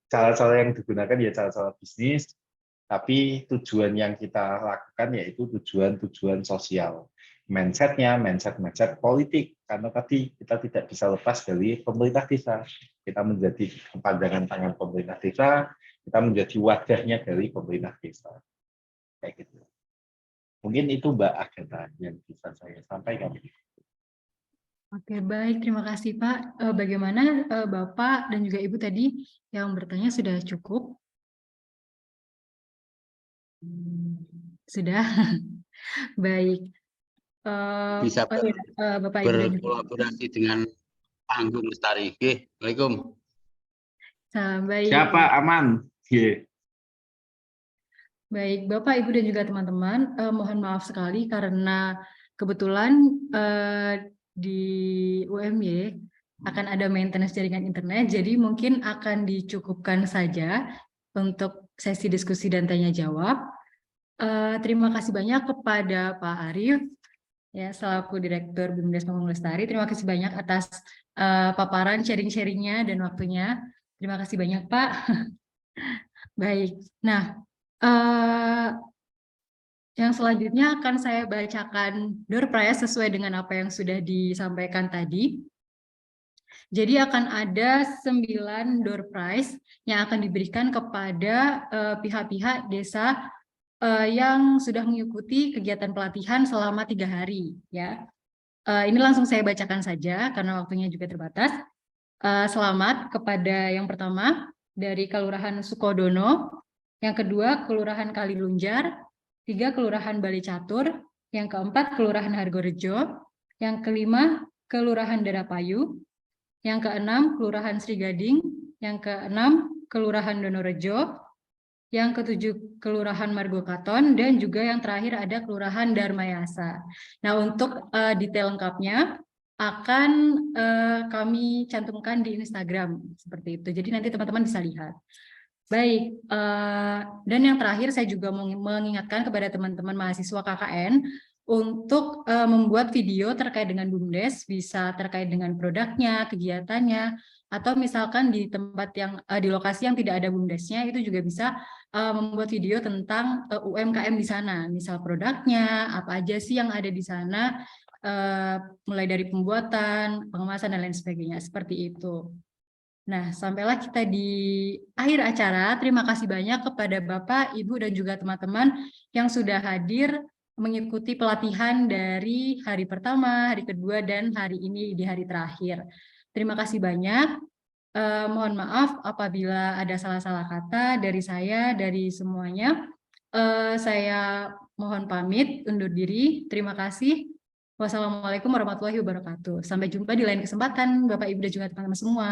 cara-cara yang digunakan ya cara-cara bisnis, tapi tujuan yang kita lakukan yaitu tujuan sosial. Mindset-nya, mindset politik, karena tadi kita tidak bisa lepas dari pemerintah desa. Kita menjadi pandangan tangan pemerintah desa, kita menjadi wadahnya dari pemerintah desa. Kayak gitu. Mungkin itu Mbak Agatha yang bisa saya sampaikan. Oke, baik. Terima kasih, Pak. Bagaimana Bapak dan juga Ibu tadi yang bertanya sudah cukup? Sudah? Baik. Bisa Bapak, Ibu dan juga berkolaborasi dengan Panggung Lestari. Oke, Waalaikumsalam. baik. Siapa aman? Baik, Bapak, Ibu, dan juga teman-teman, mohon maaf sekali karena kebetulan di UMY akan ada maintenance jaringan internet, jadi mungkin akan dicukupkan saja untuk sesi diskusi dan tanya jawab. Terima kasih banyak kepada Pak Arief, ya, selaku Direktur BUMDes Panggung Lestari. Terima kasih banyak atas paparan sharing-sharingnya dan waktunya. Terima kasih banyak, Pak. Baik, nah, yang selanjutnya akan saya bacakan door prize sesuai dengan apa yang sudah disampaikan tadi. Jadi akan ada 9 door prize yang akan diberikan kepada pihak-pihak desa yang sudah mengikuti kegiatan pelatihan selama 3 hari. Ya, ini langsung saya bacakan saja karena waktunya juga terbatas. Selamat kepada yang pertama dari Kelurahan Sukodono, yang kedua Kelurahan Kalilunjar, 3 Kelurahan Bali Catur, yang keempat Kelurahan Hargorejo, yang kelima Kelurahan Darapayu, yang keenam Kelurahan Sri Gading, yang keenam Kelurahan Donorejo, yang ketujuh Kelurahan Margokaton, dan juga yang terakhir ada Kelurahan Dharmayasa. Nah, untuk detail lengkapnya akan kami cantumkan di Instagram seperti itu. Jadi nanti teman-teman bisa lihat. Baik, dan yang terakhir saya juga mau mengingatkan kepada teman-teman mahasiswa KKN untuk membuat video terkait dengan BUMDes, bisa terkait dengan produknya, kegiatannya, atau misalkan di tempat yang di lokasi yang tidak ada BUMDesnya, itu juga bisa membuat video tentang UMKM di sana, misal produknya, apa aja sih yang ada di sana, mulai dari pembuatan, pengemasan, dan lain sebagainya, seperti itu. Nah, sampailah kita di akhir acara. Terima kasih banyak kepada Bapak, Ibu, dan juga teman-teman yang sudah hadir mengikuti pelatihan dari hari pertama, hari kedua, dan hari ini di hari terakhir. Terima kasih banyak. Mohon maaf apabila ada salah-salah kata dari saya, dari semuanya. Saya mohon pamit, undur diri. Terima kasih. Wassalamualaikum warahmatullahi wabarakatuh. Sampai jumpa di lain kesempatan, Bapak, Ibu, dan juga teman-teman semua.